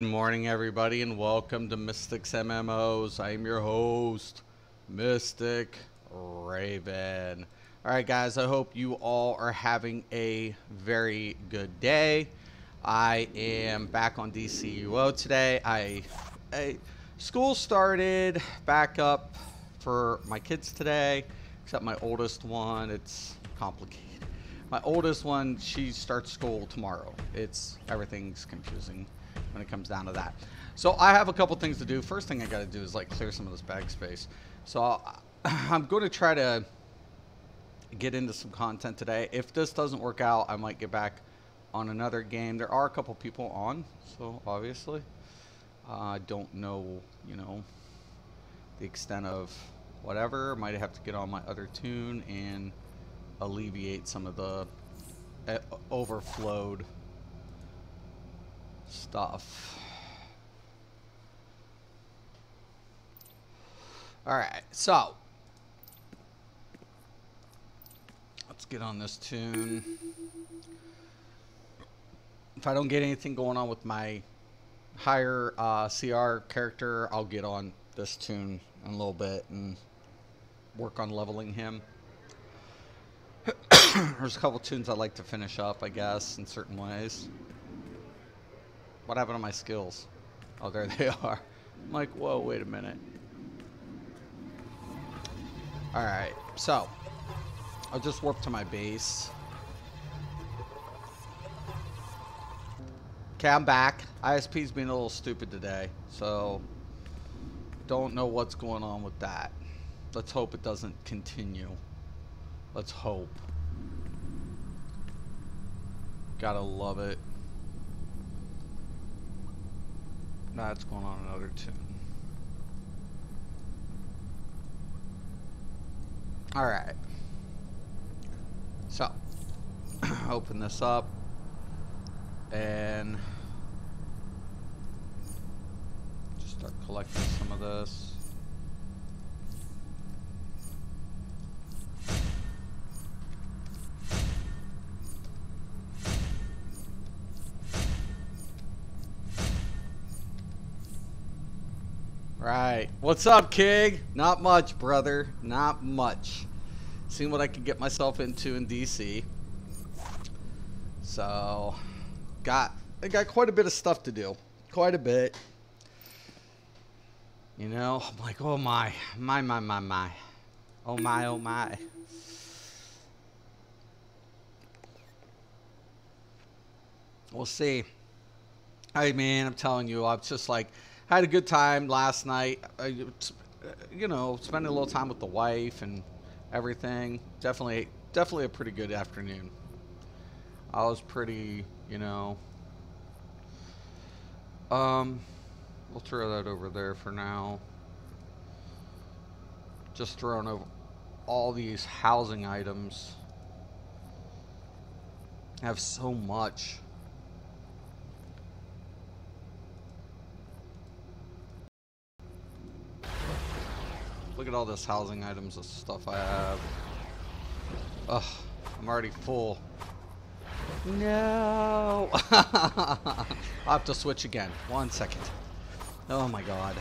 Good morning, everybody, and welcome to Mystics MMOs. I am your host, Mystic Raven. All right, guys, I hope you all are having a very good day. I am back on DCUO today. School started back up for my kids today, except my oldest one. It's complicated. My oldest one, she starts school tomorrow. Everything's confusing when it comes down to that. So I have a couple things to do. First thing I got to do is like clear some of this bag space. So I'm going to try to get into some content today. If this doesn't work out, I might get back on another game. There are a couple people on, so obviously I don't know, the extent of whatever. Might have to get on my other tune and alleviate some of the overflowed stuff. Alright, so let's get on this tune. If I don't get anything going on with my higher CR character, I'll get on this tune in a little bit and work on leveling him. There's a couple tunes I'd like to finish up, I guess, in certain ways. What happened to my skills? Oh, there they are. I'm like, whoa, wait a minute. Alright, so I'll just warp to my base. Okay, I'm back. ISP's being a little stupid today, so don't know what's going on with that. Let's hope it doesn't continue. Let's hope. Gotta love it. That's going on another tune. Alright. So, open this up. And just start collecting some of this. Right. What's up, Kig? Not much, brother. Not much. Seeing what I could get myself into in DC. So, I got quite a bit of stuff to do. Quite a bit. You know, I'm like, oh my. My. Oh my, oh my. We'll see. Hey, man, I'm telling you, I'm just like, I had a good time last night. Spending a little time with the wife and everything. Definitely a pretty good afternoon. I was pretty, we'll throw that over there for now. Just throwing over all these housing items. I have so much. Look at all this housing items of stuff I have. Ugh, I'm already full. No! I'll have to switch again. 1 second. Oh my god.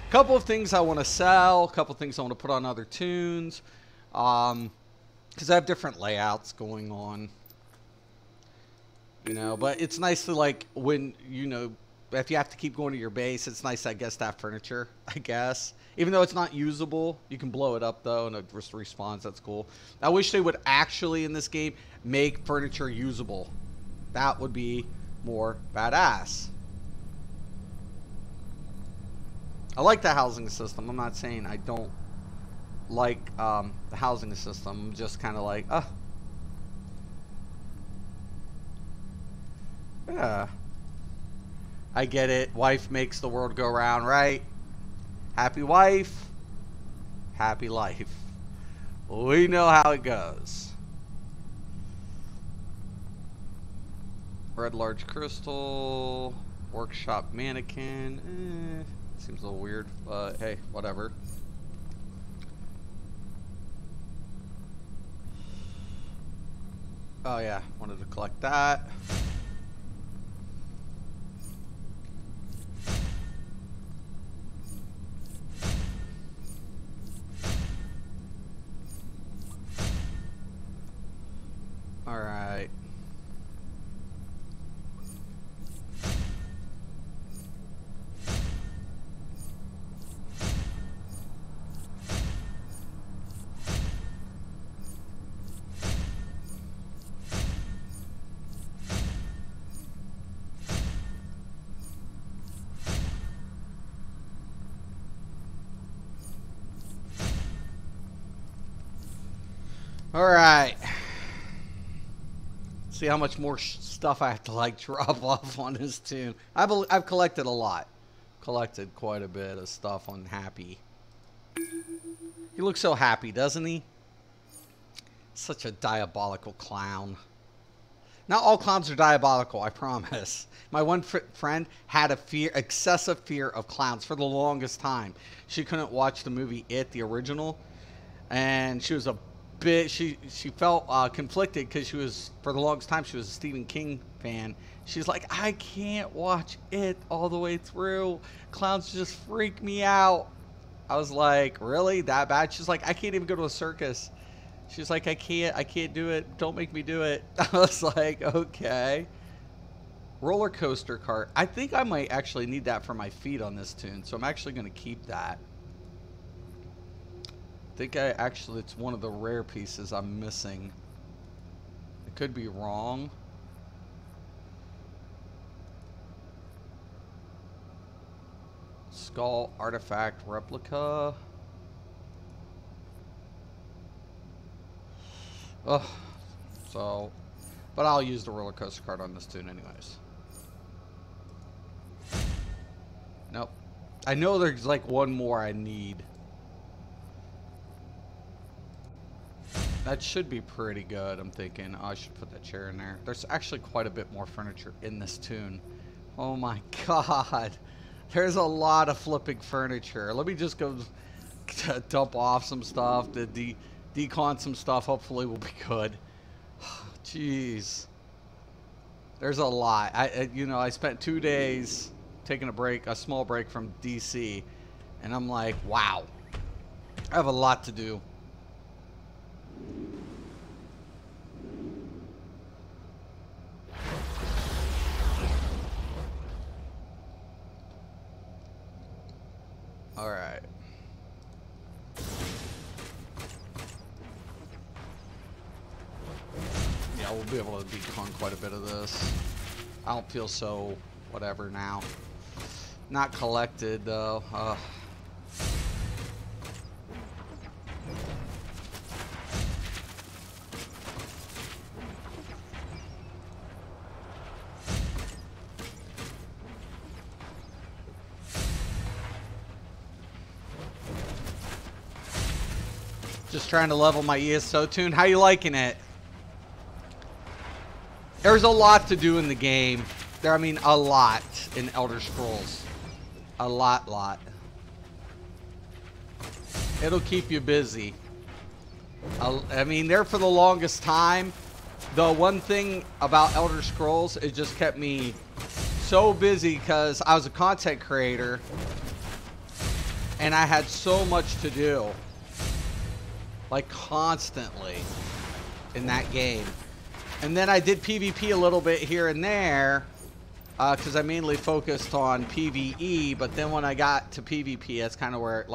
Couple of things I want to sell. Couple of things I want to put on other tunes. Because I have different layouts going on. But it's nice to, like, when, if you have to keep going to your base, it's nice, I guess, to have furniture, I guess. Even though it's not usable, you can blow it up, though, and it just respawns. That's cool. I wish they would actually, in this game, make furniture usable. That would be more badass. I like the housing system. I'm not saying I don't like the housing system. I'm just kind of like, yeah. I get it. Wife makes the world go round, right? Happy wife, happy life. We know how it goes. Red large crystal, workshop mannequin. Seems a little weird, but hey, whatever. Oh yeah, wanted to collect that. Alright. See how much more stuff I have to like drop off on this tune. I've collected a lot. Collected quite a bit of stuff on Happy. He looks so happy, doesn't he? Such a diabolical clown. Not all clowns are diabolical, I promise. My one friend had a excessive fear of clowns for the longest time. She couldn't watch the movie It, the original, and she was a bit. She felt conflicted because she was, for the longest time, she was a Stephen King fan. She's like, I can't watch It all the way through. Clowns just freak me out. I was like, really? That bad? She's like, I can't even go to a circus. She's like, I can't do it. Don't make me do it. I was like, okay. Roller coaster cart. I think I might actually need that for my feet on this tune, so I'm actually going to keep that. I think it's one of the rare pieces I'm missing. I could be wrong. Skull artifact replica. Ugh. So, but I'll use the roller coaster card on this tune anyways. Nope. I know there's like one more I need. That should be pretty good, I'm thinking. Oh, I should put that chair in there. There's actually quite a bit more furniture in this tune. Oh my god. There's a lot of flipping furniture. Let me just go dump off some stuff. Decon some stuff. Hopefully we'll be good. Jeez. There's a lot. I spent 2 days taking a break, a small break from DC. And I'm like, wow. I have a lot to do. All right. Yeah, we'll be able to decon quite a bit of this. I don't feel so whatever now. Not collected though. Just trying to level my ESO tune. How you liking it? There's a lot to do in the game. I mean, a lot in Elder Scrolls. A lot. It'll keep you busy. I mean, there for the longest time, the one thing about Elder Scrolls, it just kept me so busy because I was a content creator and I had so much to do. Like constantly in that game. And then I did PvP a little bit here and there because I mainly focused on PvE, but then when I got to PvP, that's kind of where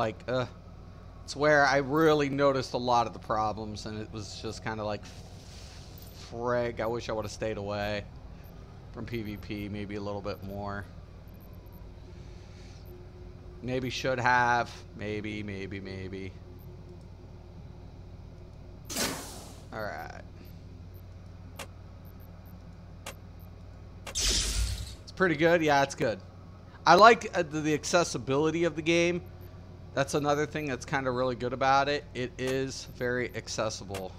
it's where I really noticed a lot of the problems, and it was just kind of like, frig, I wish I would have stayed away from PvP maybe a little bit more. Maybe should have, maybe. All right. It's pretty good. Yeah, it's good. I like the accessibility of the game. That's another thing that's kind of really good about it. It is very accessible.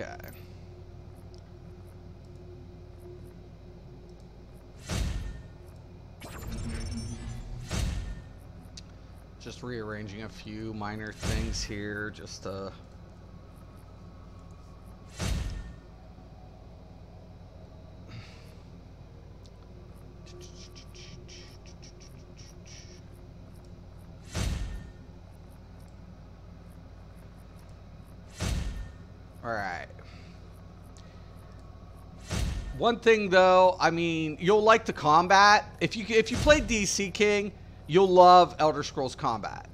Okay. Just rearranging a few minor things here, just to all right. One thing though, I mean, you'll like the combat. If you play DC King, you'll love Elder Scrolls Combat.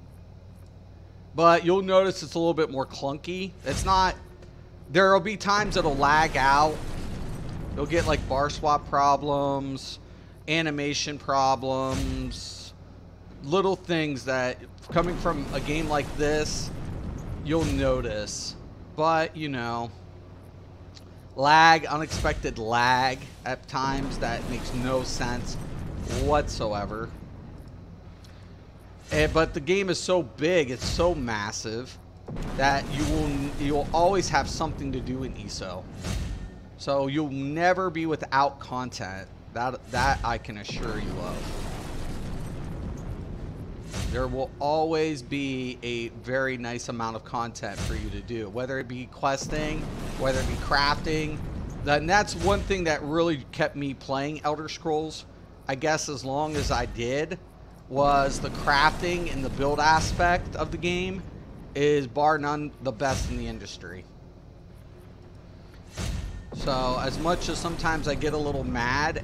but you'll notice it's a little bit more clunky. It's not, there'll be times it'll lag out. You'll get like bar swap problems, animation problems, little things that coming from a game like this, you'll notice. But, you know, lag, unexpected lag at times that makes no sense whatsoever. But the game is so big, it's so massive that you'll always have something to do in ESO. So you'll never be without content. That I can assure you of. There will always be a very nice amount of content for you to do, whether it be questing, whether it be crafting. And that's one thing that really kept me playing Elder Scrolls, I guess, as long as I did, was the crafting and the build aspect of the game is bar none the best in the industry. So as much as sometimes I get a little mad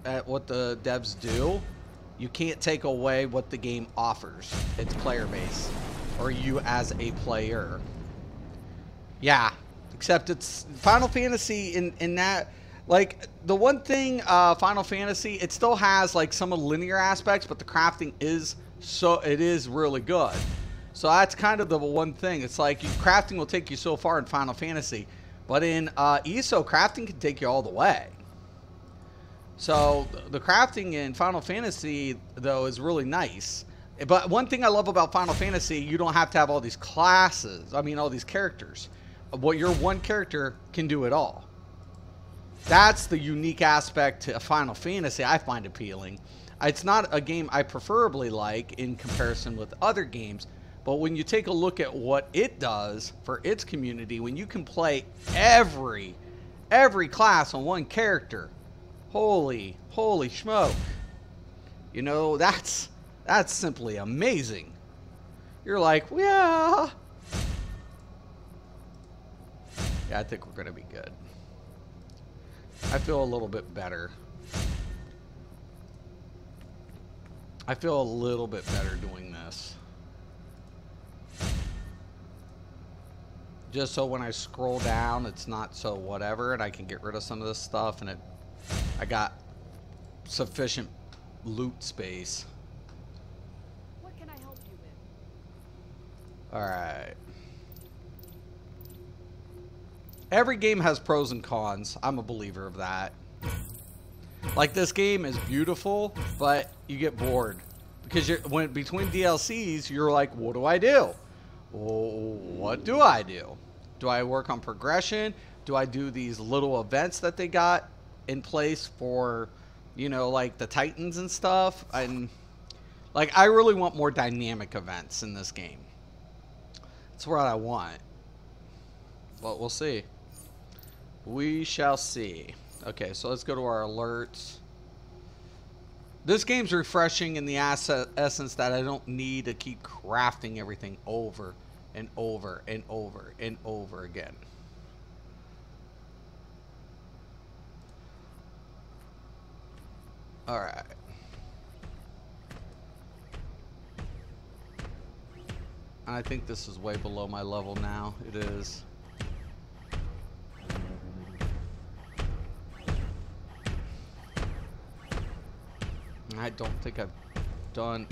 at what the devs do, you can't take away what the game offers. It's player base, or you as a player. Yeah, except it's Final Fantasy in that, like, the one thing, Final Fantasy, it still has like some of the linear aspects, but the crafting is really good. So that's kind of the one thing. It's like crafting will take you so far in Final Fantasy, but in ESO, crafting can take you all the way. So the crafting in Final Fantasy, though, is really nice. But one thing I love about Final Fantasy, you don't have to have all these classes. I mean, all these characters. What your one character can do it all. That's the unique aspect to Final Fantasy I find appealing. It's not a game I preferably like in comparison with other games, but when you take a look at what it does for its community, when you can play every class on one character, holy smoke. You know, that's simply amazing. You're like, yeah. Yeah, I think we're going to be good. I feel a little bit better. I feel a little bit better doing this. Just so when I scroll down, it's not so whatever, and I can get rid of some of this stuff, and I got sufficient loot space. What can I help you with? Alright. Every game has pros and cons. I'm a believer of that. Like, this game is beautiful, but you get bored. Because when between DLCs, you're like, what do I do? What do I do? Do I work on progression? Do I do these little events that they got in place for, you know, like the Titans and stuff? And like, I really want more dynamic events in this game. That's what I want. But we'll see. We shall see. Okay, so let's go to our alerts. This game's refreshing in the essence that I don't need to keep crafting everything over and over and over and over again. All right. I think this is way below my level now. It is. I don't think I've done...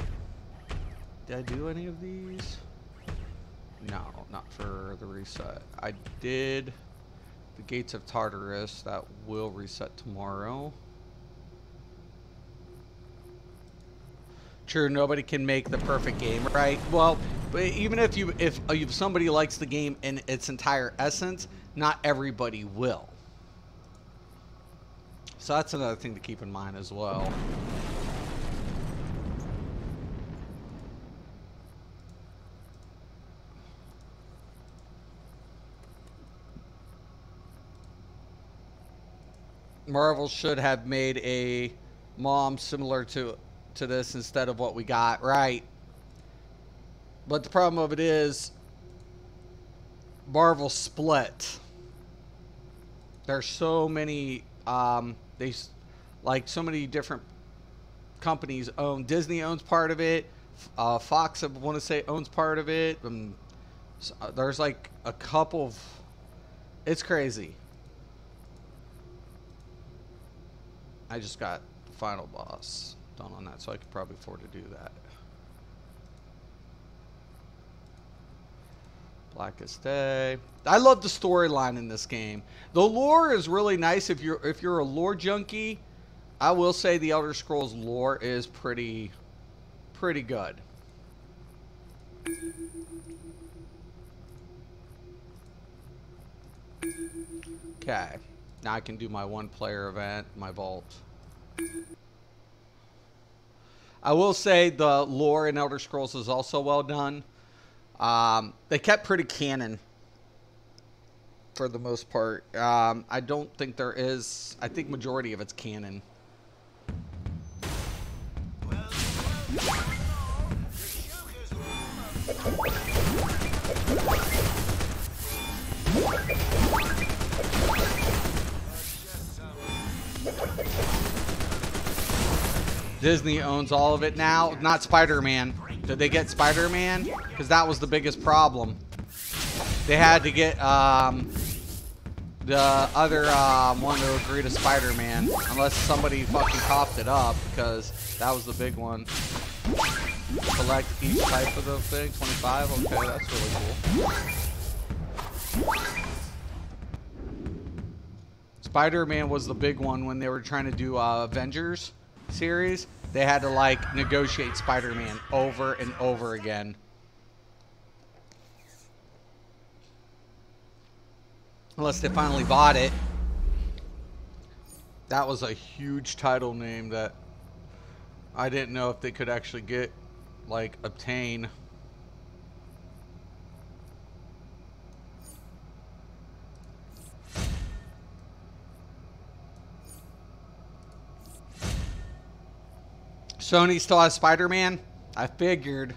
Did I do any of these? No, not for the reset. I did the Gates of Tartarus. That will reset tomorrow. True, nobody can make the perfect game, right? Well, but even if somebody likes the game in its entire essence, not everybody will. So that's another thing to keep in mind as well. Marvel should have made a mom similar to this instead of what we got, right? But the problem of it is Marvel split. There's so many so many different companies own. Disney owns part of it, Fox, I want to say, owns part of it. There's like a couple of... It's crazy. I just got the final boss done on that, so I could probably afford to do that. Blackest Day. I love the storyline in this game. The lore is really nice. If you're a lore junkie, I will say the Elder Scrolls lore is pretty good. Okay, now I can do my one-player event, my vault. I will say the lore in Elder Scrolls is also well done. They kept pretty canon for the most part. I don't think there is... I think majority of it's canon. Disney owns all of it now. Not Spider-Man. Did they get Spider-Man? Because that was the biggest problem. They had to get the other one to agree to Spider-Man. Unless somebody fucking coughed it up, because that was the big one. Select each type of the thing. 25? Okay, that's really cool. Spider-Man was the big one when they were trying to do Avengers series. They had to like negotiate Spider-Man over and over again. Unless they finally bought it. That was a huge title name that I didn't know if they could actually get, like, obtain. Sony still has Spider-Man? I figured.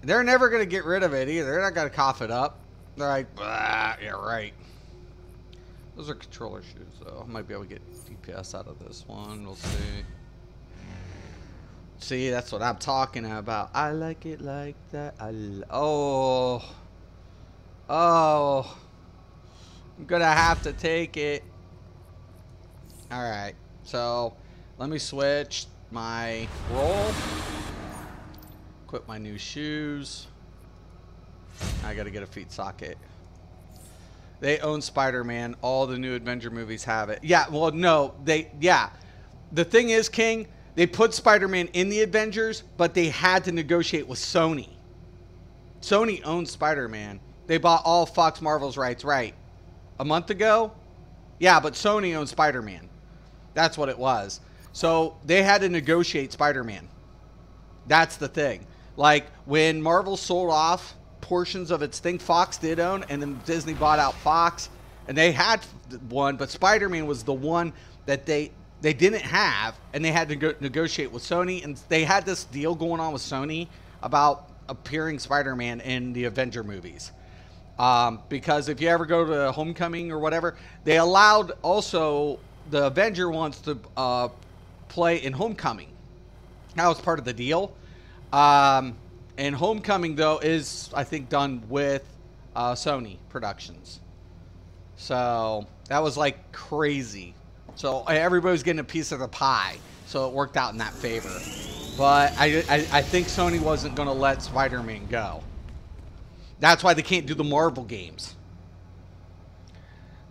They're never going to get rid of it either. They're not going to cough it up. They're like, yeah, right. Those are controller shoes, though. I might be able to get DPS out of this one. We'll see. See, that's what I'm talking about. I like it like that. Oh. I'm going to have to take it. Alright. So, let me switch my roll. Equip my new shoes. I gotta get a feet socket. They own Spider-Man. All the new Avenger movies have it. Yeah, well, no. Yeah. The thing is, King, they put Spider-Man in the Avengers, but they had to negotiate with Sony. Sony owns Spider-Man. They bought all Fox Marvel's rights, right? A month ago? Yeah, but Sony owns Spider-Man. That's what it was. So they had to negotiate Spider-Man. That's the thing. Like, when Marvel sold off portions of its thing, Fox did own, and then Disney bought out Fox, and they had one, but Spider-Man was the one that they didn't have, and they had to negotiate with Sony, and they had this deal going on with Sony about appearing Spider-Man in the Avenger movies. Because if you ever go to Homecoming or whatever, they allowed also the Avenger ones to play in Homecoming. That was part of the deal. And Homecoming, though, is, I think, done with Sony Productions. So that was like crazy. So everybody's getting a piece of the pie. So it worked out in that favor. But I think Sony wasn't going to let Spider-Man go. That's why they can't do the Marvel games.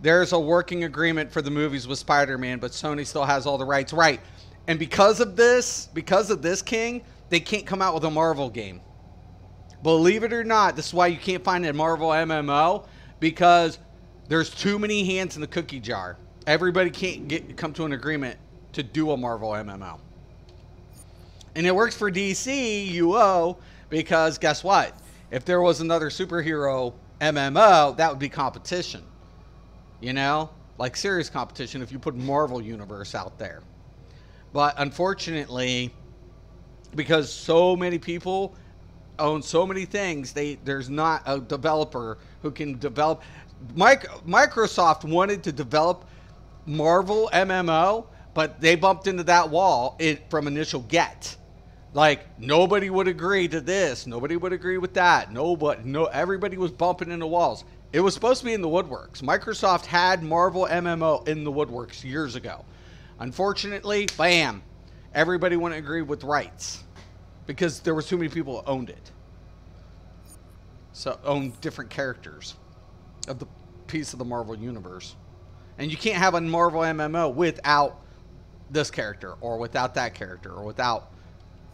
There's a working agreement for the movies with Spider-Man, but Sony still has all the rights. Right. And because of this, King, they can't come out with a Marvel game. Believe it or not, this is why you can't find a Marvel MMO, because there's too many hands in the cookie jar. Everybody can't come to an agreement to do a Marvel MMO. And it works for DCUO because guess what? If there was another superhero MMO, that would be competition. You know? Like serious competition if you put Marvel Universe out there. But unfortunately, because so many people own so many things, there's not a developer who can develop. Microsoft wanted to develop Marvel MMO, but they bumped into that wall from initial get. Like, nobody would agree to this. Nobody would agree with that. Everybody was bumping into walls. It was supposed to be in the woodworks. Microsoft had Marvel MMO in the woodworks years ago. Unfortunately, bam, everybody wouldn't agree with rights because there was too many people who owned it. So, owned different characters of the piece of the Marvel universe. And you can't have a Marvel MMO without this character or without that character or without...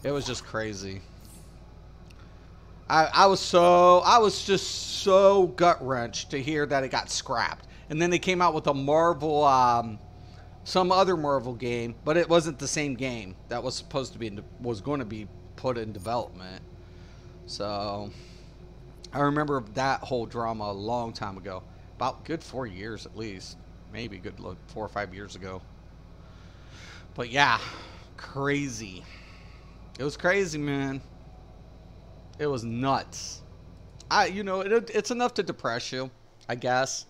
It was just crazy. I was just so gut-wrenched to hear that it got scrapped. And then they came out with a Marvel, some other Marvel game, but it wasn't the same game that was supposed to be, was going to be put in development. So, I remember that whole drama a long time ago. About good 4 years at least. Maybe good 4 or 5 years ago. But yeah, crazy. It was crazy, man. It was nuts. It's enough to depress you, I guess.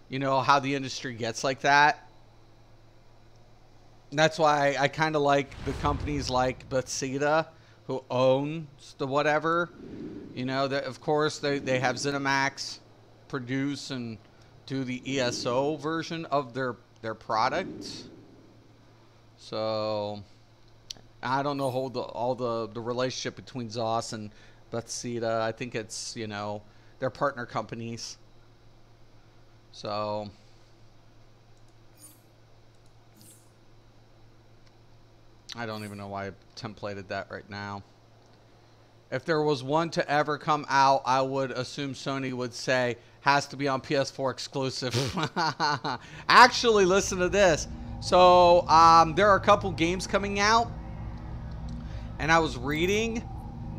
You know, how the industry gets like that. And that's why I kind of like the companies like Bethesda, who owns the whatever. You know, that of course, they have ZeniMax produce and do the ESO version of their product. So... I don't know all the relationship between ZOS and Bethesda. I think it's, you know, they're partner companies. So I don't even know why I templated that right now. If there was one to ever come out, I would assume Sony would say has to be on PS4 exclusive. Actually, listen to this. So there are a couple games coming out. And I was reading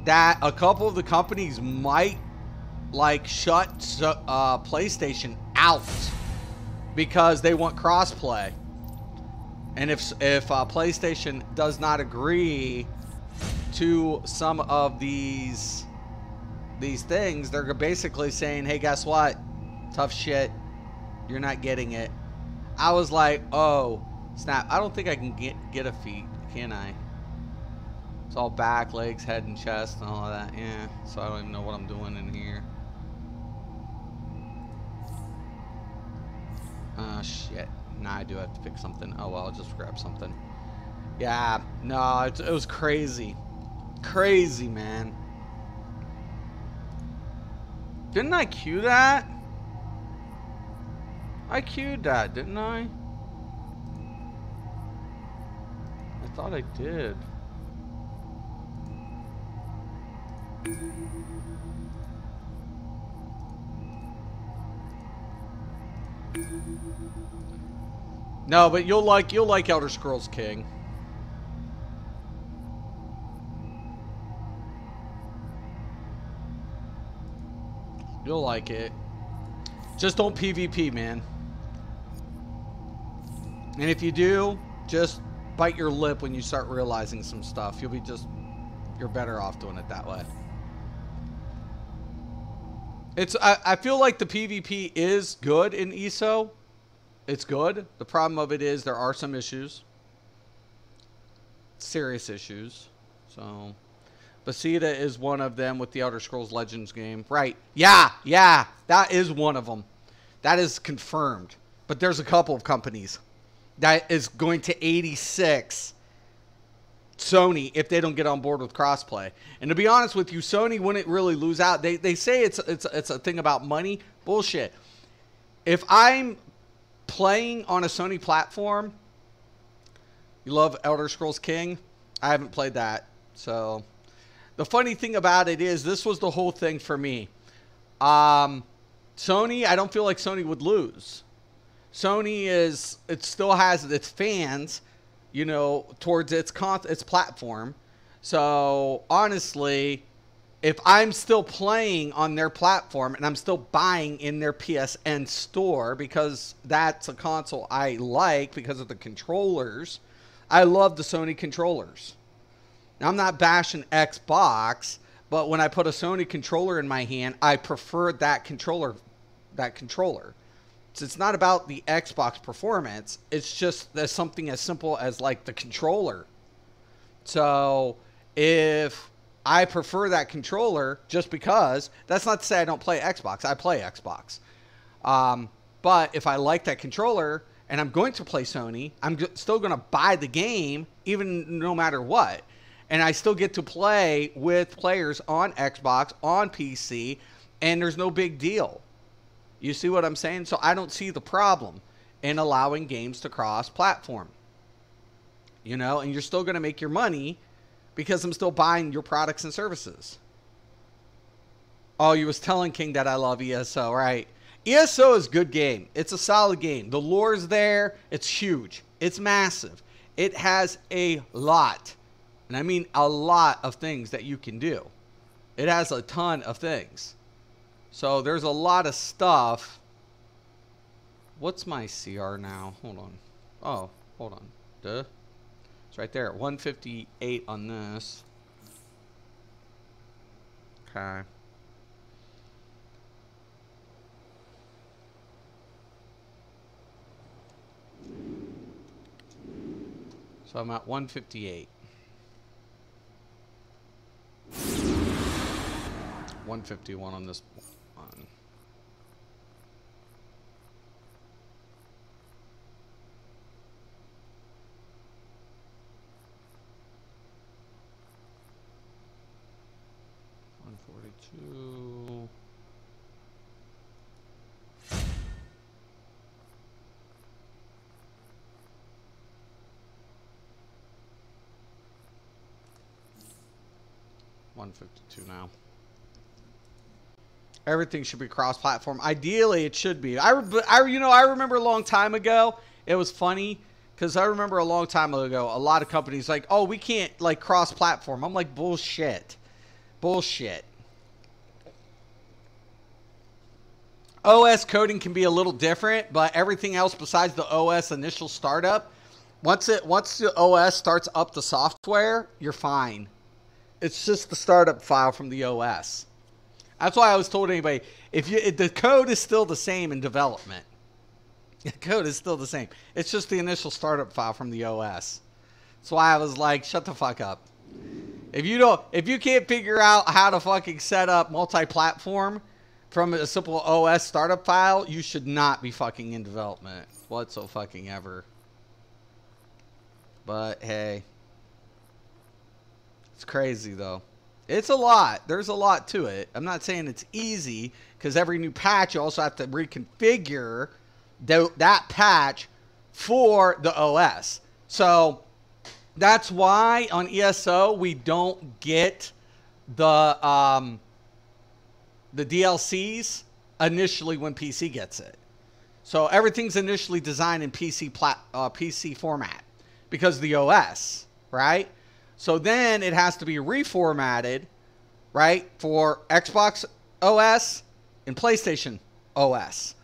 that a couple of the companies might like shut PlayStation out because they want crossplay. And if PlayStation does not agree to some of these things, they're basically saying, "Hey, guess what? Tough shit. You're not getting it." I was like, "Oh, snap! I don't think I can get a feat, can I?" It's all back, legs, head, and chest, and all of that. Yeah, so I don't even know what I'm doing in here. Oh, shit. Nah, I do have to pick something. Oh, well, I'll just grab something. Yeah, no, it was crazy. Crazy, man. Didn't I cue that? I queued that, didn't I? I thought I did. No, but you'll like Elder Scrolls King. You'll like it. Just don't PvP, man. And if you do, just bite your lip when you start realizing some stuff. You're better off doing it that way. I feel like the PvP is good in ESO. It's good. The problem of it is there are some issues. Serious issues. So, Bethesda is one of them with the Elder Scrolls Legends game. Right. Yeah. That is one of them. That is confirmed. But there's a couple of companies that is going to 86 Sony if they don't get on board with crossplay. And to be honest with you, Sony wouldn't really lose out. They say it's a thing about money. Bullshit. If I'm playing on a Sony platform, you love Elder Scrolls King? I haven't played that. So the funny thing about it is this was the whole thing for me. Sony, I don't feel like Sony would lose. Sony it still has its fans, you know, towards its platform. So honestly, if I'm still playing on their platform and I'm still buying in their PSN store because that's a console I like because of the controllers, I love the Sony controllers. Now, I'm not bashing Xbox, but when I put a Sony controller in my hand, I prefer that controller. So it's not about the Xbox performance. It's just there's something as simple as like the controller. So if I prefer that controller just because, that's not to say I don't play Xbox. I play Xbox. But if I like that controller and I'm going to play Sony, I'm still going to buy the game even no matter what. And I still get to play with players on Xbox, on PC, and there's no big deal. You see what I'm saying? So I don't see the problem in allowing games to cross-platform. You know, and you're still going to make your money because I'm still buying your products and services. Oh, you was telling King that I love ESO, right? ESO is a good game. It's a solid game. The lore's there. It's huge. It's massive. It has a lot, and I mean a lot of things that you can do. It has a ton of things. So there's a lot of stuff. What's my CR now? Hold on. Oh, hold on. Duh. It's right there. 158 on this. Okay. So I'm at 158. 151 on this one. $142. $152 now. Everything should be cross-platform. Ideally, it should be. I remember a long time ago. It was funny because I remember a long time ago, a lot of companies like, oh, we can't like cross-platform. I'm like, bullshit, bullshit. OS coding can be a little different, but everything else besides the OS initial startup, once the OS starts up the software, you're fine. It's just the startup file from the OS. That's why I was told anybody, if the code is still the same in development. The code is still the same. It's just the initial startup file from the OS. That's why I was like, shut the fuck up. If you can't figure out how to fucking set up multi-platform from a simple OS startup file, you should not be fucking in development whatsoever. But hey, it's crazy though. It's a lot. There's a lot to it. I'm not saying it's easy because every new patch you also have to reconfigure that patch for the OS. So that's why on ESO we don't get the DLCs initially when PC gets it. So everything's initially designed in PC format because of the OS, right? So then it has to be reformatted, right, for Xbox OS and PlayStation OS.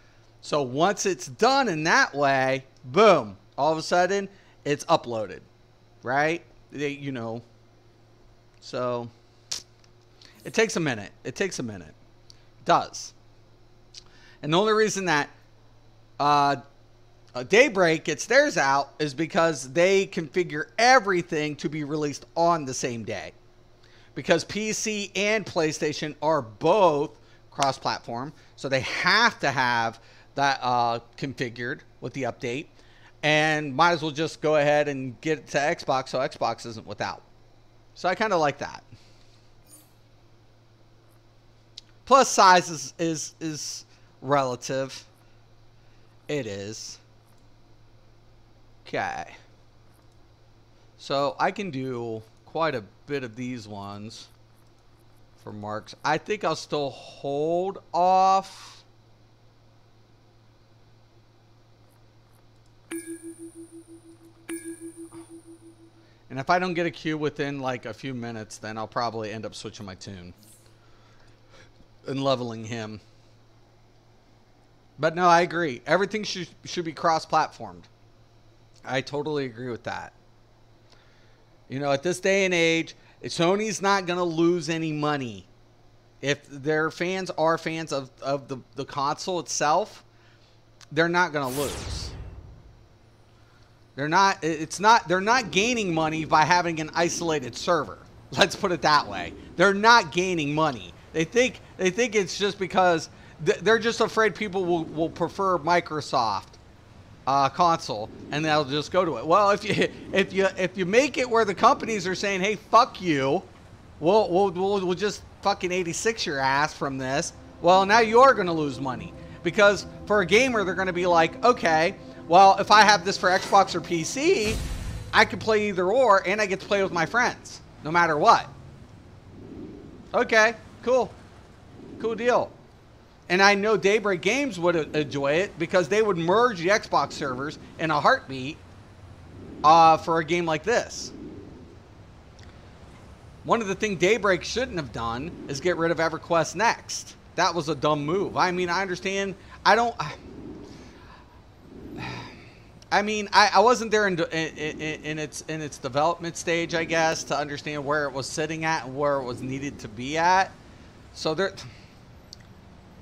So once it's done in that way, boom, all of a sudden it's uploaded, right? You know, so it takes a minute. It takes a minute. It does. And the only reason that Daybreak gets theirs out is because they configure everything to be released on the same day. Because PC and PlayStation are both cross-platform, so they have to have that configured with the update. And might as well just go ahead and get it to Xbox so Xbox isn't without. So I kind of like that. Plus size is relative. It is. Okay. So I can do quite a bit of these ones for marks. I think I'll still hold off. And if I don't get a queue within like a few minutes, then I'll probably end up switching my tune and leveling him. But no, I agree. Everything should be cross-platformed. I totally agree with that. You know, at this day and age, Sony's not going to lose any money. If their fans are fans of the console itself, they're not going to lose. They're not gaining money by having an isolated server. Let's put it that way. They're not gaining money. They think it's just because they're just afraid people will prefer Microsoft console, and they'll just go to it. Well, if you make it where the companies are saying, "Hey, fuck you," we'll just fucking 86 your ass from this. Well, now you're going to lose money, because for a gamer, they're going to be like, okay, well, if I have this for Xbox or PC, I can play either or, and I get to play with my friends, no matter what. Okay, cool deal. And I know Daybreak Games would enjoy it, because they would merge the Xbox servers in a heartbeat for a game like this. One of the things Daybreak shouldn't have done is get rid of EverQuest Next. That was a dumb move. I mean, I understand. I wasn't there in its development stage, I guess, to understand where it was sitting at and where it was needed to be at. So there...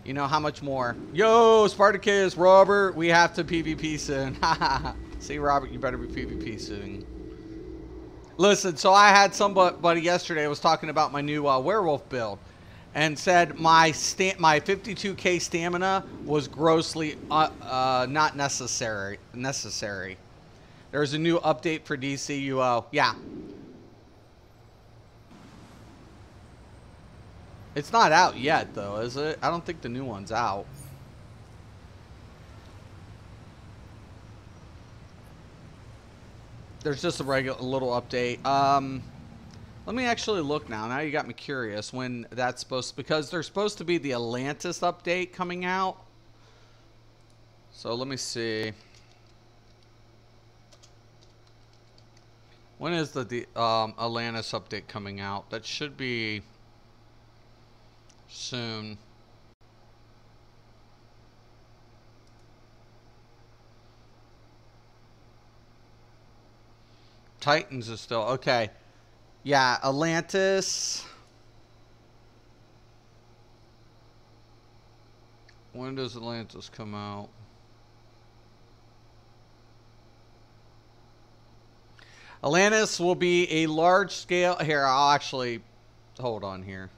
You know how much more? Yo, Spartacus, Robert, we have to PvP soon. See, Robert, you better be PvP soon. Listen, so I had somebody yesterday was talking about my new werewolf build, and said my 52k stamina was grossly not necessary. There's a new update for DCUO. Yeah. It's not out yet, though, is it? I don't think the new one's out. There's just a little update. Let me actually look now. Now you got me curious when that's supposed to... Because there's supposed to be the Atlantis update coming out. So let me see. When is the Atlantis update coming out? That should be... soon. Titans is still okay. Yeah, Atlantis. When does Atlantis come out? Atlantis will be a large scale. Here, I'll actually hold on here.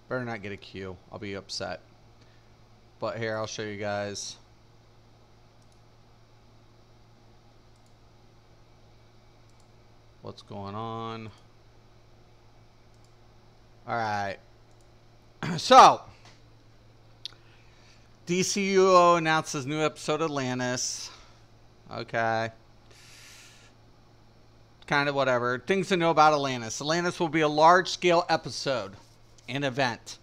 Better not get a queue. I'll be upset. But here, I'll show you guys. What's going on? Alright. So, DCUO announces new episode of Atlantis. Okay. Kind of whatever. Things to know about Atlantis. Atlantis will be a large-scale episode. An event.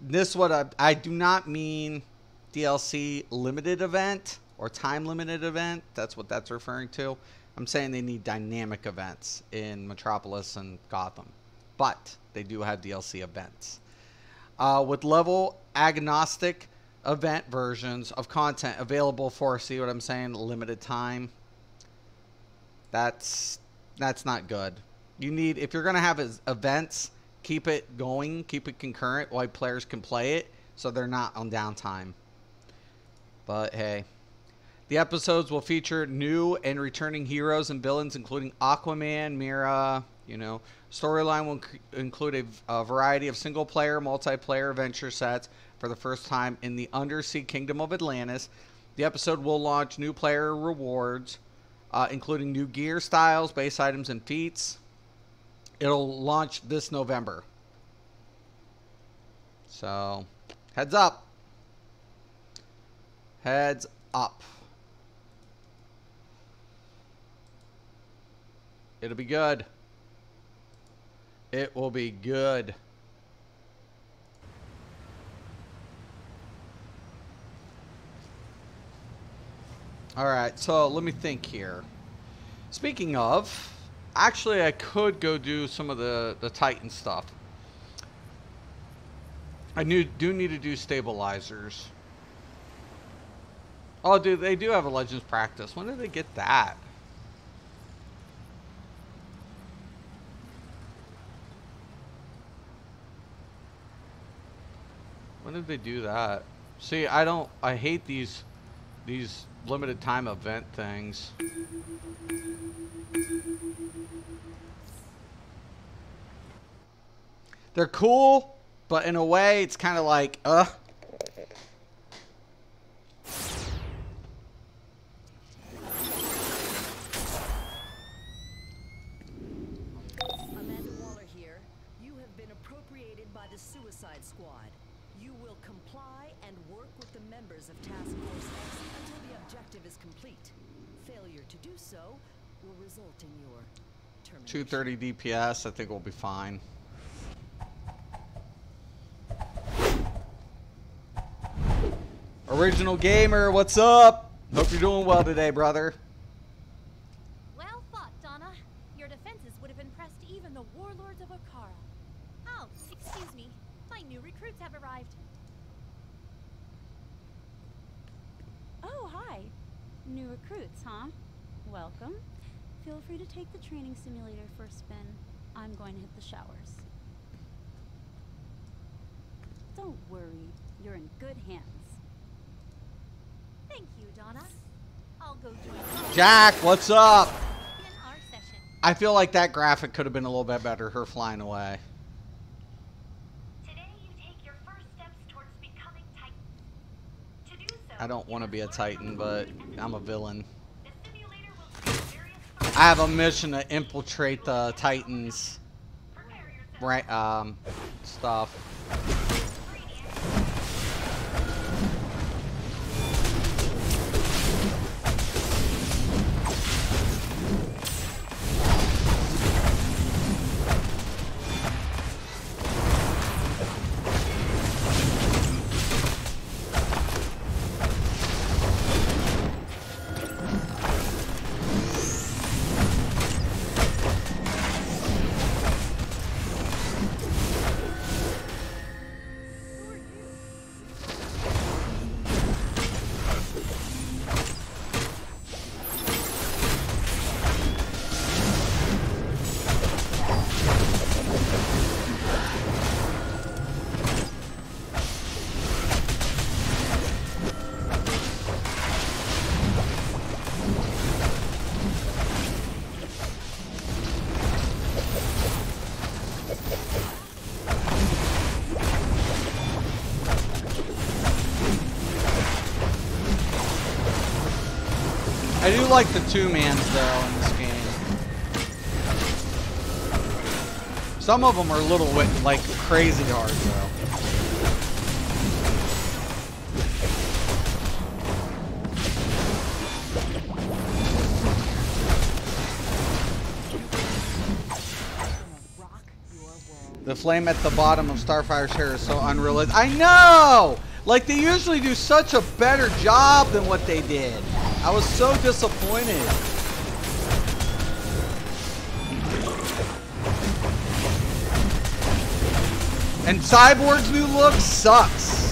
This I do not mean DLC limited event or time limited event. That's what that's referring to. I'm saying they need dynamic events in Metropolis and Gotham, but they do have DLC events with level agnostic event versions of content available for, see what I'm saying, limited time. That's not good. You need, if you're gonna have events, keep it going, keep it concurrent while players can play it, so they're not on downtime. But hey, the episodes will feature new and returning heroes and villains, including Aquaman, Mira. You know, storyline will include a variety of single-player, multiplayer adventure sets for the first time in the undersea kingdom of Atlantis. The episode will launch new player rewards, including new gear styles, base items, and feats. It'll launch this November. So, heads up. Heads up. It'll be good. It will be good. Alright, so let me think here. Speaking of, actually I could go do some of the Titan stuff. I do need to do stabilizers. Oh, dude, they do have a Legends practice. When did they get that? When did they do that? See, I hate these limited time event things. They're cool, but in a way, it's kind of like, Amanda Waller here. You have been appropriated by the Suicide Squad. You will comply and work with the members of Task Force X until the objective is complete. Failure to do so will result in your termination. 230 DPS. I think we'll be fine. Original Gamer, what's up? Hope you're doing well today, brother. Well thought, Donna. Your defenses would have impressed even the warlords of Okara. Oh, excuse me. My new recruits have arrived. Oh, hi. New recruits, huh? Welcome. Feel free to take the training simulator for a spin. I'm going to hit the showers. Don't worry. You're in good hands. Thank you, Donna. I'll go join Jack, what's up? in our session. I feel like that graphic could have been a little bit better, her flying away. Today you take your first steps towards becoming Titan. To do so, I don't want to be a Titan, but I'm a villain. the simulator will create various firsts. I have a mission to infiltrate the Titans, Prepare yourself. right? Stuff. I do like the two-mans, though, in this game. Some of them are a little, like, crazy hard, though. The flame at the bottom of Starfire's hair is so unrealistic. I know! Like, they usually do such a better job than what they did. I was so disappointed. And Cyborg's new look sucks.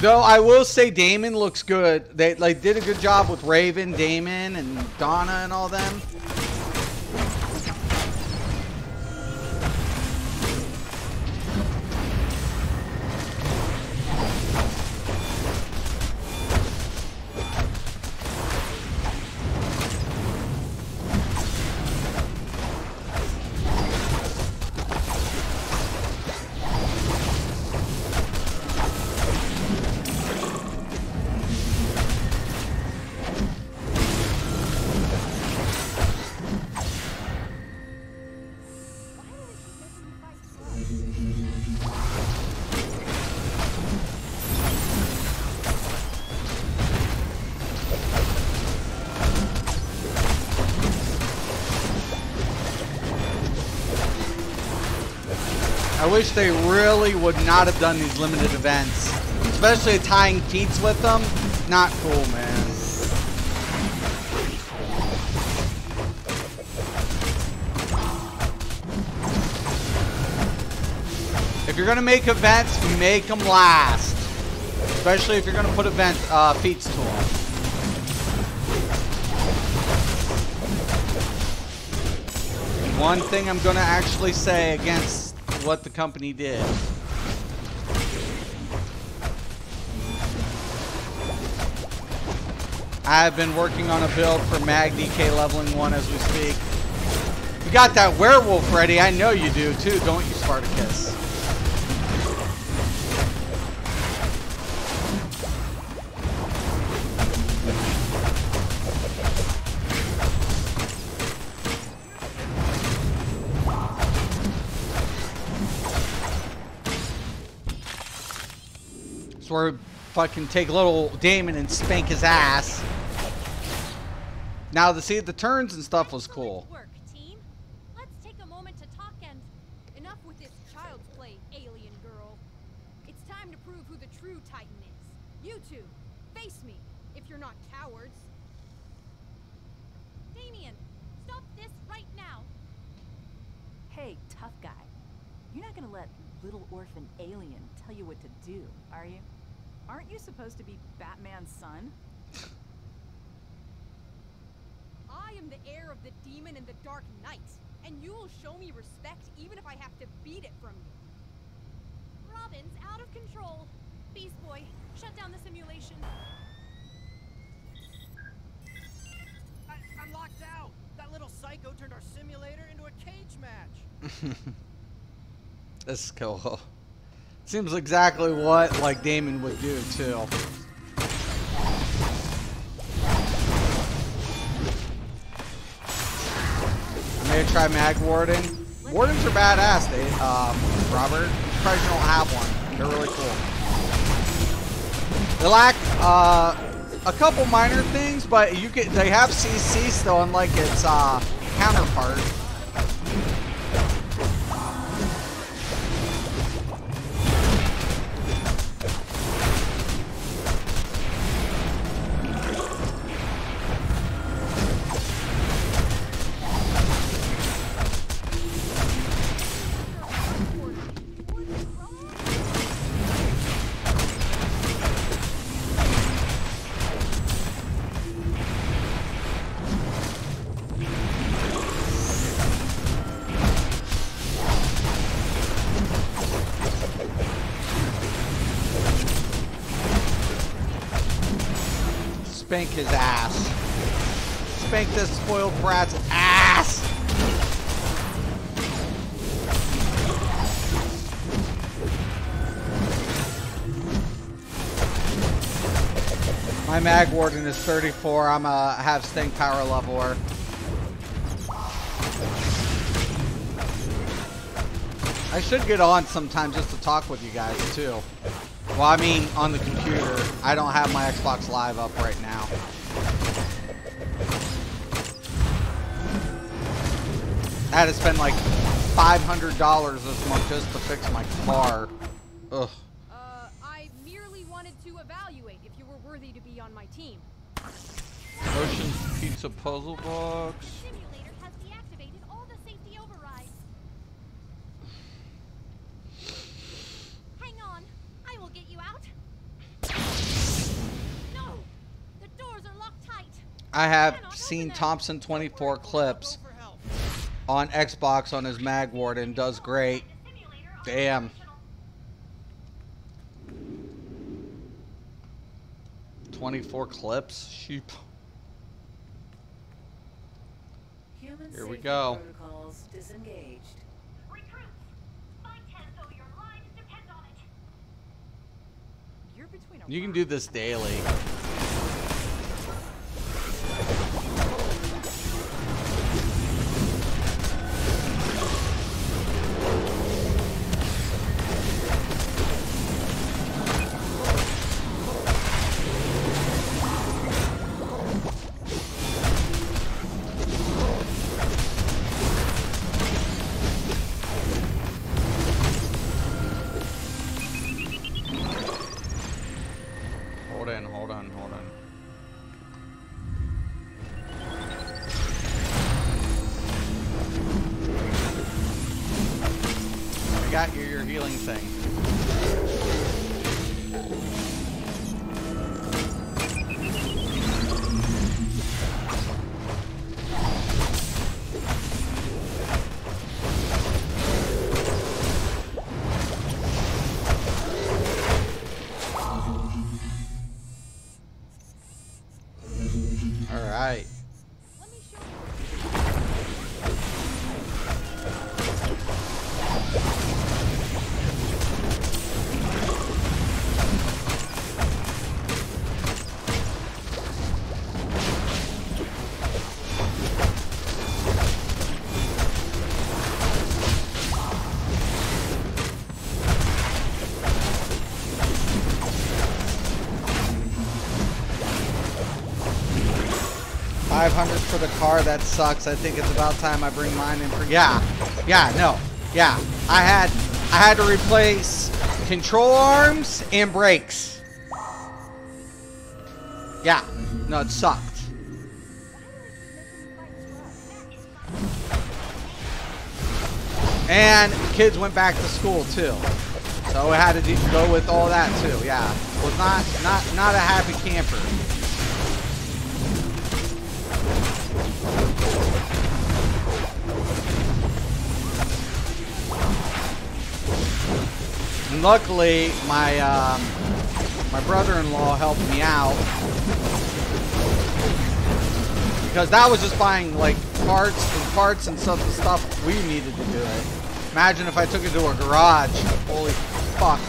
Though I will say Damon looks good. They like did a good job with Raven, Damon, and Donna and all them. I wish they really would not have done these limited events. Especially tying feats with them. Not cool, man. If you're gonna make events, make them last. Especially if you're gonna put feats to them. One thing I'm gonna actually say against what the company did. I've been working on a build for Mag DK leveling 1 as we speak. You got that werewolf ready. I know you do too, don't you, Spartacus? So we're fucking take little Damon and spank his ass. Now, the turns and stuff was cool. Excellent work, team. Let's take a moment to talk and enough with this child's play, alien girl. It's time to prove who the true Titan is. You two, face me if you're not cowards. Damien, stop this right now. Hey, tough guy. You're not gonna let little orphan alien tell you what to do, are you? Aren't you supposed to be Batman's son? I am the heir of the demon and the Dark Knight, and you will show me respect even if I have to beat it from you. Robin's out of control. Beast Boy, shut down the simulation. I'm locked out. That little psycho turned our simulator into a cage match. This is cool. Seems exactly what like Damon would do too. I'm gonna try mag warding. Wardens are badass. They, Robert, you probably don't have one. They're really cool. They lack a couple minor things, but they have CC still, unlike its counterpart. Spank his ass. Spank this spoiled brat's ass. My mag warden is 34. I'm a have stink power leveler. I should get on sometime just to talk with you guys too. Well, I mean, on the computer. I don't have my Xbox Live up right now. I had to spend like $500 this month just to fix my car. Ugh. I merely wanted to evaluate if you were worthy to be on my team. Ocean Pizza Puzzle Box. The simulator has deactivated all the safety overrides. Hang on, I will get you out. No, the doors are locked tight. I have seen Thompson 24 clips on Xbox on his mag warden. Does great. Damn. 24 clips? Sheep. Human Here we safety go. Protocols disengaged. Recruits, fight as though your lives depend on it. You're between a You can rock do this daily. Hold on. I got your healing thing. $500 for the car. That sucks. I think it's about time I bring mine in for. Yeah, no, yeah. I had to replace control arms and brakes. Yeah, no, it sucked. And kids went back to school too, so we had to go with all that too. Yeah, was not a happy camper. And luckily, my brother-in-law helped me out, because that was just buying like parts and stuff we needed to do it. Imagine if I took it to a garage. Holy fuck.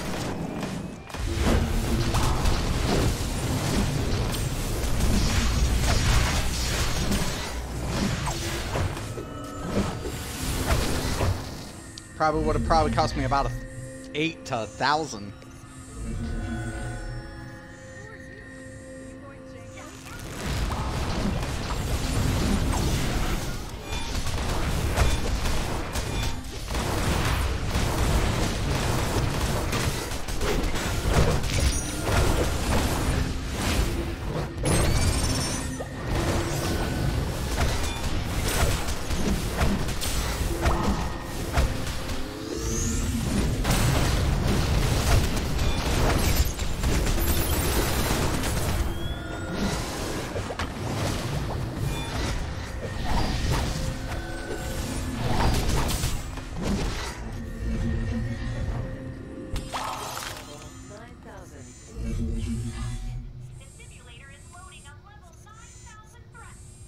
Probably would have cost me about $8 to $1,000.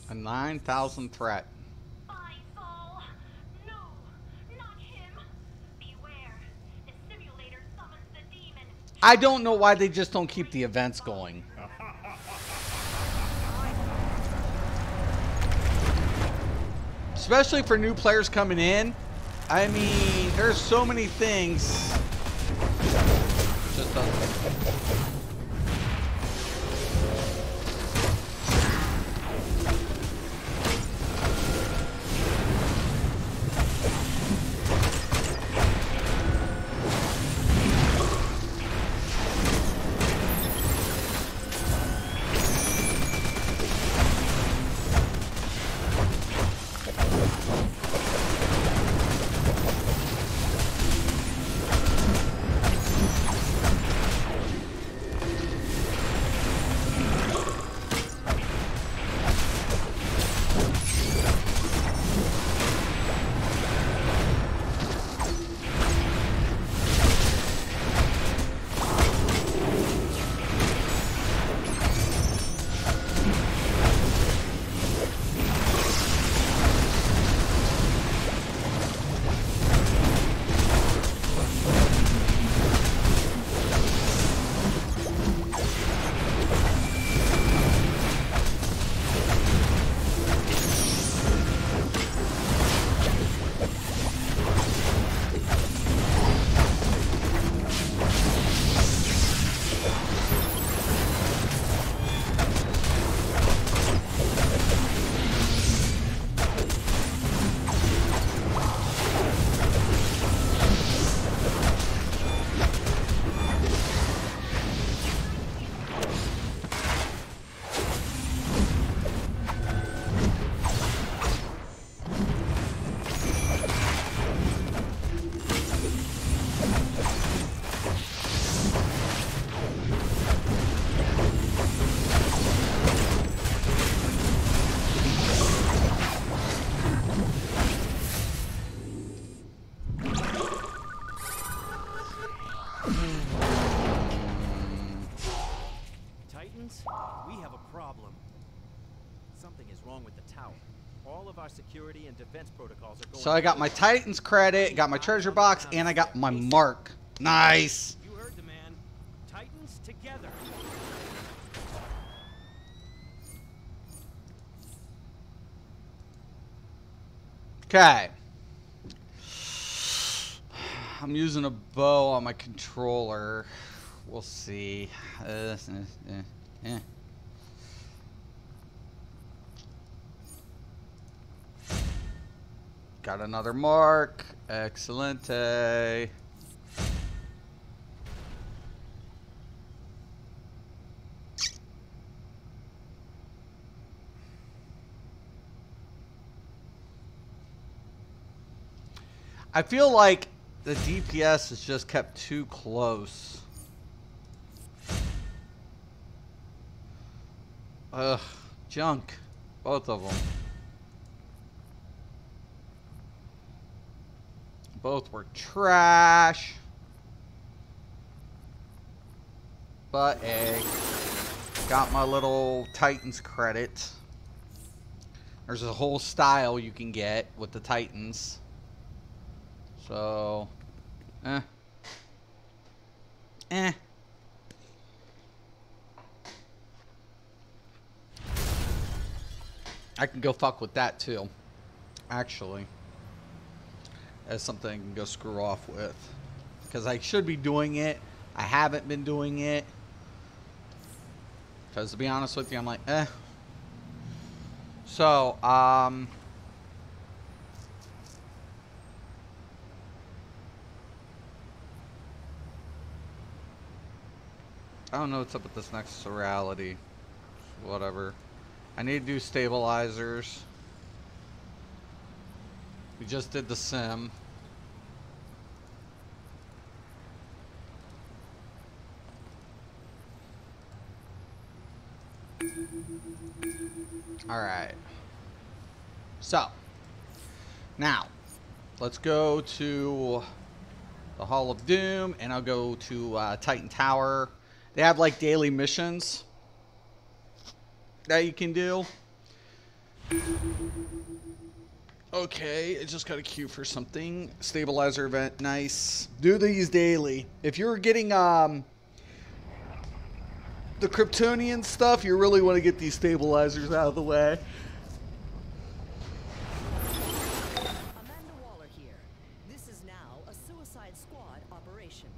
A 9,000 threat. By Saul. No, not him. Beware. The simulator summons the demon. I don't know why they just don't keep the events going. Especially for new players coming in. I mean, there's so many things. Just We have a problem. Something is wrong with the tower. All of our security and defense protocols are going. So I got my Titans credit, got my treasure box, and I got my mark. Nice. You heard the man. Titans together. Okay. I'm using a bow on my controller. We'll see. Got another mark. Excelente. I feel like the DPS is just kept too close. Ugh, junk. Both of them. Both were trash. But hey, got my little Titans credit. There's a whole style you can get with the Titans. So, I can go fuck with that too, actually. As something I can go screw off with. Because I should be doing it. I haven't been doing it. Because to be honest with you, I'm like, So, I don't know what's up with this next Sorality. Whatever. I need to do stabilizers. We just did the sim. Alright. So, now, let's go to the Hall of Doom, and I'll go to Titan Tower. They have like daily missions that you can do. Okay, I just got a queue for something. Stabilizer event, nice. Do these daily. If you're getting the Kryptonian stuff, you really want to get these stabilizers out of the way. Amanda Waller here. This is now a Suicide Squad operation.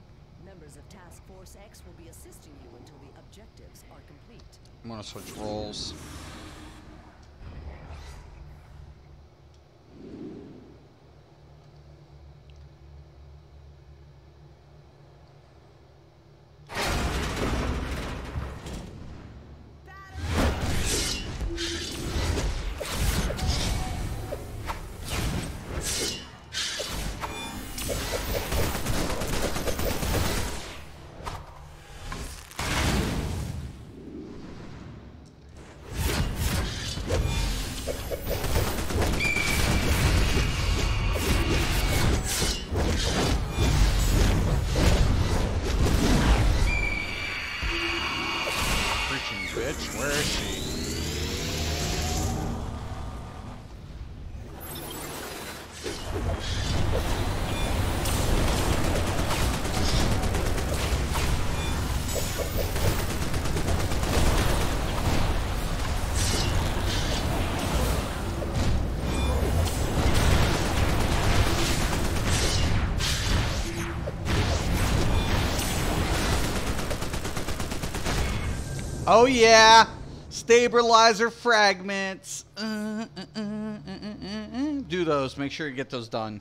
Members of Task Force X will be assisting you until the objectives are complete. I'm gonna switch roles. Bitch, where is she? Oh yeah, stabilizer fragments. Do those. Make sure you get those done.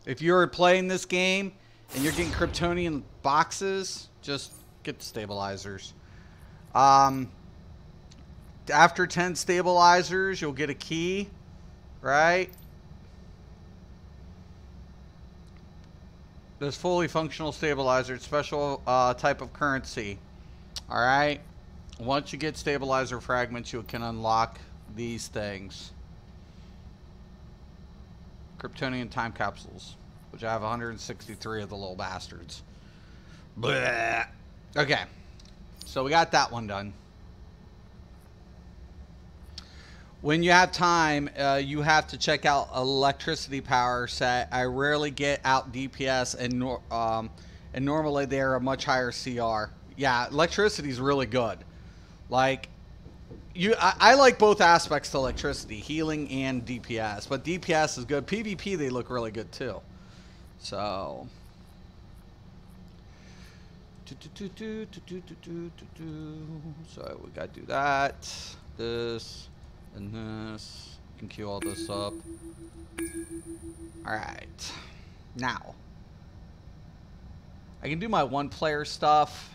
If you're playing this game and you're getting Kryptonian boxes, just get the stabilizers. After 10 stabilizers, you'll get a key, right? This fully functional stabilizer, special type of currency. Alright? Once you get stabilizer fragments, you can unlock these things. Kryptonian time capsules, which I have 163 of the little bastards. Blech. Okay. So we got that one done. When you have time, you have to check out electricity power set. I rarely get out DPS, and normally they're a much higher CR. Yeah, electricity is really good. Like, I like both aspects to electricity, healing and DPS. But DPS is good. PvP, they look really good too. So, so we gotta do that. This. And this, can queue all this up. Alright. Now. I can do my one-player stuff.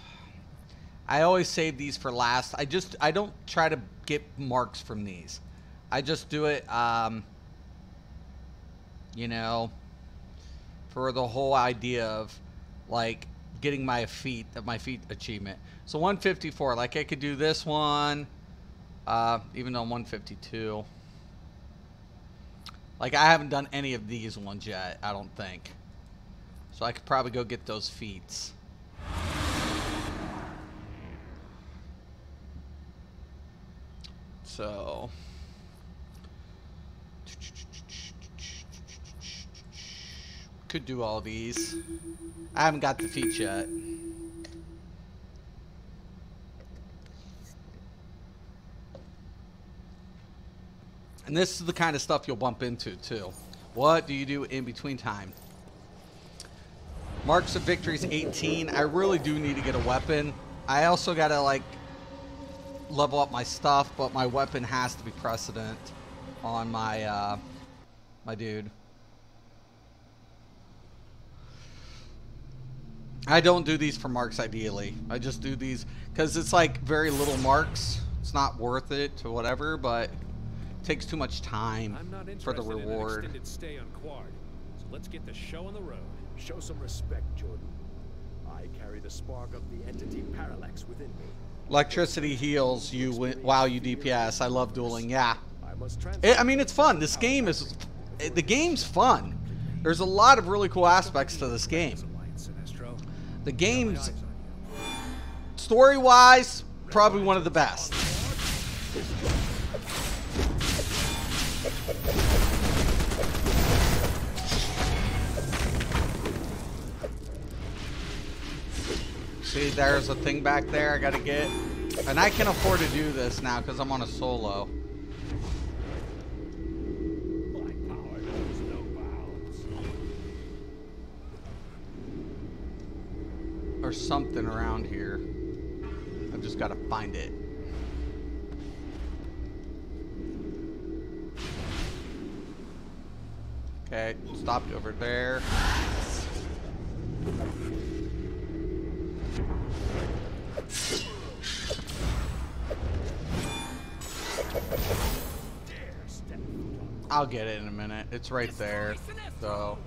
I always save these for last. I don't try to get marks from these. I just do it, you know, for the whole idea of, like, getting my feat achievement. So 154, like I could do this one, even though I'm 152. Like, I haven't done any of these ones yet, I don't think. So I could probably go get those feats. So could do all these. I haven't got the feats yet. And this is the kind of stuff you'll bump into too. What do you do in between time? Marks of Victory is 18. I really do need to get a weapon. I also gotta like level up my stuff, but my weapon has to be precedent on my my dude. I don't do these for marks ideally. I just do these because it's like very little marks. It's not worth it to whatever, but it takes too much time for the reward. In an extended stay on Quard, so let's get the show on the road. Show some respect, Jordan. I carry the spark of the entity Parallax within me. Electricity heals you while you DPS. I love dueling. Yeah. I mean, it's fun. This game is... The game's fun. There's a lot of really cool aspects to this game. The game's... Story-wise, probably one of the best. See, there's a thing back there I gotta get. And I can afford to do this now because I'm on a solo. My power knows no bounds. Or something around here. I've just gotta find it. Okay, stopped over there. I'll get it in a minute. It's right there. So.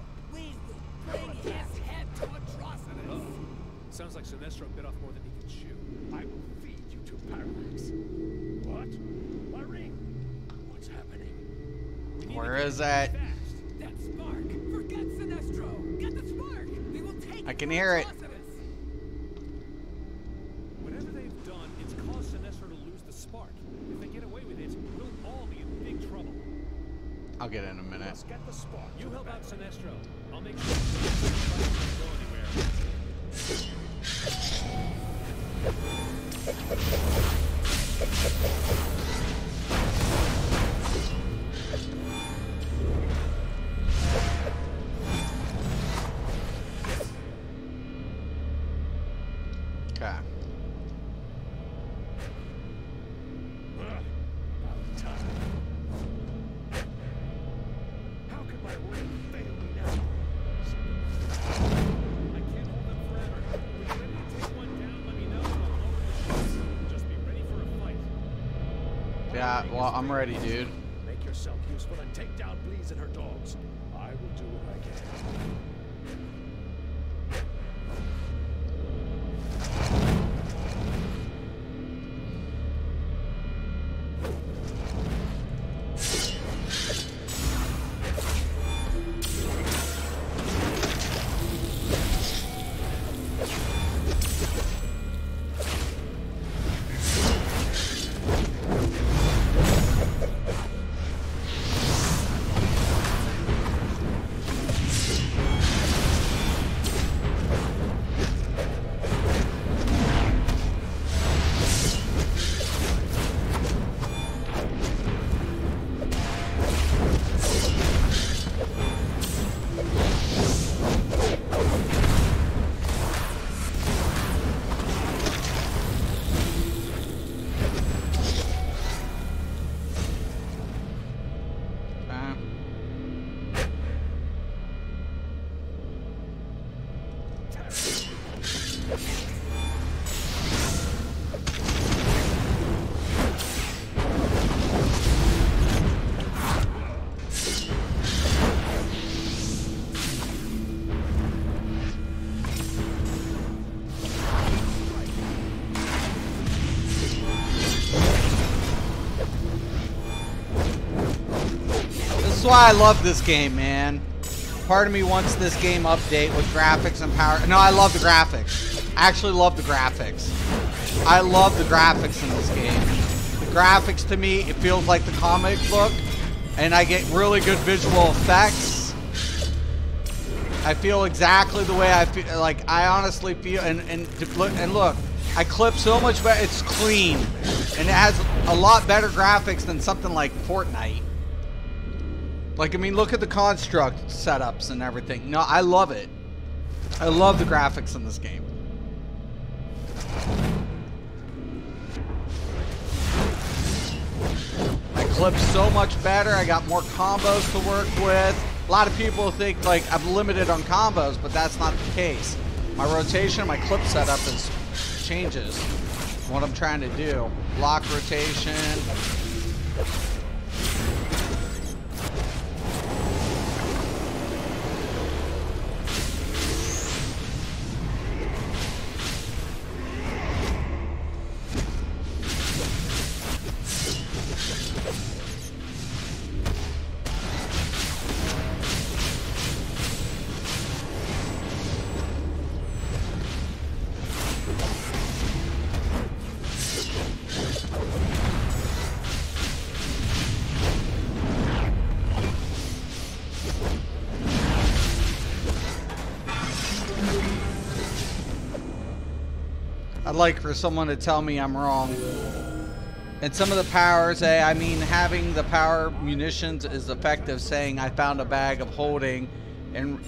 Sounds like Sinestro bit off more than he can chew. I will feed you to Parallax. What? My ring? What's happening? Where is that? That spark! Forget Sinestro! Get the spark! We will take I can hear it. Whatever they've done, it's caused Sinestro to lose the spark. If they get away with it, we'll all be in big trouble. I'll get it in a minute. Let's get the spark. You help out Sinestro. I'll make sure Sinestro doesn't go anywhere. Okay. How could my ring fail me now? I can't hold them forever. When you're ready to take one down, let me know and I'll lower the shots. Just be ready for a fight. Yeah, well, I'm ready, dude. Make yourself useful and take down Bleeze and her dogs. I will do what I can. why I love this game, man. Part of me wants this game update with graphics and power. No, I love the graphics. I actually love the graphics. I love the graphics in this game. The graphics, to me, it feels like the comic book, and I get really good visual effects. I feel exactly the way I feel. Like, I honestly feel, and look, I clip so much better. It's clean, and it has a lot better graphics than something like Fortnite. Like, I mean, look at the construct setups and everything. No, I love it. I love the graphics in this game. I clip so much better. I got more combos to work with. A lot of people think, like, I'm limited on combos, but that's not the case. My rotation, my clip setup changes what I'm trying to do. Block rotation. I'd like for someone to tell me I'm wrong. And some of the powers, I mean, having the power munitions is effective, saying I found a bag of holding and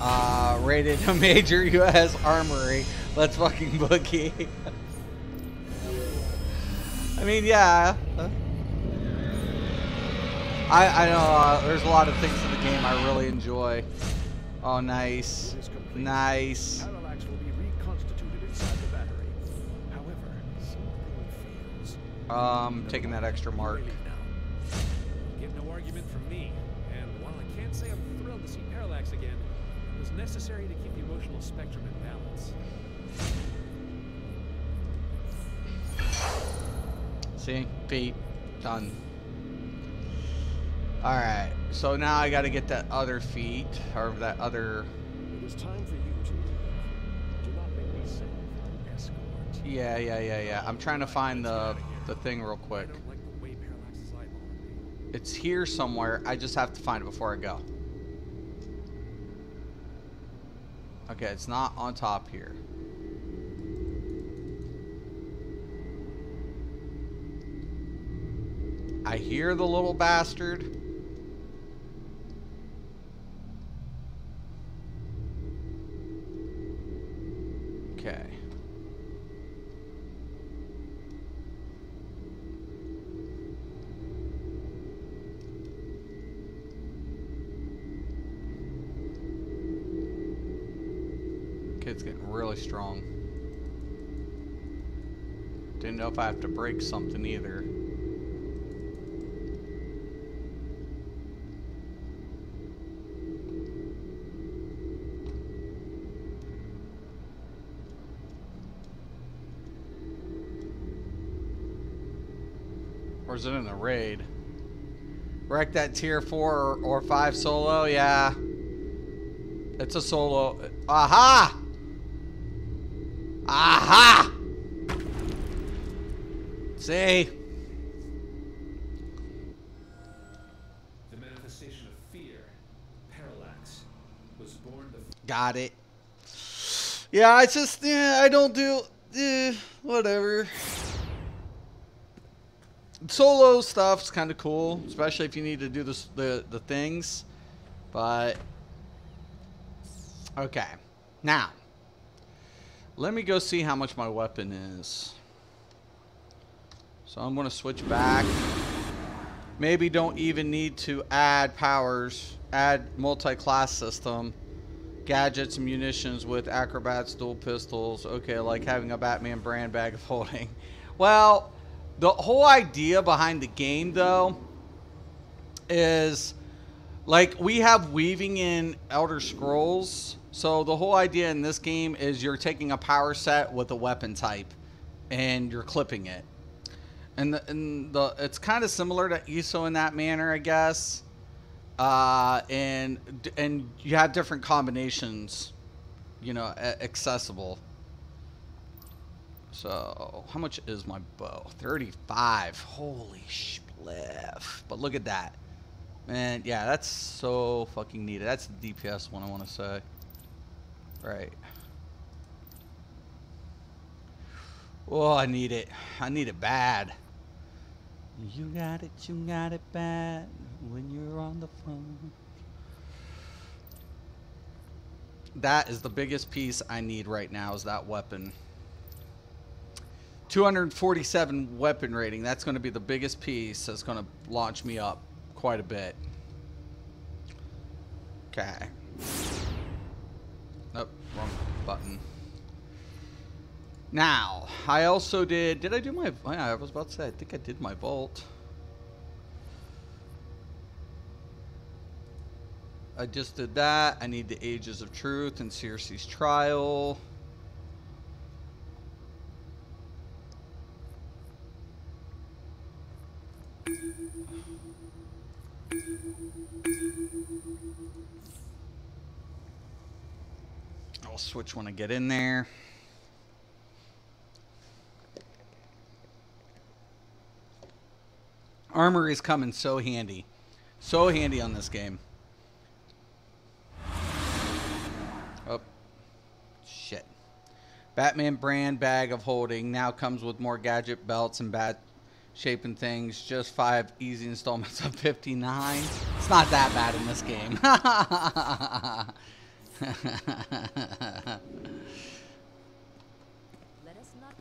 raided a major U.S. armory. Let's fucking boogie. I mean, yeah. I know there's a lot of things in the game I really enjoy. Oh, nice. Nice. Parallax will be reconstituted inside the battery. However, something fails. Taking that extra mark. Get no argument from me. And while I can't say I'm thrilled to see Parallax again, it was necessary to keep the emotional spectrum in balance. See? Feet. Done. Alright. So now I gotta get that other feet. Or that other... It is time for you to leave. Do not make me send for an escort. Yeah. I'm trying to find the thing real quick. I don't like the way Parallax is eyeballing me. It's here somewhere. I just have to find it before I go. Okay, it's not on top here. I hear the little bastard. Okay. Kid's getting really strong. Didn't know if I have to break something either. Or is it in the raid? Wreck that tier 4 or 5 solo? Yeah. It's a solo. Aha! Aha! See? The manifestation of fear, Parallax, was born the... Got it. Yeah, I just, I don't do, whatever. Solo stuff's kind of cool, especially if you need to do the things. But okay, now let me go see how much my weapon is. So I'm going to switch back. Maybe don't even need to add powers, add multi-class system, gadgets, munitions with acrobats, dual pistols. Okay, like having a Batman brand bag of holding. Well, the whole idea behind the game, though, is like we have weaving in Elder Scrolls. So the whole idea in this game is you're taking a power set with a weapon type and you're clipping it. And it's kind of similar to ESO in that manner, I guess. and you have different combinations, you know, accessible. So how much is my bow? 35. Holy spliff. But look at that. Man, yeah, that's so fucking needed. That's the DPS one I want to say. Right. Oh, I need it. I need it bad. You got it bad when you're on the phone. That is the biggest piece I need right now, is that weapon. 247 weapon rating. That's going to be the biggest piece that's going to launch me up quite a bit. Okay. Oh, wrong button. Now, I also did I do my, I was about to say, I think I did my vault. I just did that. I need the Ages of Truth and Circe's Trial. I'll switch when I get in there. Armory is coming so handy. So handy on this game. Oh. Shit. Batman brand bag of holding now comes with more gadget belts and bat shaping things. Just 5 easy installments of 59. It's not that bad in this game.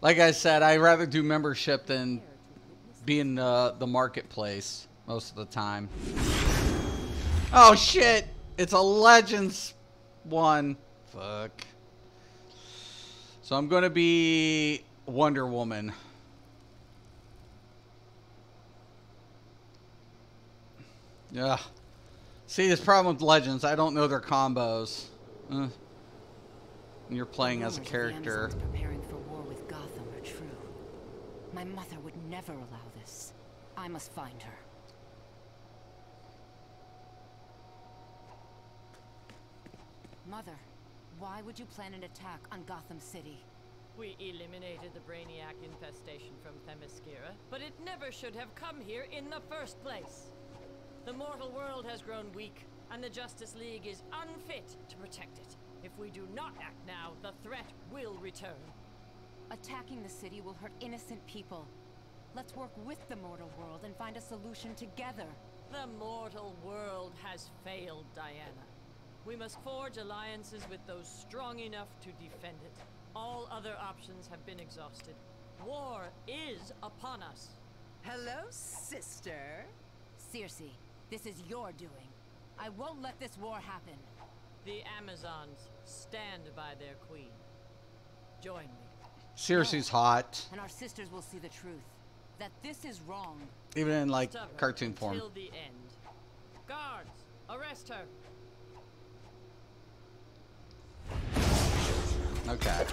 Like I said, I'd rather do membership than be in the marketplace most of the time. Oh shit! It's a Legends one. Fuck. So I'm gonna be Wonder Woman. Yeah. See, this problem with Legends, I don't know their combos. You're playing as a character. Preparing for war with Gotham are true. My mother would never allow this. I must find her. Mother, why would you plan an attack on Gotham City? We eliminated the Brainiac infestation from Themyscira, but it never should have come here in the first place. The mortal world has grown weak, and the Justice League is unfit to protect it. If we do not act now, the threat will return. Attacking the city will hurt innocent people. Let's work with the mortal world and find a solution together. The mortal world has failed, Diana. We must forge alliances with those strong enough to defend it. All other options have been exhausted. War is upon us. Hello, sister. Circe, this is your doing. I won't let this war happen. The Amazons stand by their queen. Join me. Circe's hot. And our sisters will see the truth. That this is wrong. Even in, like, cartoon form. Till the end. Guards, arrest her. Okay.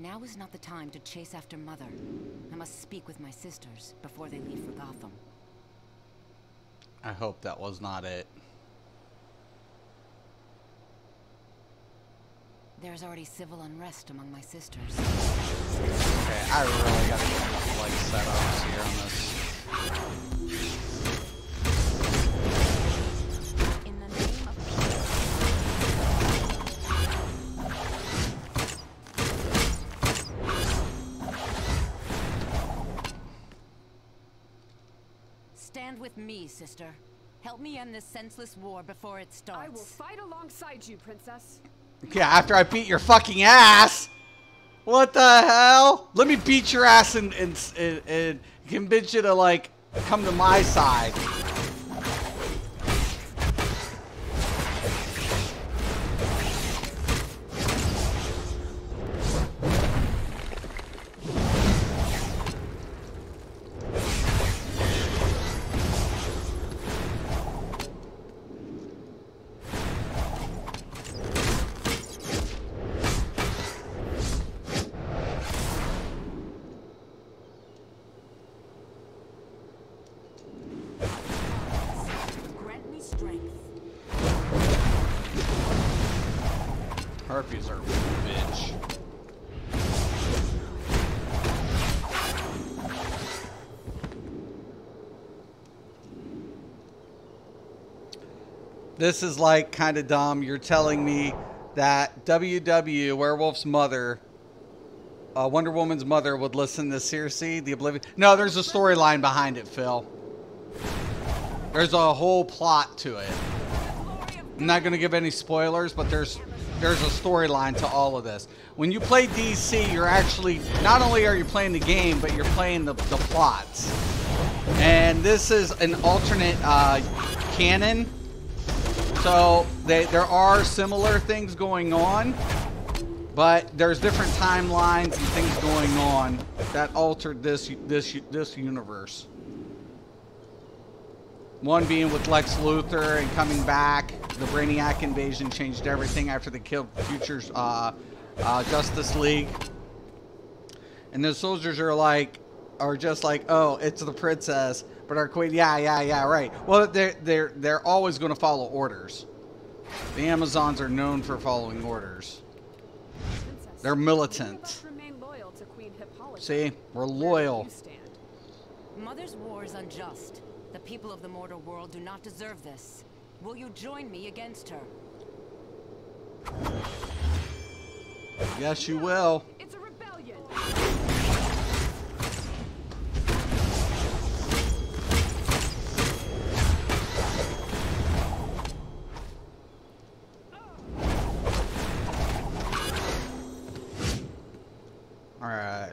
Now is not the time to chase after Mother. I must speak with my sisters before they leave for Gotham. I hope that was not it. There's already civil unrest among my sisters. Okay, I really gotta get like setups here on this. with me, sister. Help me end this senseless war before it starts. I will fight alongside you, princess. Yeah, after I beat your fucking ass. What the hell? Let me beat your ass and convince you to, like, come to my side. Harpies are a bitch. This is like kind of dumb. You're telling me that WW, Werewolf's mother, Wonder Woman's mother, would listen to Circe, the Oblivion. No, there's a storyline behind it, Phil. There's a whole plot to it. I'm not going to give any spoilers, but there's a storyline to all of this. When you play DC, you're actually, not only are you playing the game, but you're playing the plots. And this is an alternate canon. So there are similar things going on, but there's different timelines and things going on that altered this universe. One being with Lex Luthor and coming back. The Brainiac invasion changed everything after they killed Future's Justice League. And the soldiers are just like, oh, it's the princess, but our queen, yeah, right. Well, they're always going to follow orders. The Amazons are known for following orders. Princess, They're militant. remain loyal to Queen Hippolyta. See, we're loyal. You stand. Mother's war is unjust. The people of the mortal world do not deserve this. Will you join me against her? Yes, you will. It's a rebellion. All right.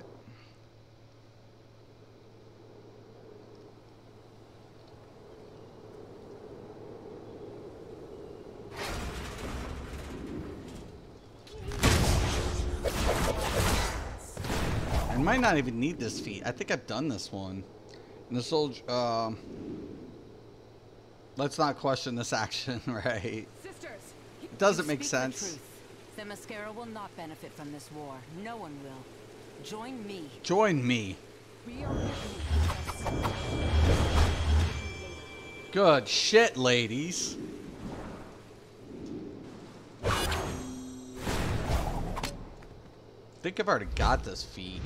I might not even need this feat. I think I've done this one. And the soldier, let's not question this action, right? Sisters, It doesn't make Speak sense. The truth. Themyscira will not benefit from this war. No one will. Join me. Join me. we are with you, princess. Good shit, ladies. I think I've already got this feat.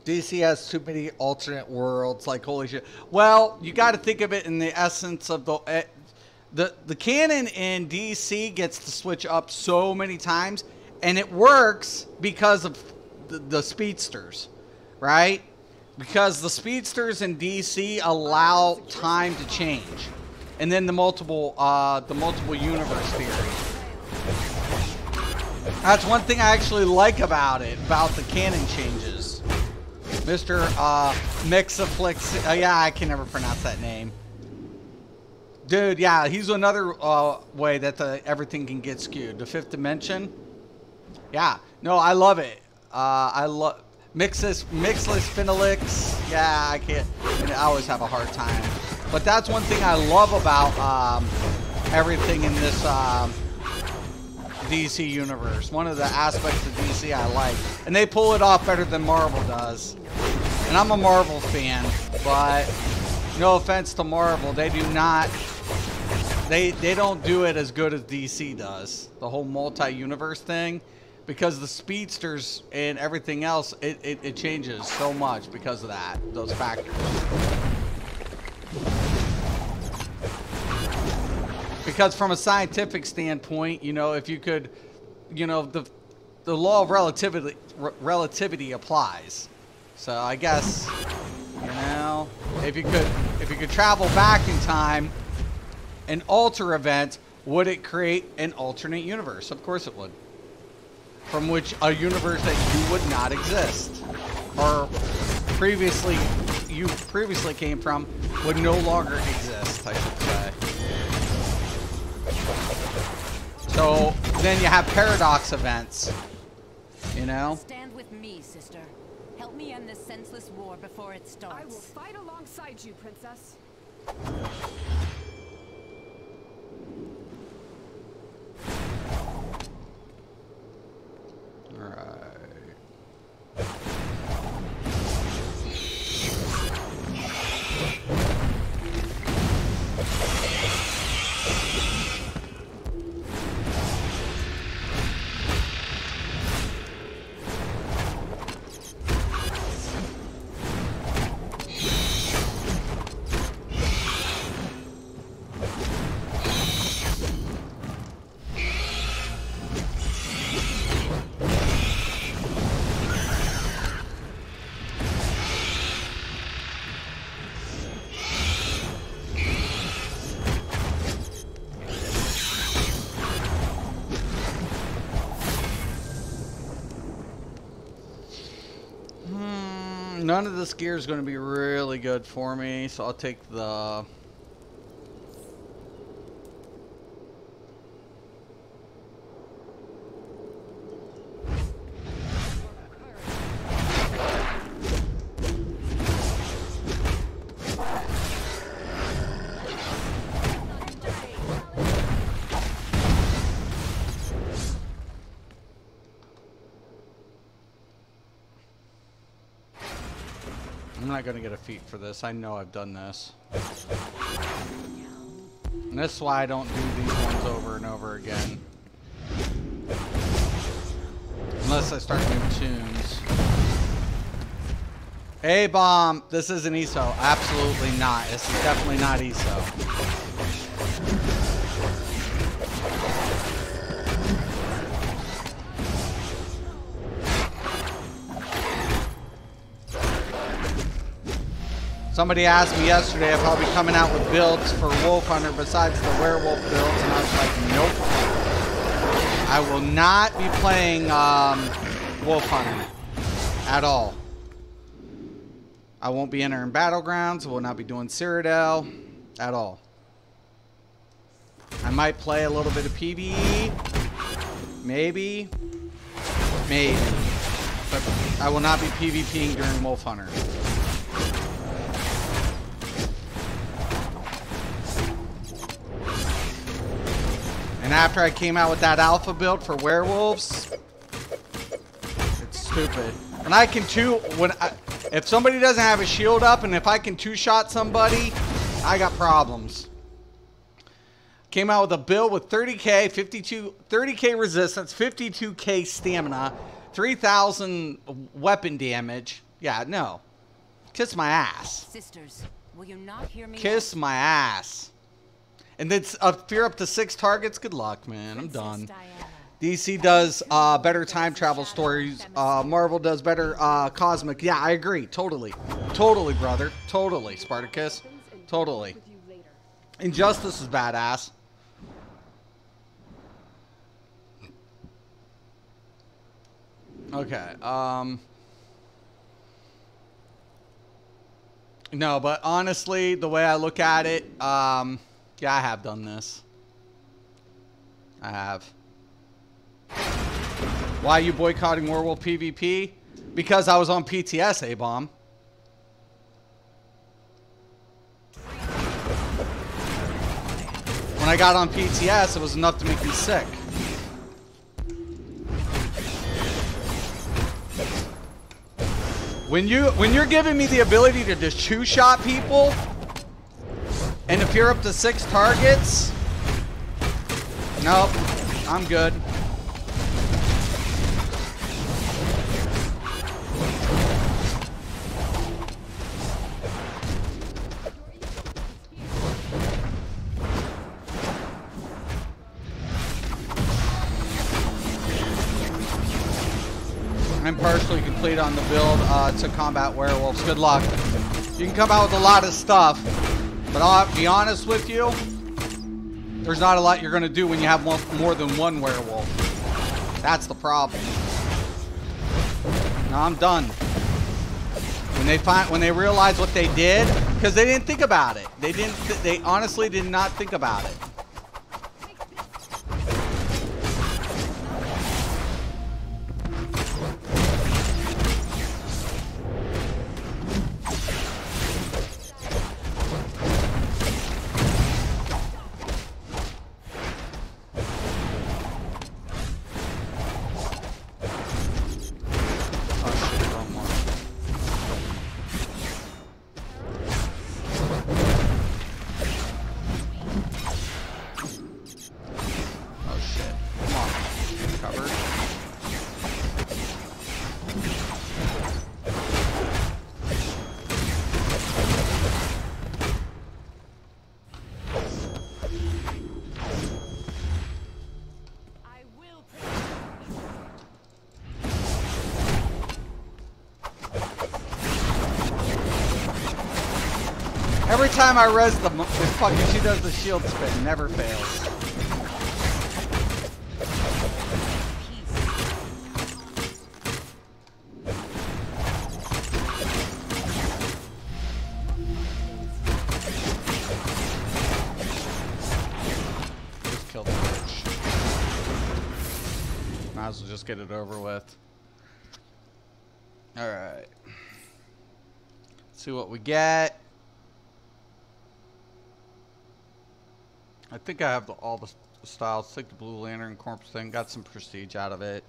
DC has too many alternate worlds. Like, holy shit. Well, you got to think of it in the essence of the canon in DC gets to switch up so many times, and it works because of the speedsters, right? Because the speedsters in DC allow time to change, and then the multiple universe theory. That's one thing I actually like about it, about the canon changes. Mr. Mixaflix, yeah, I can never pronounce that name. Dude, yeah, he's another way that everything can get skewed. The fifth dimension. Yeah, no, I love it. I love Mixless Finalix. Yeah, I can't. I always have a hard time. But that's one thing I love about everything in this DC universe. One of the aspects of DC I like. And they pull it off better than Marvel does. And I'm a Marvel fan, but no offense to Marvel, they do not they don't do it as good as DC does. The whole multi-universe thing, because the speedsters and everything else, it changes so much because of that, those factors. Because from a scientific standpoint, you know, if you could, you know, the law of relativity applies. So I guess, you know, if you could travel back in time and alter events, would it create an alternate universe? Of course it would. From which a universe that you would not exist, or you previously came from, would no longer exist, I should say. So then you have paradox events, you know? Stand with me, sister. Help me end this senseless war before it starts. I will fight alongside you, princess. Alright. None of this gear is going to be really good for me, so I'll take the... I'm not going to get a feat for this. I know I've done this. And that's why I don't do these ones over and over again. Unless I start new tunes. Hey, Bomb. This isn't ESO. Absolutely not. This is definitely not ESO. Somebody asked me yesterday if I'll be coming out with builds for Wolf Hunter besides the werewolf builds, and I was like, nope. I will not be playing Wolf Hunter at all. I won't be entering Battlegrounds. I will not be doing Cyrodiil at all. I might play a little bit of PvE. Maybe. Maybe. But I will not be PvPing during Wolf Hunter. And after I came out with that alpha build for werewolves, it's stupid. And I can if somebody doesn't have a shield up and if I can two-shot somebody, I got problems. Came out with a build with 30k, 30k resistance, 52k stamina, 3,000 weapon damage. Yeah, no. Kiss my ass. Sisters, will you not hear me? Kiss my ass. And then fear up to 6 targets. Good luck, man. I'm done. DC does better time travel stories. Marvel does better cosmic. Yeah, I agree. Totally. Totally, brother. Totally, Spartacus. Totally. Injustice is badass. Okay. No, but honestly, the way I look at it, yeah, I have done this. I have. Why are you boycotting Werewolf PvP? Because I was on PTS, A-Bomb. When I got on PTS, it was enough to make me sick. When you're giving me the ability to just two-shot people and if you're up to 6 targets, Nope. I'm good. I'm partially complete on the build to combat werewolves. Good luck. You can come out with a lot of stuff, but I'll be honest with you, there's not a lot you're going to do when you have more than one werewolf. That's the problem. Now I'm done. When they realize what they did, because they didn't think about it. They honestly did not think about it. Every time I res the fucking, she does the shield spin, never fails. Just kill the bitch. Might as well just get it over with. Alright. See what we get. I think I have all the styles. Take the Blue Lantern Corpse thing. Got some prestige out of it.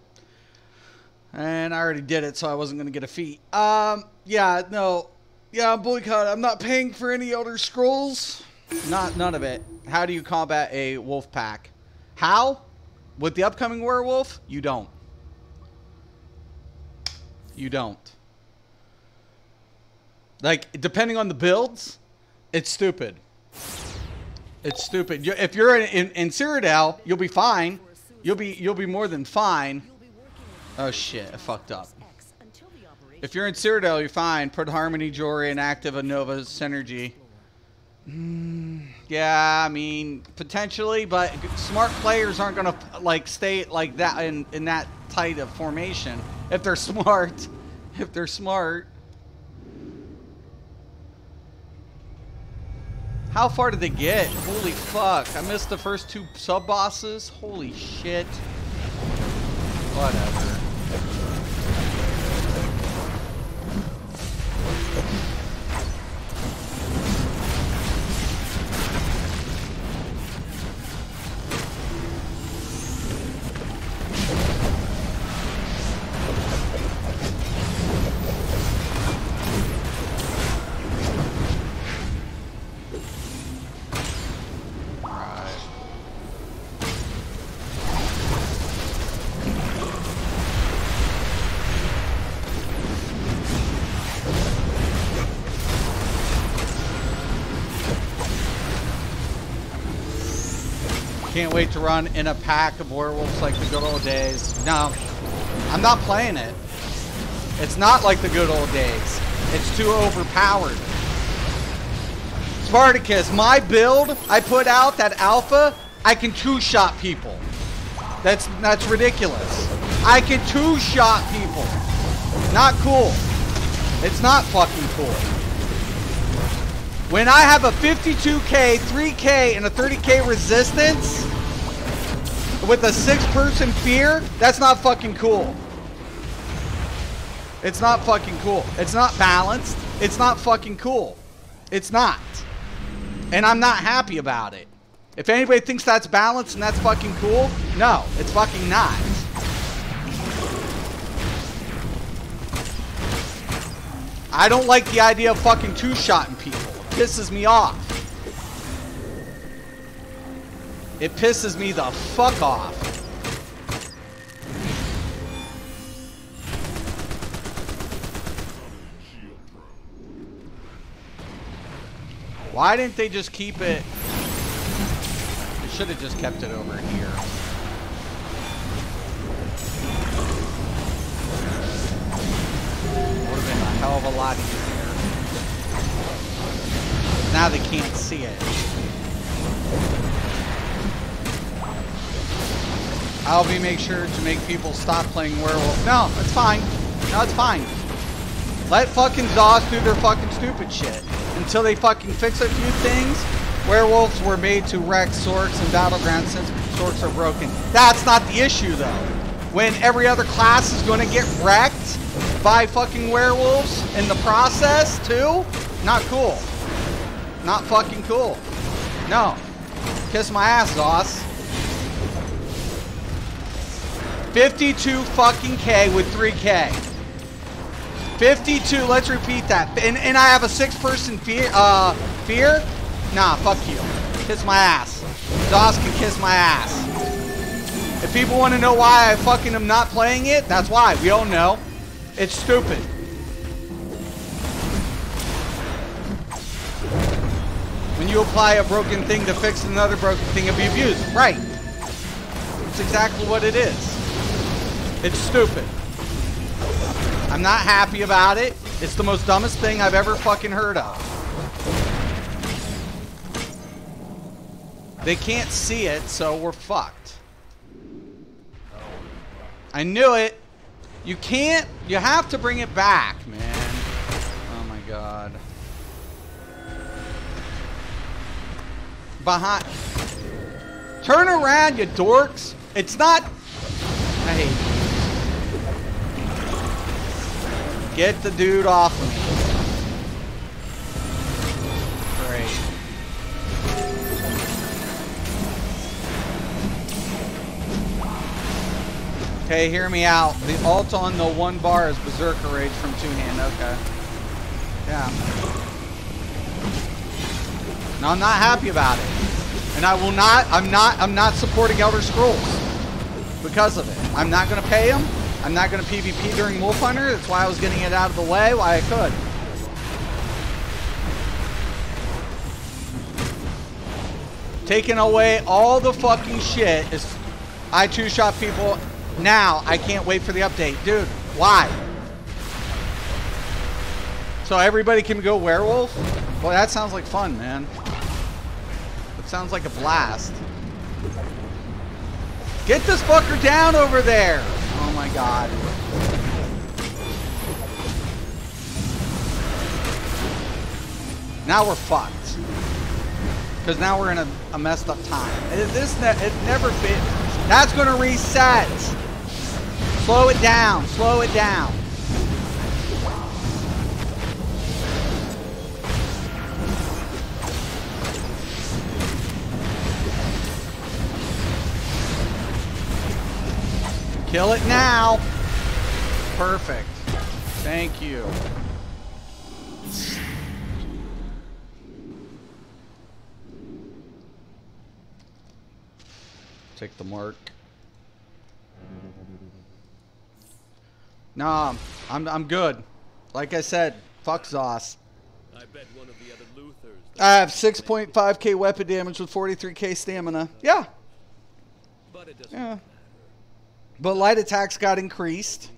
And I already did it, so I wasn't going to get a feat. Yeah, no. Yeah, I'm boycott. I'm not paying for any Elder Scrolls. None of it. How do you combat a wolf pack? How? With the upcoming werewolf? You don't. You don't. Like, depending on the builds, it's stupid. It's stupid. If you're in Cyrodiil, you'll be fine. You'll be more than fine. Oh shit, I fucked up. If you're in Cyrodiil, you're fine. Put Harmony, Jory, and active a Nova Synergy. Yeah, I mean, potentially, but smart players aren't gonna like stay like that in that tight of formation. If they're smart. If they're smart. How far did they get? Holy fuck. I missed the first two sub-bosses. Holy shit. Whatever. Can't wait to run in a pack of werewolves like the good old days. No, I'm not playing it. It's not like the good old days. It's too overpowered. Spartacus, my build I put out, that alpha, I can two-shot people. That's ridiculous. I can two-shot people. Not cool. It's not fucking cool. When I have a 52k, 3k, and a 30k resistance with a 6-person fear, that's not fucking cool. It's not fucking cool. It's not balanced. It's not fucking cool. It's not. And I'm not happy about it. If anybody thinks that's balanced and that's fucking cool, no, it's fucking not. I don't like the idea of fucking two-shotting people. Pisses me off. It pisses me the fuck off. Why didn't they just keep it? They should have just kept it over here. Would have been a hell of a lot easier. Now they can't see it. I'll make sure to make people stop playing werewolf. No, it's fine. No, it's fine. Let fucking Zoss do their fucking stupid shit. Until they fucking fix a few things. Werewolves were made to wreck Sorks and Battlegrounds since Sorks are broken. That's not the issue though. When every other class is going to get wrecked by fucking werewolves in the process too? Not cool. Not fucking cool. No. Kiss my ass, Zoss. 52 fucking K with 3K. 52, let's repeat that. And I have a 6-person fear? Nah, fuck you. Kiss my ass. Zoss can kiss my ass. If people want to know why I fucking am not playing it, that's why. We all know. It's stupid. When you apply a broken thing to fix another broken thing, it'll be abused. Right. It's exactly what it is. It's stupid. I'm not happy about it. It's the most dumbest thing I've ever fucking heard of. They can't see it, so we're fucked. I knew it. You can't. You have to bring it back, man. Oh my god. Behind. Turn around, you dorks. It's not. I hate you. Get the dude off of me. Great. Okay, hear me out. The ult on the 1 bar is Berserker Rage from 2-hand. Okay. Yeah. No, I'm not happy about it. And I will not, I'm not supporting Elder Scrolls because of it. I'm not going to pay them. I'm not going to PvP during Wolf Hunter. That's why I was getting it out of the way while I could. Taking away all the fucking shit is... I two-shot people now. I can't wait for the update. Dude, why? So everybody can go werewolf? Boy, that sounds like fun, man. It sounds like a blast. Get this fucker down over there! Oh my god. Now we're fucked. Because now we're in a messed up time. It never fit. That's going to reset. Slow it down. Slow it down. Kill it now. Perfect. Thank you. Take the mark. No, I'm good. Like I said, fuck Zoss. I bet one of the other Luthers. I have 6.5k weapon damage with 43k stamina. Yeah. But it doesn't. Yeah. But light attacks got increased.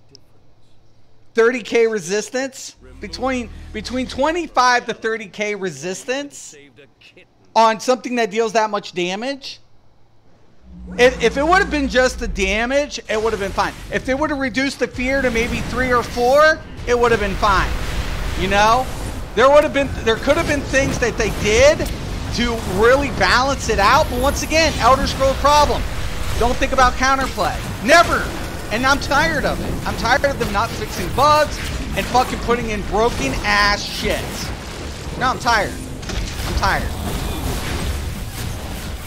30k resistance. Between 25 to 30k resistance on something that deals that much damage. If it would have been just the damage, it would have been fine. If they would have reduced the fear to maybe 3 or 4, it would have been fine. You know? There could have been things that they did to really balance it out. But once again, Elder Scrolls problem. Don't think about counterplay. Never. And I'm tired of it. I'm tired of them not fixing bugs and fucking putting in broken ass shit. No, I'm tired. I'm tired.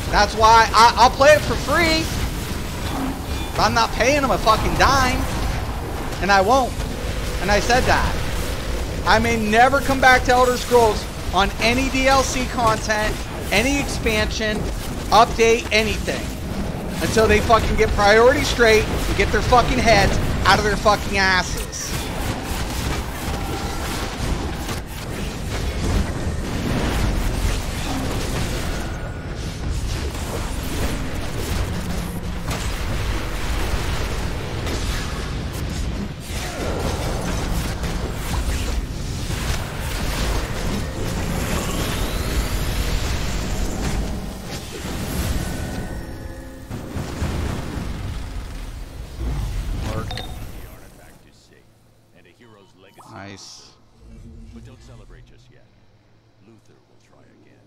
That's why I'll play it for free. I'm not paying them a fucking dime. And I won't. And I said that. I may never come back to Elder Scrolls on any DLC content, any expansion, update, anything. Until they fucking get priority straight and get their fucking heads out of their fucking asses. Nice. But don't celebrate just yet. Luther will try again.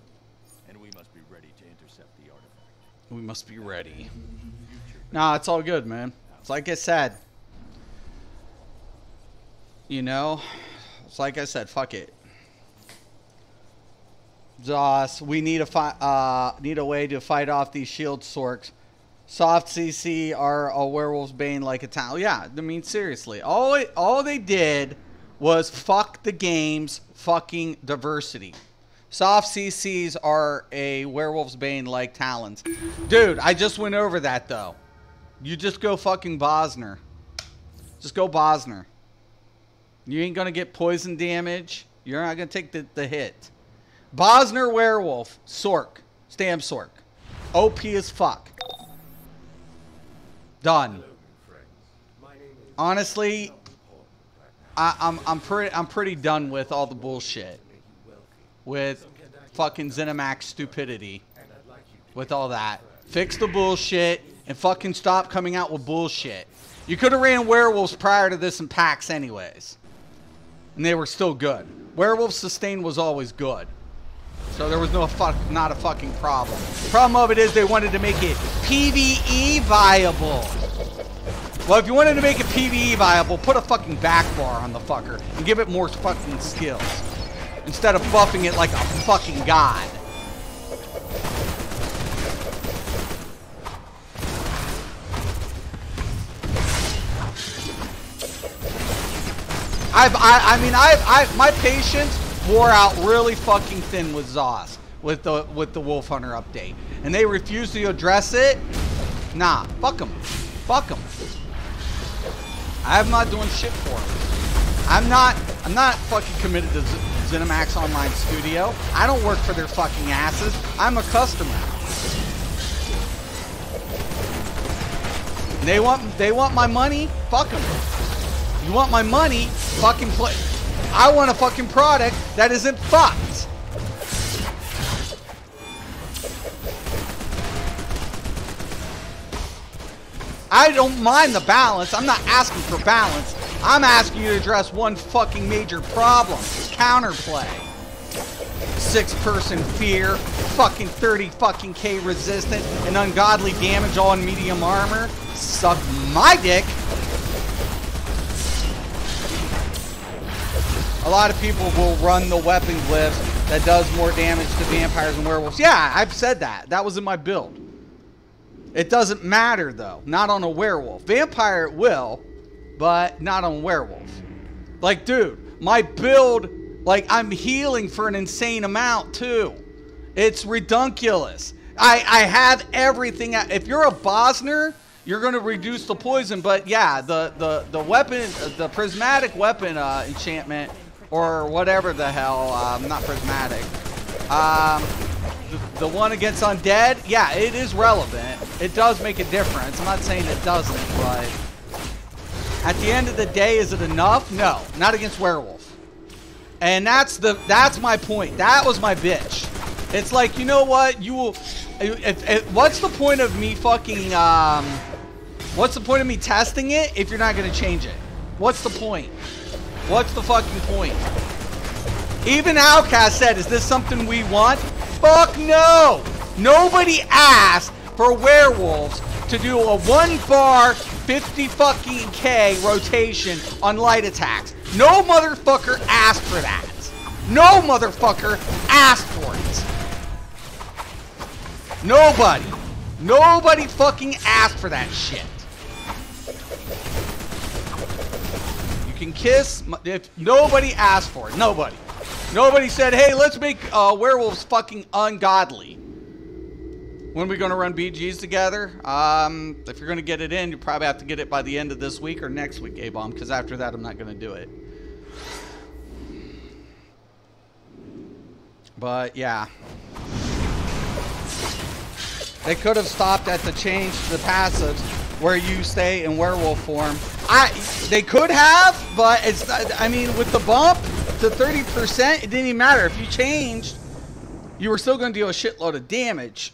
And we must be ready to intercept the artifact. We must be ready. Nah, it's all good, man. It's like I said. You know? It's like I said, fuck it. Zoss, we need a way to fight off these shield sorks. Soft CC are a werewolf's bane like a town. Yeah, I mean, seriously. All they did was fuck the game's fucking diversity. Soft CCs are a werewolf's bane like talons. Dude, I just went over that, though. You just go fucking Bosner. Just go Bosner. You ain't gonna get poison damage. You're not gonna take the hit. Bosner werewolf. Sork. Stam Sork. OP as fuck. Done. Honestly, I'm pretty done with all the bullshit. With fucking ZeniMax stupidity. With all that. Fix the bullshit and fucking stop coming out with bullshit. You could have ran werewolves prior to this in packs anyways. And they were still good. Werewolf sustain was always good. So there was not a fucking problem. The problem of it is they wanted to make it PvE viable. Well, if you wanted to make it PvE viable, put a fucking back bar on the fucker and give it more fucking skills. Instead of buffing it like a fucking god. My patience wore out really fucking thin with Zoss with the Wolf Hunter update, and they refuse to address it. Nah, fuck them, fuck them. I'm not doing shit for them. I'm not fucking committed to ZeniMax Online Studio. I don't work for their fucking asses. I'm a customer. And they want my money. Fuck them. You want my money? Fucking play. I want a fucking product that isn't fucked. I don't mind the balance. I'm not asking for balance. I'm asking you to address one fucking major problem. Counterplay. 6-person fear. Fucking 30 fucking K resistant and ungodly damage all in medium armor. Suck my dick. A lot of people will run the weapon glyphs that does more damage to vampires and werewolves. Yeah, I've said that. That was in my build. It doesn't matter, though. Not on a werewolf. Vampire it will, but not on werewolf. Like, dude, my build, like, I'm healing for an insane amount, too. It's redunculous. I have everything. If you're a Bosner, you're going to reduce the poison. But, yeah, the weapon, the prismatic weapon enchantment, or whatever the hell, not prismatic. The one against undead, yeah, it is relevant. It does make a difference. I'm not saying it doesn't, but at the end of the day, is it enough? No, not against werewolf. And that's my point. That was my bitch. It's like, you know what? You will. What's the point of me fucking? What's the point of me testing it if you're not gonna change it? What's the point? What's the fucking point? Even Outcast said, "Is this something we want?" Fuck no! Nobody asked for werewolves to do a 1-bar 50 fucking K rotation on light attacks. No motherfucker asked for that. No motherfucker asked for it. Nobody. Nobody fucking asked for that shit. You can kiss if nobody asked for it. Nobody. Nobody said, hey, let's make werewolves fucking ungodly. When are we going to run BGs together? If you're going to get it in, you probably have to get it by the end of this week or next week, A-Bomb, because after that, I'm not going to do it. But, yeah. They could have stopped at the change to the passives where you stay in werewolf form. They could have, but it's, I mean, with the bump to 30%, it didn't even matter. If you changed, you were still going to deal a shitload of damage.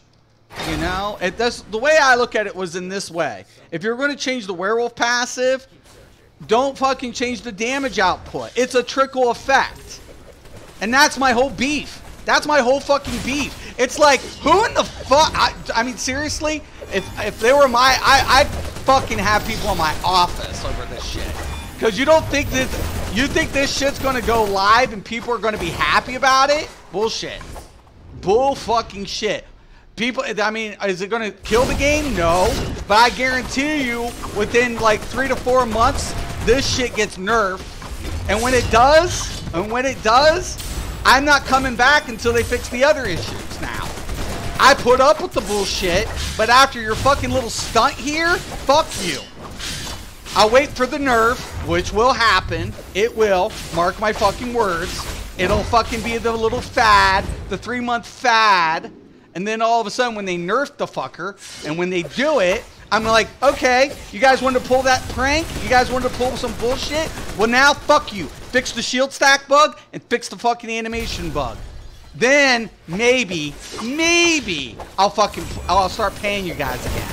You know? The way I look at it was in this way. If you're going to change the werewolf passive, don't fucking change the damage output. It's a trickle effect. And that's my whole beef. That's my whole fucking beef. It's like, who in the fuck? I mean, seriously? If they were I'd fucking have people in my office over this shit. Because you don't think that, you think this shit's going to go live and people are going to be happy about it? Bullshit. Bull fucking shit. People, I mean, is it going to kill the game? No. But I guarantee you, within like 3 to 4 months, this shit gets nerfed. And when it does, I'm not coming back until they fix the other issues now. I put up with the bullshit, but after your fucking little stunt here, fuck you. I'll wait for the nerf, which will happen. It will. Mark my fucking words. It'll fucking be the little fad, the 3-month fad. And then all of a sudden, when they nerf the fucker, and when they do it, I'm like, okay, you guys wanted to pull that prank? You guys wanted to pull some bullshit? Well, now, fuck you. Fix the shield stack bug and fix the fucking animation bug. Then, maybe, I'll start paying you guys again.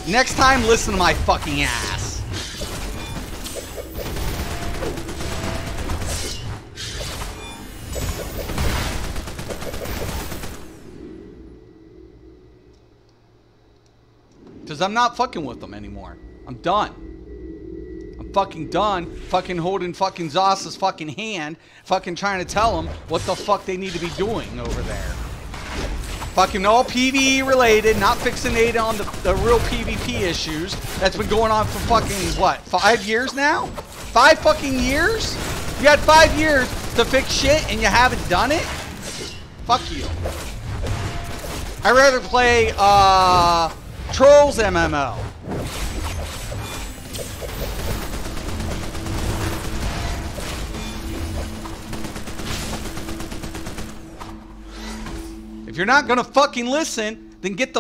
Next time, listen to my fucking ass. Because I'm not fucking with them anymore. I'm done. I'm fucking done fucking holding fucking Zoss's fucking hand, fucking trying to tell them what the fuck they need to be doing over there. Fucking all PvE related, not fixated on the real PvP issues that's been going on for fucking, what, 5 years now? 5 fucking years? You had 5 years to fix shit and you haven't done it? Fuck you. I'd rather play, Trolls MMO. If you're not gonna fucking listen, then get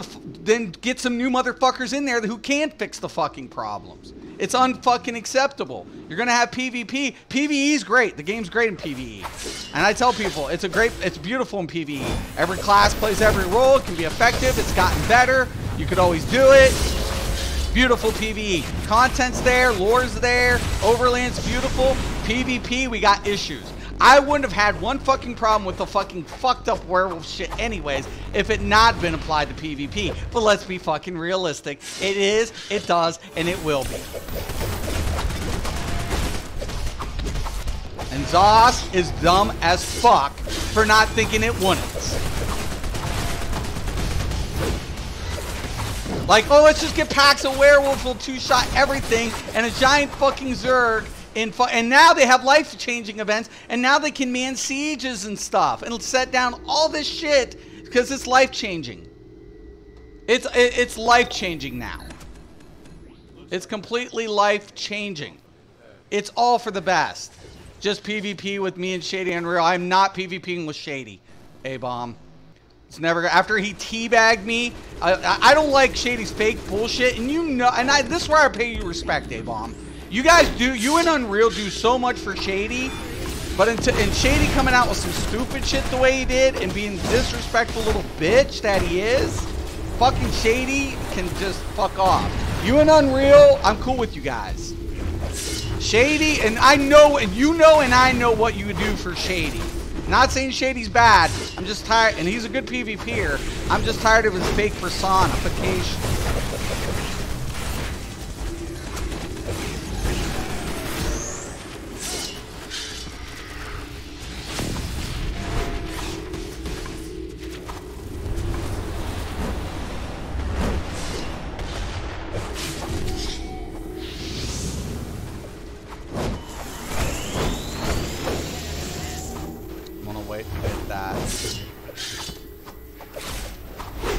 some new motherfuckers in there who can fix the fucking problems. It's unfucking acceptable. You're gonna have PvP. PvE is great. The game's great in PvE. And I tell people, it's beautiful in PvE. Every class plays every role. It can be effective. It's gotten better. You could always do it. Beautiful PvE. Content's there. Lore's there. Overland's beautiful. PvP, we got issues. I wouldn't have had one fucking problem with the fucking fucked up werewolf shit anyways if it not been applied to PvP. But let's be fucking realistic. It is, it does, and it will be. And Zoss is dumb as fuck for not thinking it wouldn't. Like, oh, let's just get packs of werewolf, will two-shot everything, and a giant fucking Zerg. And now they have life-changing events, and now they can man sieges and stuff, and set down all this shit because it's life-changing. It's life-changing now. It's completely life-changing. It's all for the best. Just PvP with me and Shady Unreal. I'm not PvPing with Shady. A-bomb. It's never, after he teabagged me, I don't like Shady's fake bullshit, and you know, and this is where I pay you respect, A-bomb. You guys do, you and Unreal do so much for Shady, but and Shady coming out with some stupid shit the way he did, and being disrespectful little bitch that he is, fucking Shady can just fuck off. You and Unreal, I'm cool with you guys. Shady, and I know, and you know, and I know what you would do for Shady. Not saying Shady's bad. I'm just tired, and he's a good PvPer. I'm just tired of his fake personification. wait, hit that.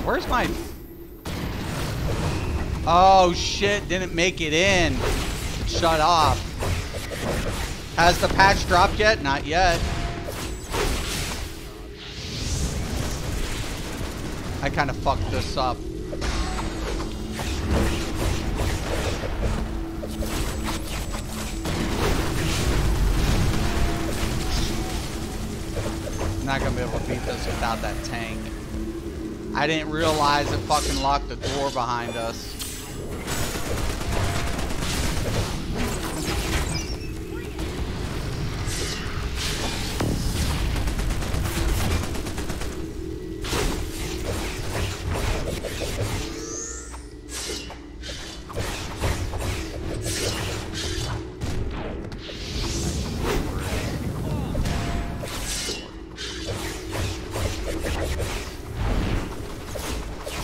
Where's my... Oh shit, didn't make it in. Shut off. Has the patch dropped yet? Not yet. I kind of fucked this up. I'm not gonna be able to beat this without that tank. I didn't realize it fucking locked the door behind us.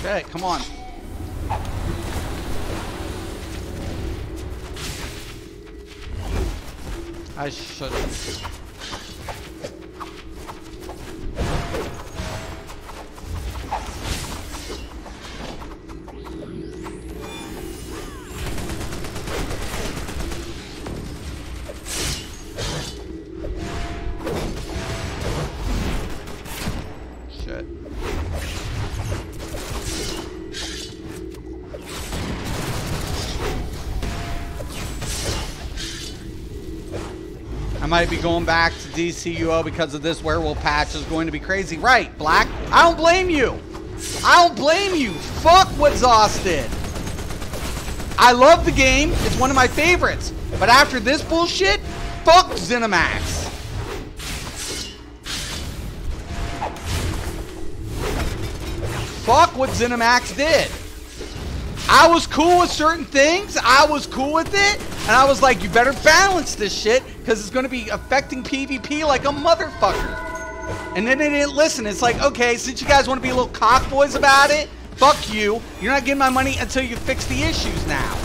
Okay, come on. I should've. Shit. I might be going back to DCUO because of this werewolf patch is going to be crazy. Right, Black? I don't blame you. I don't blame you. Fuck what Zoss did. I love the game. It's one of my favorites. But after this bullshit, fuck ZeniMax. Fuck what ZeniMax did. I was cool with certain things. I was cool with it. And I was like, you better balance this shit because it's going to be affecting PvP like a motherfucker. And then they didn't listen. It's like, okay, since you guys want to be a little cockboys about it, fuck you. You're not getting my money until you fix the issues now.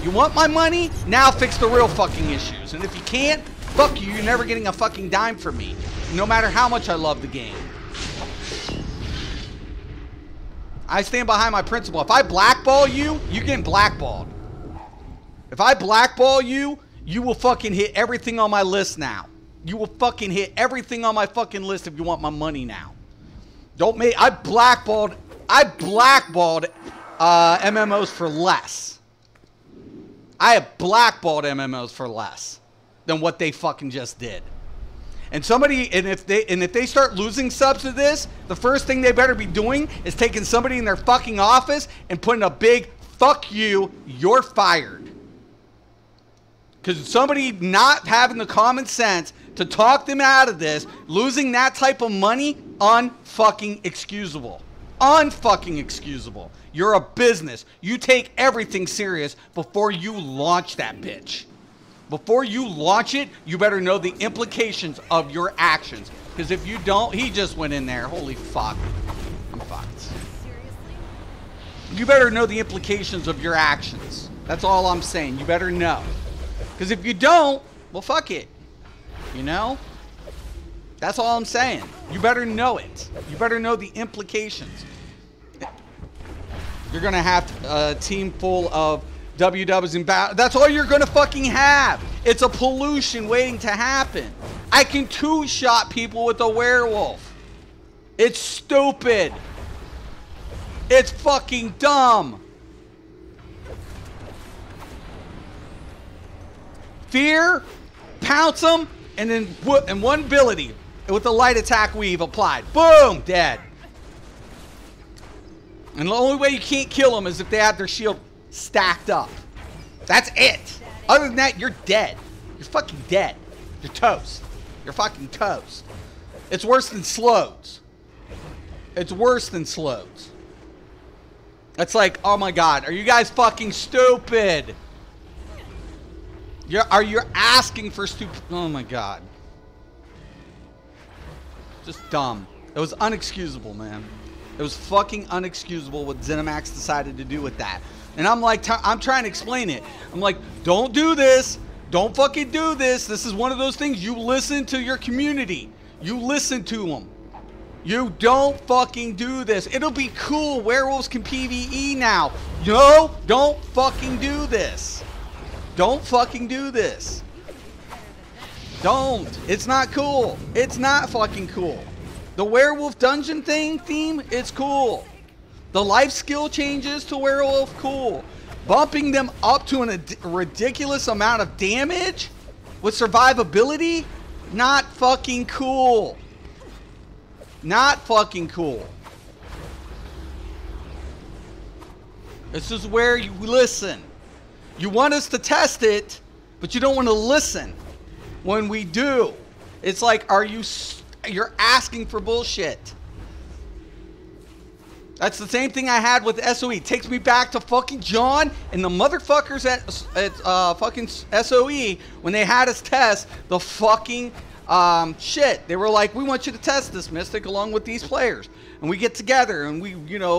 You want my money? Now fix the real fucking issues. And if you can't, fuck you. You're never getting a fucking dime from me. No matter how much I love the game. I stand behind my principle. If I blackball you, you're getting blackballed. If I blackball you, you will fucking hit everything on my list now. You will fucking hit everything on my fucking list if you want my money now. Don't make... I blackballed MMOs for less. I have blackballed MMOs for less than what they fucking just did. And if they start losing subs to this, the first thing they better be doing is taking somebody in their fucking office and putting a big fuck you, you're fired. Because somebody not having the common sense to talk them out of this, losing that type of money, unfucking excusable. Unfucking excusable. You're a business. You take everything serious before you launch that bitch. Before you launch it, you better know the implications of your actions. Because if you don't, he just went in there. Holy fuck. I'm fucked. Seriously? You better know the implications of your actions. That's all I'm saying. You better know. Because if you don't, well, fuck it. You know? That's all I'm saying. You better know it. You better know the implications. You're going to have a team full of WWs in battle. That's all you're going to fucking have. It's a pollution waiting to happen. I can two-shot people with a werewolf. It's stupid. It's fucking dumb. Fear, pounce them, and then and one ability with the light attack weave applied. Boom, dead. And the only way you can't kill them is if they have their shield stacked up. That's it. Other than that, you're dead. You're fucking dead. You're toast. You're fucking toast. It's worse than slows. It's worse than slows. It's like, oh my god, are you guys fucking stupid? Are you asking for stupid? Oh my god. Just dumb. It was unexcusable, man. It was fucking unexcusable what ZeniMax decided to do with that. And I'm like, I'm trying to explain it. I'm like, don't do this. Don't fucking do this. This is one of those things. You listen to your community. You listen to them. You don't fucking do this. It'll be cool. Werewolves can PvE now. No, don't fucking do this. Don't fucking do this. Don't. It's not cool. It's not fucking cool. The werewolf dungeon theme, it's cool. The life skill changes to werewolf, cool. Bumping them up to a ridiculous amount of damage with survivability, not fucking cool. Not fucking cool. This is where you listen. You want us to test it, but you don't want to listen when we do. It's like, you're asking for bullshit. That's the same thing I had with SOE. It takes me back to fucking John and the motherfuckers at fucking SOE when they had us test the fucking shit. They were like, we want you to test this, Mystic, along with these players. And we get together and we,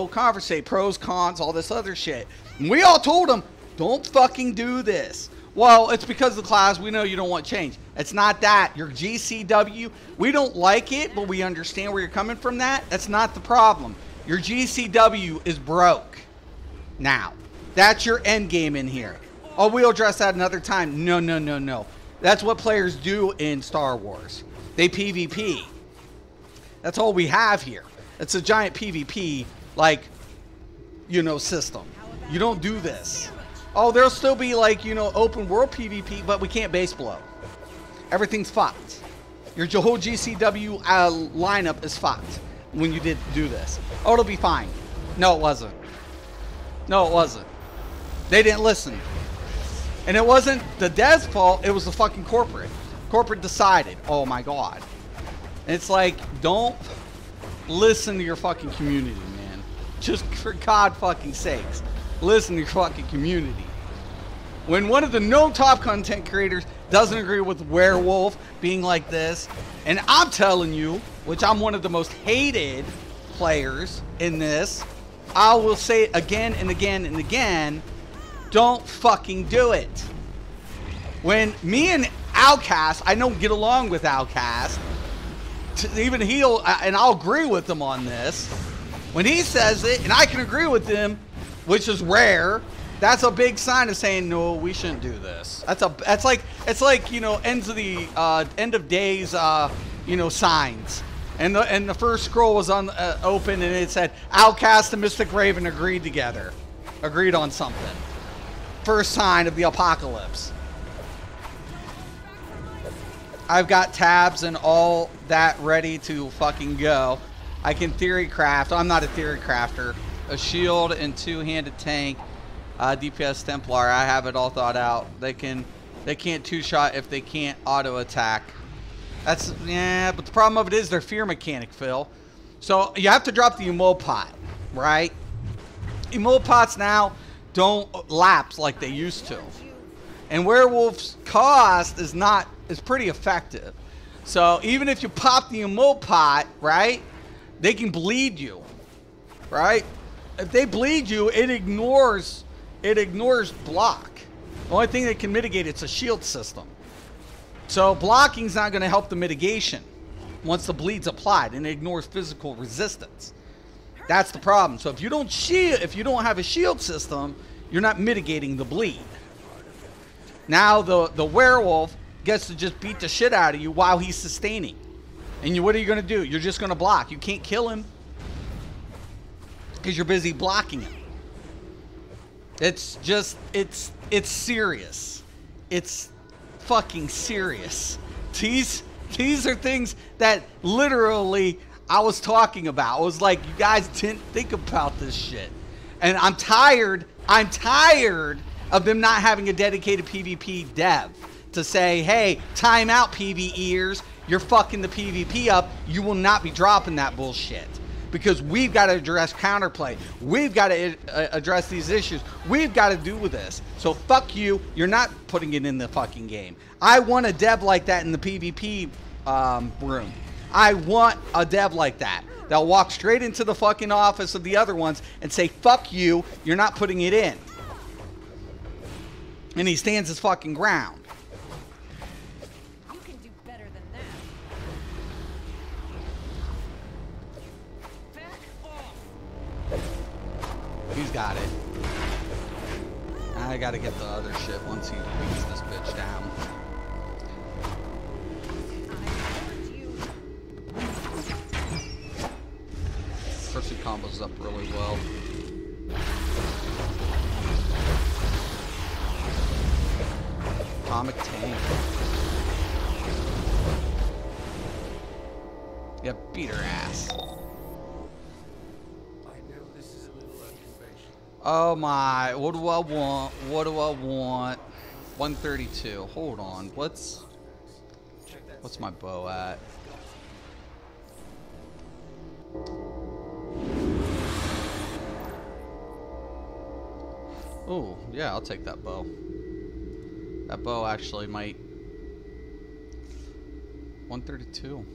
conversate pros, cons, all this other shit. And we all told them, don't fucking do this. Well, it's because of the class. We know you don't want change. It's not that. Your GCW, we don't like it, but we understand where you're coming from that. That's not the problem. Your GCW is broke now. That's your end game in here. Oh, we'll address that another time. No, no, no, no. That's what players do in Star Wars. They PvP. That's all we have here. It's a giant PvP, system. You don't do this. Oh, there'll still be, open world PvP, but we can't base blow. Everything's fucked. Your whole GCW lineup is fucked when you did do this. Oh, it'll be fine. No, it wasn't. No, it wasn't. They didn't listen. And it wasn't the dev's fault, it was the fucking corporate. Corporate decided. Oh my god. And it's like, don't listen to your fucking community, man. Just for God fucking sakes, listen to your fucking community. When one of the known top content creators doesn't agree with Werewolf being like this, and I'm telling you, which I'm one of the most hated players in this, I will say it again and again and again, don't fucking do it. When me and Outcast, I don't get along with Outcast, even he'll, and I'll agree with him on this, when he says it, and I can agree with him, which is rare, that's a big sign of saying, no, we shouldn't do this. It's like, end of days, signs. And the first scroll was open and it said, Outcast and Mystic Raven agreed on something. First sign of the apocalypse. I've got tabs and all that ready to fucking go. I can theory craft. I'm not a theory crafter. A shield and two-handed tank. DPS Templar. I have it all thought out. They can't two-shot if they can't auto-attack. But the problem of it is their fear mechanic, Phil. So you have to drop the emulpot, right? Emulpots now don't lapse like they used to. And Werewolf's cost is pretty effective. So even if you pop the emulpot, right, they can bleed you, right? If they bleed you, it ignores block. The only thing that can mitigate it's a shield system. So blocking's not going to help the mitigation once the bleed's applied, and it ignores physical resistance. That's the problem. So if you don't have a shield system, you're not mitigating the bleed. Now the werewolf gets to just beat the shit out of you while he's sustaining. And what are you going to do? You're just going to block. You can't kill him because you're busy blocking him. It's serious. It's fucking serious. These are things that literally I was talking about. I was like, you guys didn't think about this shit. And I'm tired of them not having a dedicated PvP dev to say, hey, time out, PvEers. You're fucking the PvP up. You will not be dropping that bullshit. Because we've got to address counterplay. We've got to address these issues. We've got to do with this. So fuck you. You're not putting it in the fucking game. I want a dev like that in the PvP room. I want a dev like that. They'll walk straight into the fucking office of the other ones and say, fuck you. You're not putting it in. And he stands his fucking ground. You can do better than that. He's got it. I gotta get the other shit once he beats this bitch down. First he combos up really well. Atomic tank. Yeah, beat her ass. Oh my, what do I want? What do I want? 132. Hold on. What's my bow at? Oh, yeah, I'll take that bow. That bow actually might... 132.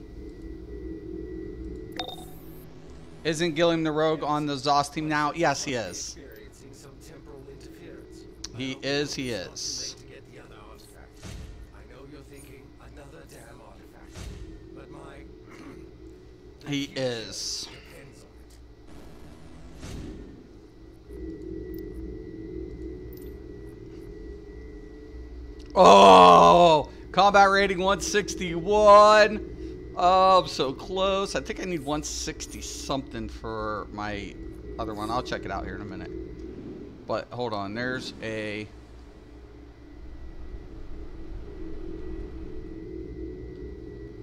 Isn't Gilliam the Rogue on the ZOS team now? Yes, he is. He is, he is. He is. Oh! Combat rating 161. Oh, I'm so close. I think I need 160 something for my other one. I'll check it out here in a minute. But hold on, there's a...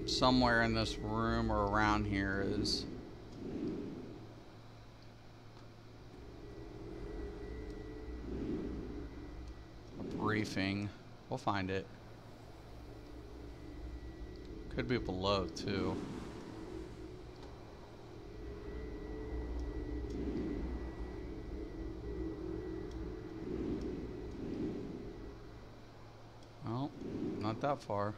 somewhere in this room or around here is... a briefing. We'll find it. Could be below, too. Well, not that far.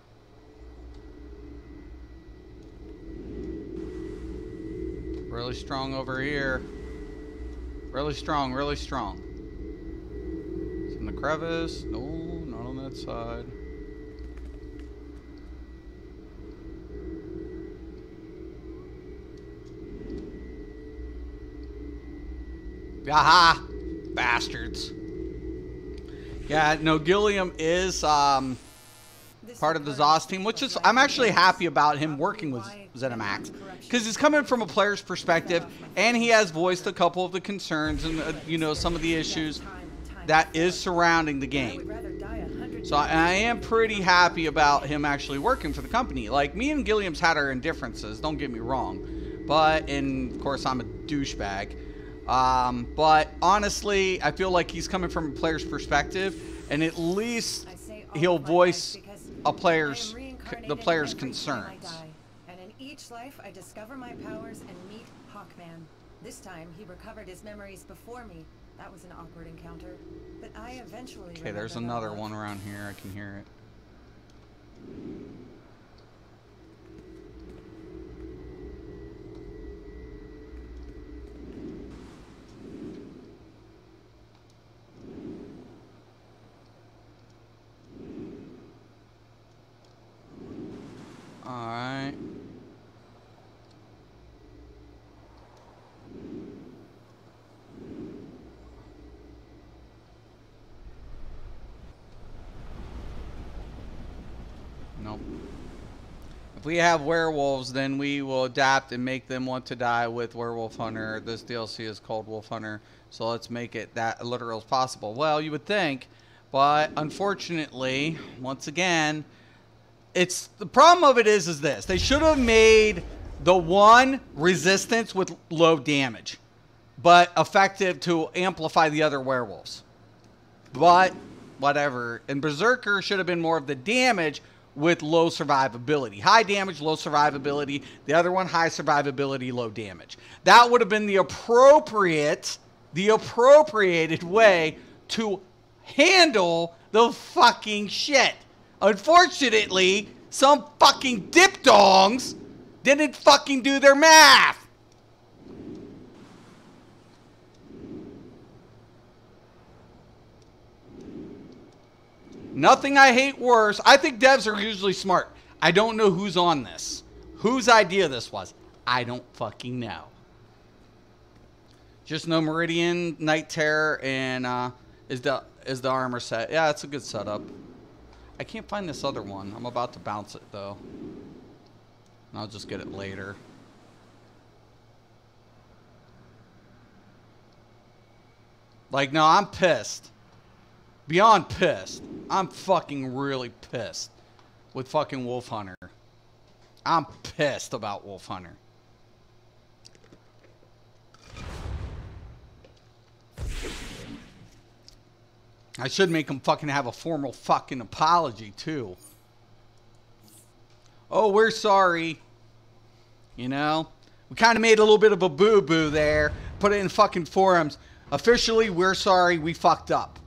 Really strong over here. Really strong, really strong. It's in the crevice. No, not on that side. Aha! Bastards. Yeah, no, Gilliam is part of the ZOS team, which is, I'm actually happy about him working with ZeniMax, because he's coming from a player's perspective, and he has voiced a couple of the concerns and, you know, some of the issues that is surrounding the game. So I am pretty happy about him actually working for the company. Like, me and Gilliam's had our indifferences, don't get me wrong, but, and of course I'm a douchebag. But honestly, I feel like he's coming from a player's perspective, and at least he'll voice a player's the player's concerns. And in each life, I discover my powers and meet Hawkman. This time, he recovered his memories before me. That was an awkward encounter, but I eventually. Okay, there's another one around here. I can hear it. Alright. Nope. If we have werewolves, then we will adapt and make them want to die with Werewolf Hunter. This DLC is called Wolf Hunter, so let's make it that literal as possible. Well, you would think, but unfortunately, once again, it's the problem of it is this. They should have made the one resistance with low damage, but effective to amplify the other werewolves. But whatever. And Berserker should have been more of the damage with low survivability. High damage, low survivability. The other one, high survivability, low damage. That would have been the appropriated way to handle the fucking shit. Unfortunately, some fucking dipdongs didn't fucking do their math. Nothing I hate worse. I think devs are usually smart. I don't know who's on this. Whose idea this was. I don't fucking know. Just no Meridian, Night Terror, and is the armor set. Yeah, it's a good setup. I can't find this other one. I'm about to bounce it though. And I'll just get it later. Like, no, I'm pissed. Beyond pissed. I'm fucking really pissed with fucking Wolf Hunter. I'm pissed about Wolf Hunter. I should make him fucking have a formal fucking apology, too. Oh, we're sorry. You know? We kind of made a little bit of a boo-boo there. Put it in fucking forums. Officially, we're sorry. We fucked up.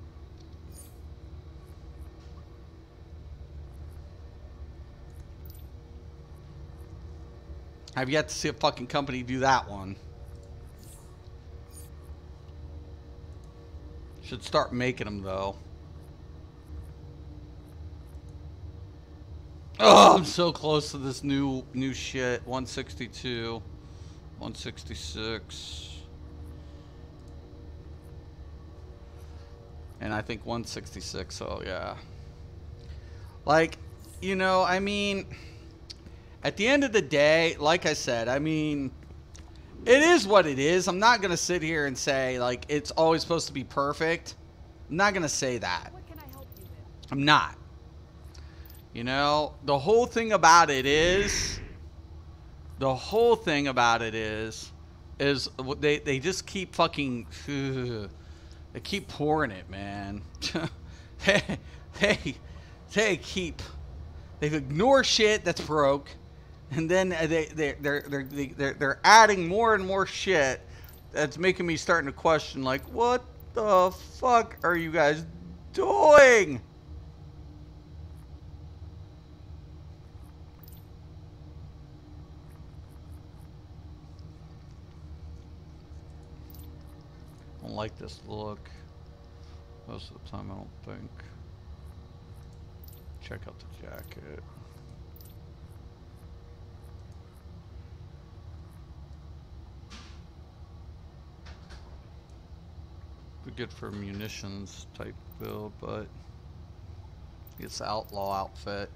I've yet to see a fucking company do that one. Should start making them, though. Oh, I'm so close to this new shit. 162. 166. And I think 166, so yeah. Like, you know, I mean, at the end of the day, like I said, I mean, it is what it is. I'm not going to sit here and say, like, it's always supposed to be perfect. I'm not going to say that. What can I help you with? I'm not. You know, the whole thing about it is, they just keep fucking, they keep pouring it, man. they ignore shit that's broke. And then they're adding more and more shit that's making me starting to question, like, what the fuck are you guys doing? I don't like this look. Most of the time, I don't think. Check out the jacket. Good for munitions type build, but it's the outlaw outfit.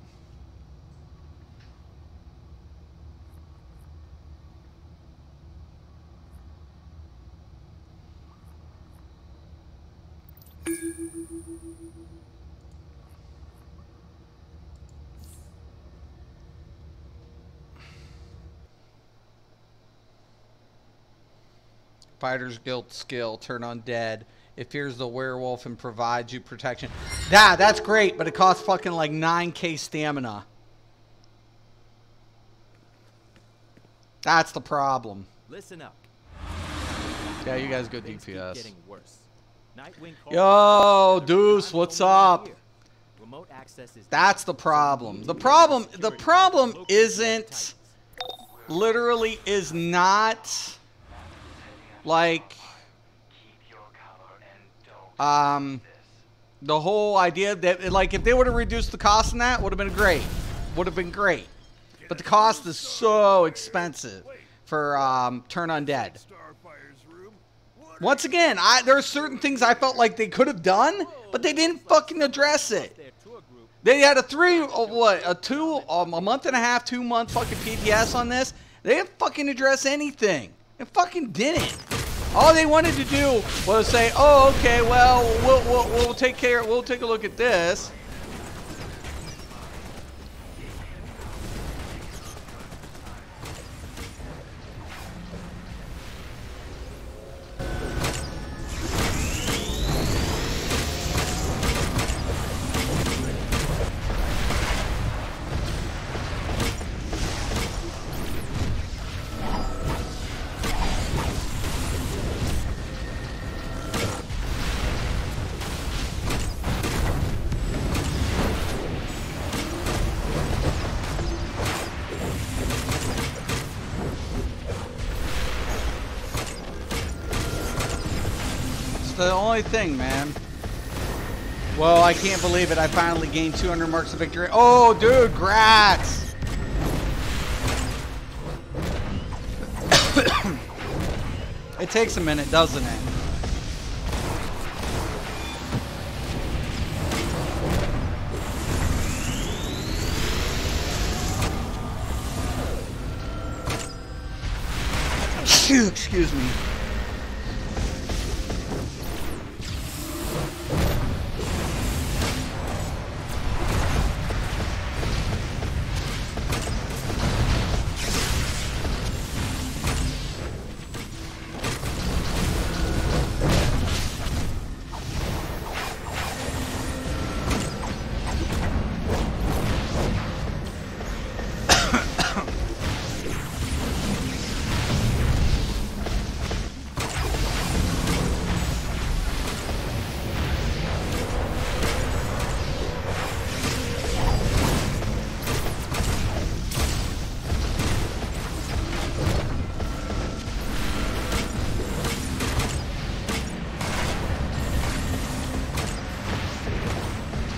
Fighter's Guild skill, turn on dead. It fears the werewolf and provides you protection. That's great, but it costs fucking like 9k stamina. That's the problem. Listen up. Yeah, you guys go DPS. Getting worse. Yo, Deuce, what's up? Remote access is That's the problem. The problem isn't, literally is not, like, the whole idea that, like, if they would have reduced the cost in that, would have been great. Would have been great. But the cost is so expensive for Turn Undead. Once again, there are certain things I felt like they could have done, but they didn't fucking address it. They had a month and a half, 2 month fucking PTS on this. They didn't fucking address anything. They fucking didn't. All they wanted to do was say, "Oh, okay, well, we'll take care. We'll take a look at this." The only thing, man. Well, I can't believe it. I finally gained 200 marks of victory. Oh, dude, grats. It takes a minute, doesn't it? Excuse me.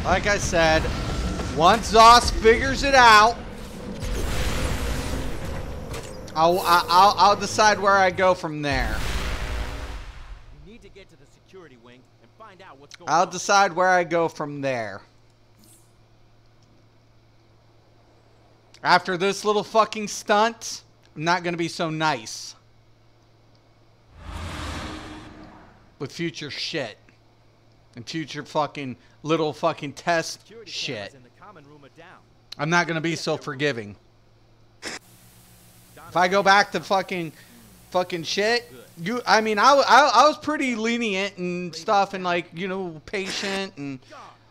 Like I said, once Zoss figures it out, I'll decide where I go from there. You need to get to the security wing and find out what's going I'll on. decide where I go from there. After this little fucking stunt, I'm not gonna be so nice with future shit and future fucking little fucking test Security shit. cameras in the common room are down. I'm not gonna be so forgiving. If I go back to fucking shit, I mean, I was pretty lenient and stuff, and like, you know, patient and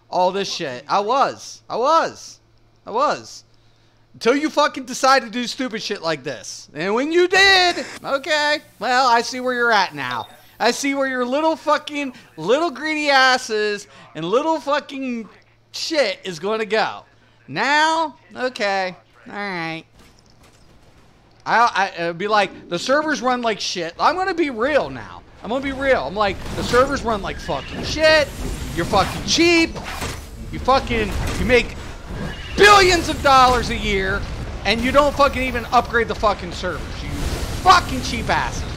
all this shit. I was. Until you fucking decide to do stupid shit like this. And when you did, okay, well, I see where you're at now. I see where your little greedy asses and little fucking shit is going to go. Now, okay, all right. I'd be like, the servers run like shit. I'm going to be real now. I'm going to be real. I'm like, the servers run like fucking shit. You're fucking cheap. You make billions of dollars a year, and you don't fucking even upgrade the fucking servers. You fucking cheap asses.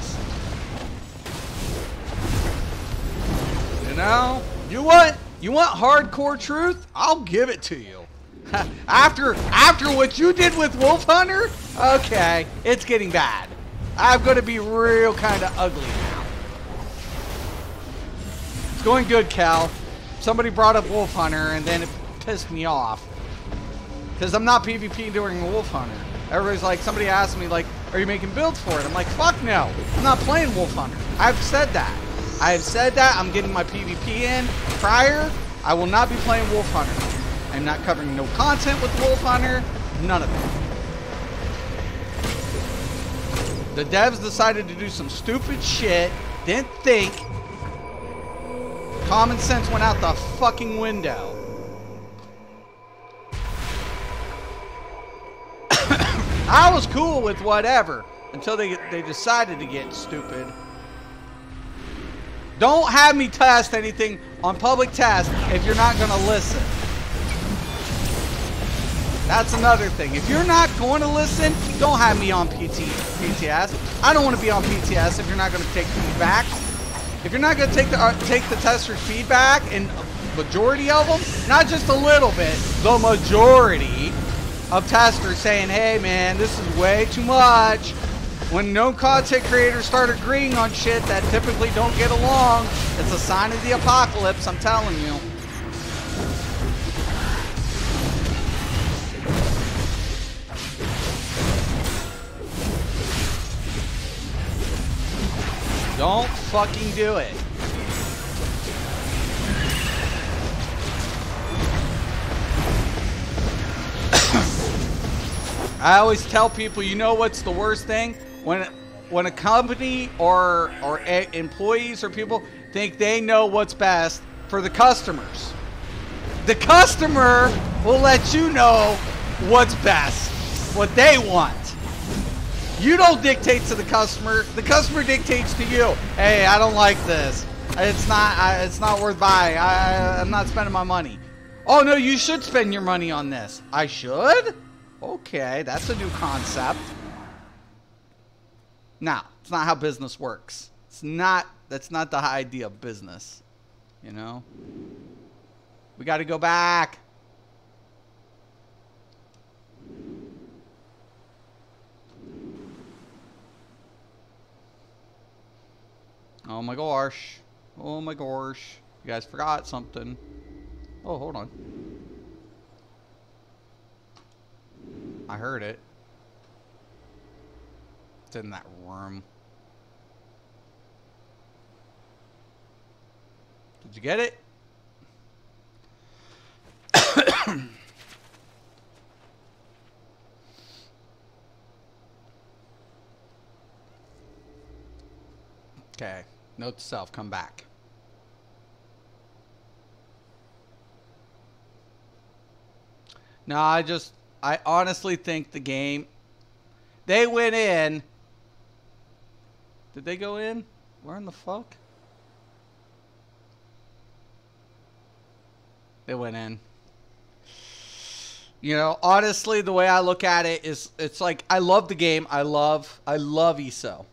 You know, you want hardcore truth? I'll give it to you. after what you did with Wolf Hunter, okay, it's getting bad. I'm gonna be real kind of ugly now. It's going good, Cal. Somebody brought up Wolf Hunter, and then it pissed me off because I'm not PvP during Wolf Hunter. Everybody's like, somebody asked me like, are you making builds for it? I'm like, fuck no, I'm not playing Wolf Hunter. I've said that. I'm getting my PvP in prior. I will not be playing Wolf Hunter. I'm not covering no content with Wolf Hunter. None of it. The devs decided to do some stupid shit. Didn't think. Common sense went out the fucking window. I was cool with whatever until they decided to get stupid. Don't have me test anything on public test if you're not going to listen. That's another thing. If you're not going to listen, don't have me on PTS. I don't want to be on PTS if you're not going to take feedback. If you're not going to take the testers' feedback, and a majority of them, not just a little bit, the majority of testers saying, hey man, this is way too much. When no content creators start agreeing on shit that typically don't get along, it's a sign of the apocalypse, I'm telling you. Don't fucking do it. I always tell people, you know what's the worst thing? When a company or employees or people think they know what's best for the customers. The customer will let you know what's best, what they want. You don't dictate to the customer dictates to you. Hey, I don't like this. It's not worth buying. I'm not spending my money. Oh no, you should spend your money on this. I should? Okay, that's a new concept. No, it's not how business works. That's not the idea of business, you know? We got to go back. Oh my gosh. Oh my gosh. You guys forgot something. Oh, hold on. I heard it. It's in that room. Did you get it? Okay. Note to self, come back. No, I honestly think the game, they went in. Did they go in? Where in the fuck? They went in. You know, honestly, the way I look at it is, it's like, I love the game. I love ESO.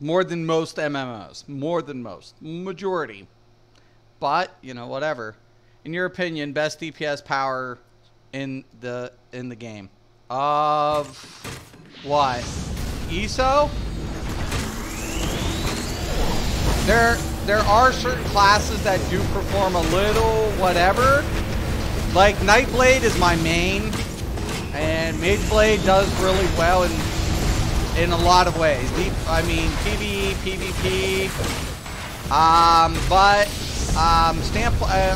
More than most MMOs. More than most. Majority. But, you know, whatever. In your opinion, best DPS power in the game. Of what? ESO? There are certain classes that do perform a little whatever. Like Nightblade is my main, and Mageblade does really well in a lot of ways. I mean PvE, PvP. But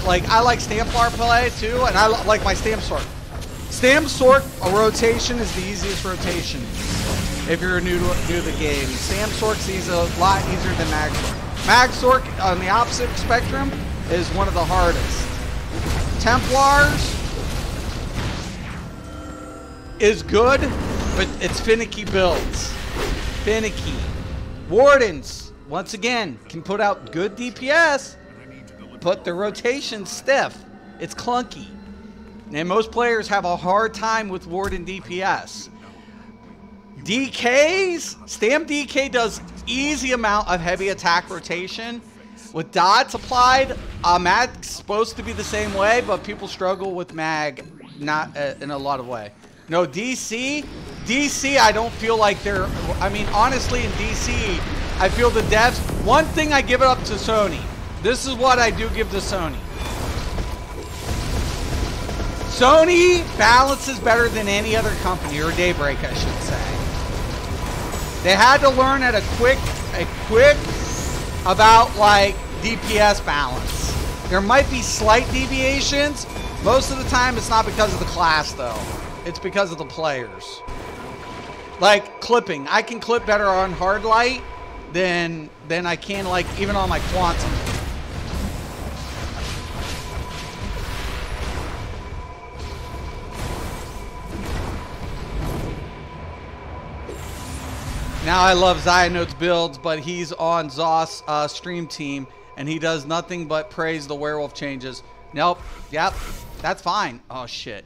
like I like Stamplar play too, and I like my Stamp Sork. Stamp Sork rotation is the easiest rotation if you're new to the game. Stamp Sork's a lot easier than Mag Sork. Mag Sork on the opposite spectrum is one of the hardest. Templars is good, but it's finicky builds. Finicky. Wardens, once again, can put out good DPS, but the rotation's stiff. It's clunky. And most players have a hard time with Warden DPS. DKs, Stamp DK does easy amount of heavy attack rotation. With dots applied, Mag's supposed to be the same way, but people struggle with Mag not in a lot of way. No, DC, I don't feel like they're, I mean, honestly, in DC, I feel the devs, one thing I give it up to Sony. This is what I do give to Sony. Sony balances better than any other company, or Daybreak, I should say. They had to learn at a quick about like DPS balance. There might be slight deviations. Most of the time it's not because of the class though. It's because of the players. Like clipping. I can clip better on hard light than I can like even on my quantum. Now I love Xionode's builds, but he's on Zoss stream team, and he does nothing but praise the werewolf changes. Nope. Yep. That's fine. Oh shit.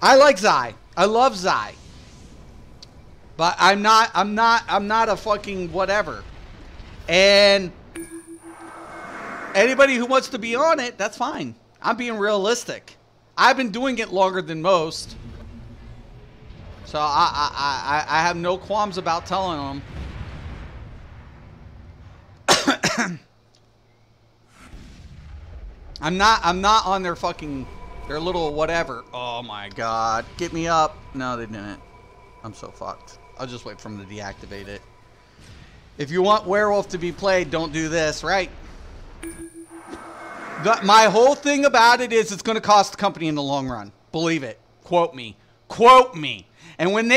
I like Xi. I love Xi. But I'm not a fucking whatever. And anybody who wants to be on it, that's fine. I'm being realistic. I've been doing it longer than most. So I have no qualms about telling them. I'm not on their fucking, their little whatever. Oh my god. Get me up. No, they didn't. I'm so fucked. I'll just wait for them to deactivate it. If you want Werewolf to be played, don't do this, right? My whole thing about it is it's going to cost the company in the long run. Believe it. Quote me. Quote me. And when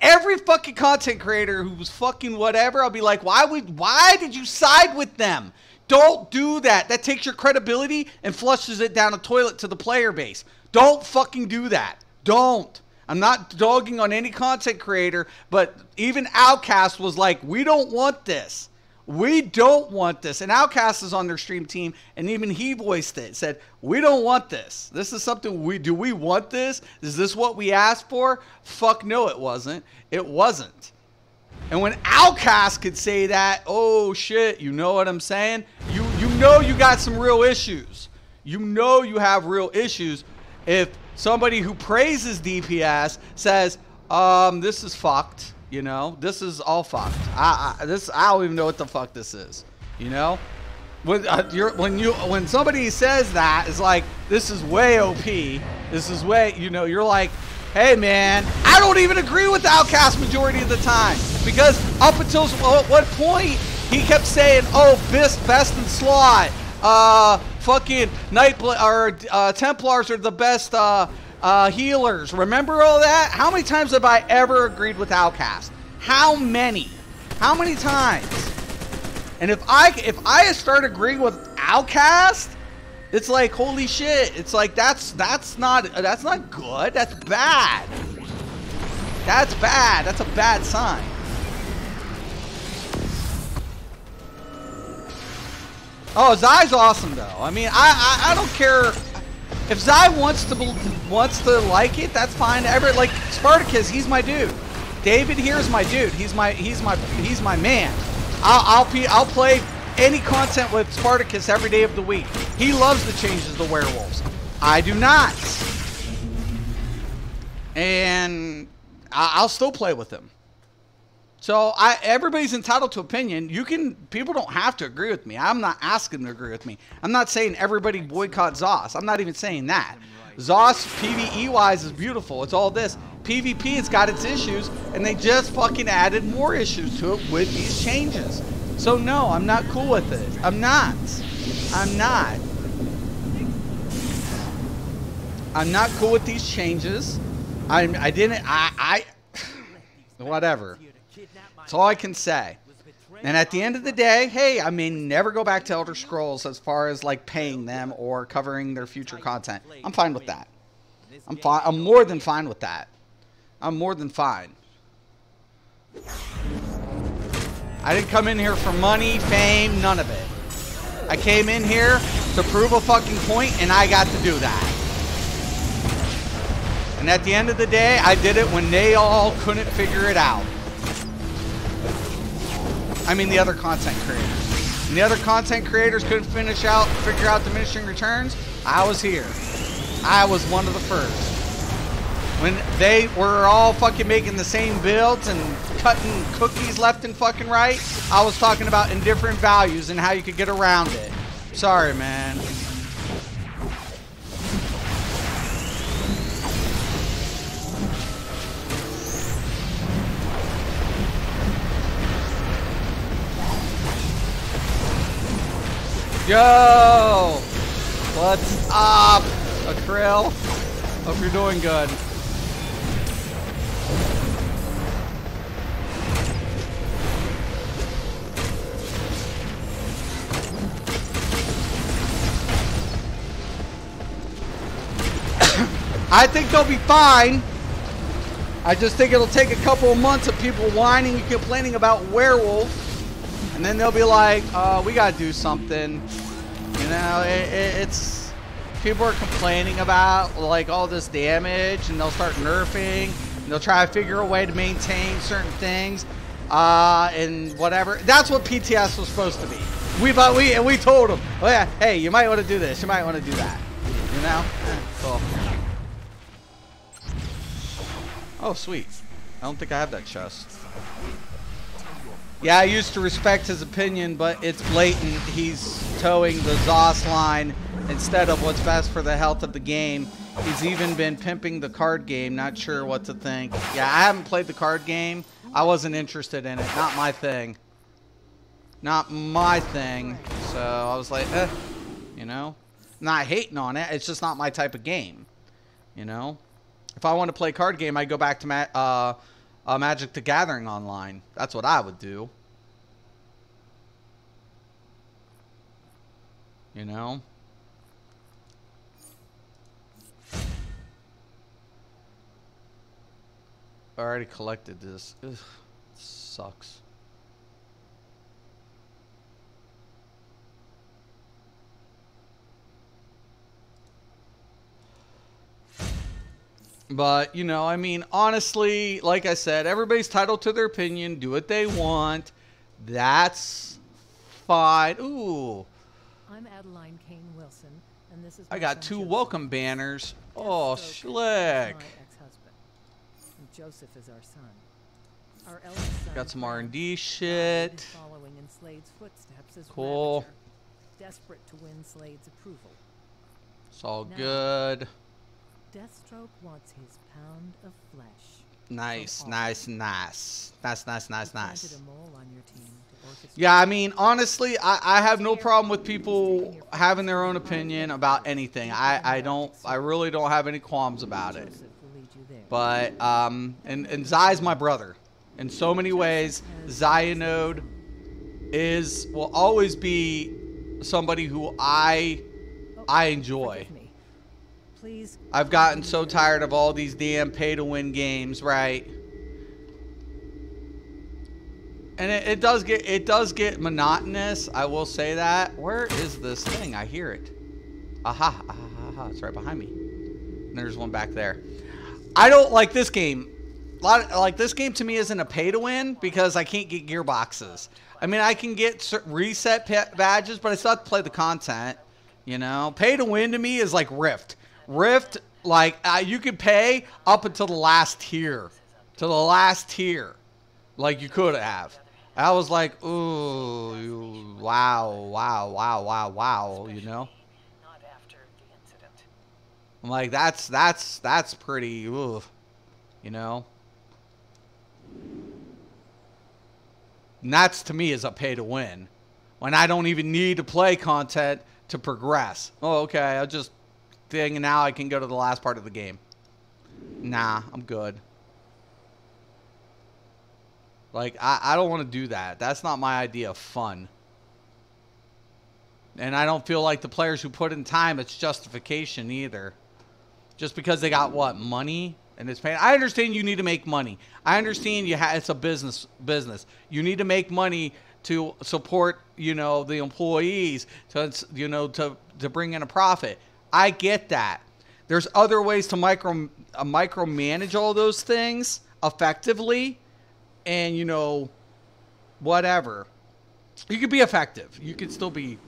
every fucking content creator who was fucking whatever, I'll be like, why did you side with them? Don't do that. That takes your credibility and flushes it down a toilet to the player base. Don't fucking do that. Don't. I'm not dogging on any content creator, but even Outcast was like, we don't want this. We don't want this. And Outcast is on their stream team, and even he voiced it. Said, we don't want this. This is something do we want this? Is this what we asked for? Fuck no, it wasn't. It wasn't. And when Outcast could say that, oh shit, you know what I'm saying? You know you got some real issues. You know you have real issues if somebody who praises DPS says, this is fucked, you know? This is all fucked. I don't even know what the fuck this is, you know? When somebody says that, it's like, this is way OP. This is way, you know, you're like, hey man, I don't even agree with Outcast majority of the time. Because up until what point he kept saying, oh, best in slot. Fucking Templars are the best healers. Remember all that? How many times have I ever agreed with Outcast? How many? How many times? And if I start agreeing with Outcast, it's like, holy shit. It's like that's not good. That's bad. That's bad. That's a bad sign. Oh, Zai's awesome though. I mean, I don't care if Zai wants to like it. That's fine. Like Spartacus, he's my dude. David here is my dude. He's my man. I'll play any content with Spartacus every day of the week. He loves the changes to werewolves. I do not, and I'll still play with him. So everybody's entitled to opinion. People don't have to agree with me. I'm not asking them to agree with me. I'm not saying everybody boycott ZOS. I'm not even saying that. ZOS PvE-wise is beautiful. It's all this. PvP, it's got its issues, and they just fucking added more issues to it with these changes. So no, I'm not cool with it. I'm not. I'm not cool with these changes. Whatever. That's all I can say. And at the end of the day, hey, I may never go back to Elder Scrolls as far as like paying them or covering their future content. I'm fine with that. I'm fine. I'm more than fine with that. I'm more than fine. I didn't come in here for money, fame, none of it. I came in here to prove a fucking point, and I got to do that. And at the end of the day, I did it when they all couldn't figure it out. I mean the other content creators. And the other content creators couldn't figure out diminishing returns. I was here. I was one of the first. When they were all fucking making the same builds and cutting cookies left and fucking right, I was talking about indifferent values and how you could get around it. Sorry, man. Yo! What's up, Akrill? Hope you're doing good. I think they'll be fine. I just think it'll take a couple of months of people whining and complaining about werewolf. And then they'll be like, we gotta do something. You know, it's... People are complaining about, like, all this damage, and they'll start nerfing, and they'll try to figure a way to maintain certain things, and whatever. That's what PTS was supposed to be. We told them, oh yeah, hey, you might want to do this, you might want to do that. You know? Cool. Oh, sweet. I don't think I have that chest. Yeah, I used to respect his opinion, but it's blatant. He's towing the ZOS line instead of what's best for the health of the game. He's even been pimping the card game. Not sure what to think. Yeah, I haven't played the card game. I wasn't interested in it. Not my thing. Not my thing. So I was like, you know? Not hating on it. It's just not my type of game. You know? If I want to play card game, I'd go back to Magic the Gathering online. That's what I would do. You know? I already collected this. Ugh, sucks. But, you know, I mean, honestly, like I said, everybody's entitled to their opinion. Do what they want. That's fine. Ooh. I'm Adeline Kane Wilson, and this is I my got son, 2 Joseph. welcome banners. Oh, Deathstroke is slick. my ex-husband, and Joseph is our son. Our eldest son, Got some Brad, R&D died shit. following in Slade's footsteps as Cool. Ravager, desperate to win Slade's approval. It's all Now, good. Deathstroke wants his pound of flesh. Nice, from nice, nice. Nice, nice, nice, He planted nice. a mole on your team to orchestrate. Yeah, I mean, honestly, I have no problem with people having their own opinion about anything. I really don't have any qualms about it. Joseph will lead you there. But, and Zai's my brother. In so many ways, Zionode will always be somebody who I enjoy. Forgive me. Please. I've gotten so tired of all these damn pay-to-win games, right? And it does get monotonous. I will say that. Where is this thing? I hear it. Aha, aha, aha! It's right behind me. And there's one back there. I don't like this game. Like this game to me isn't a pay-to-win because I can't get gearboxes. I mean, I can get reset badges, but I still have to play the content. You know, pay-to-win to me is like Rift. Rift, like, you could pay up until the last tier. To the last tier. Like, you could have. I was like, ooh, wow, wow, wow, wow, wow, you know? I'm like, that's pretty, ooh, you know? And that's, to me, is a pay to win. When I don't even need to play content to progress. Oh, okay, I'll just... thing, and now I can go to the last part of the game. Nah, I'm good. Like, I don't want to do that. That's not my idea of fun. And I don't feel like the players who put in time, it's justification either. Just because they got, what, money? And it's paying. I understand you need to make money. I understand it's a business. You need to make money to support, you know, the employees, to, you know, to bring in a profit. I get that. There's other ways to micromanage all those things effectively, and you know, whatever. You could be effective. You could still be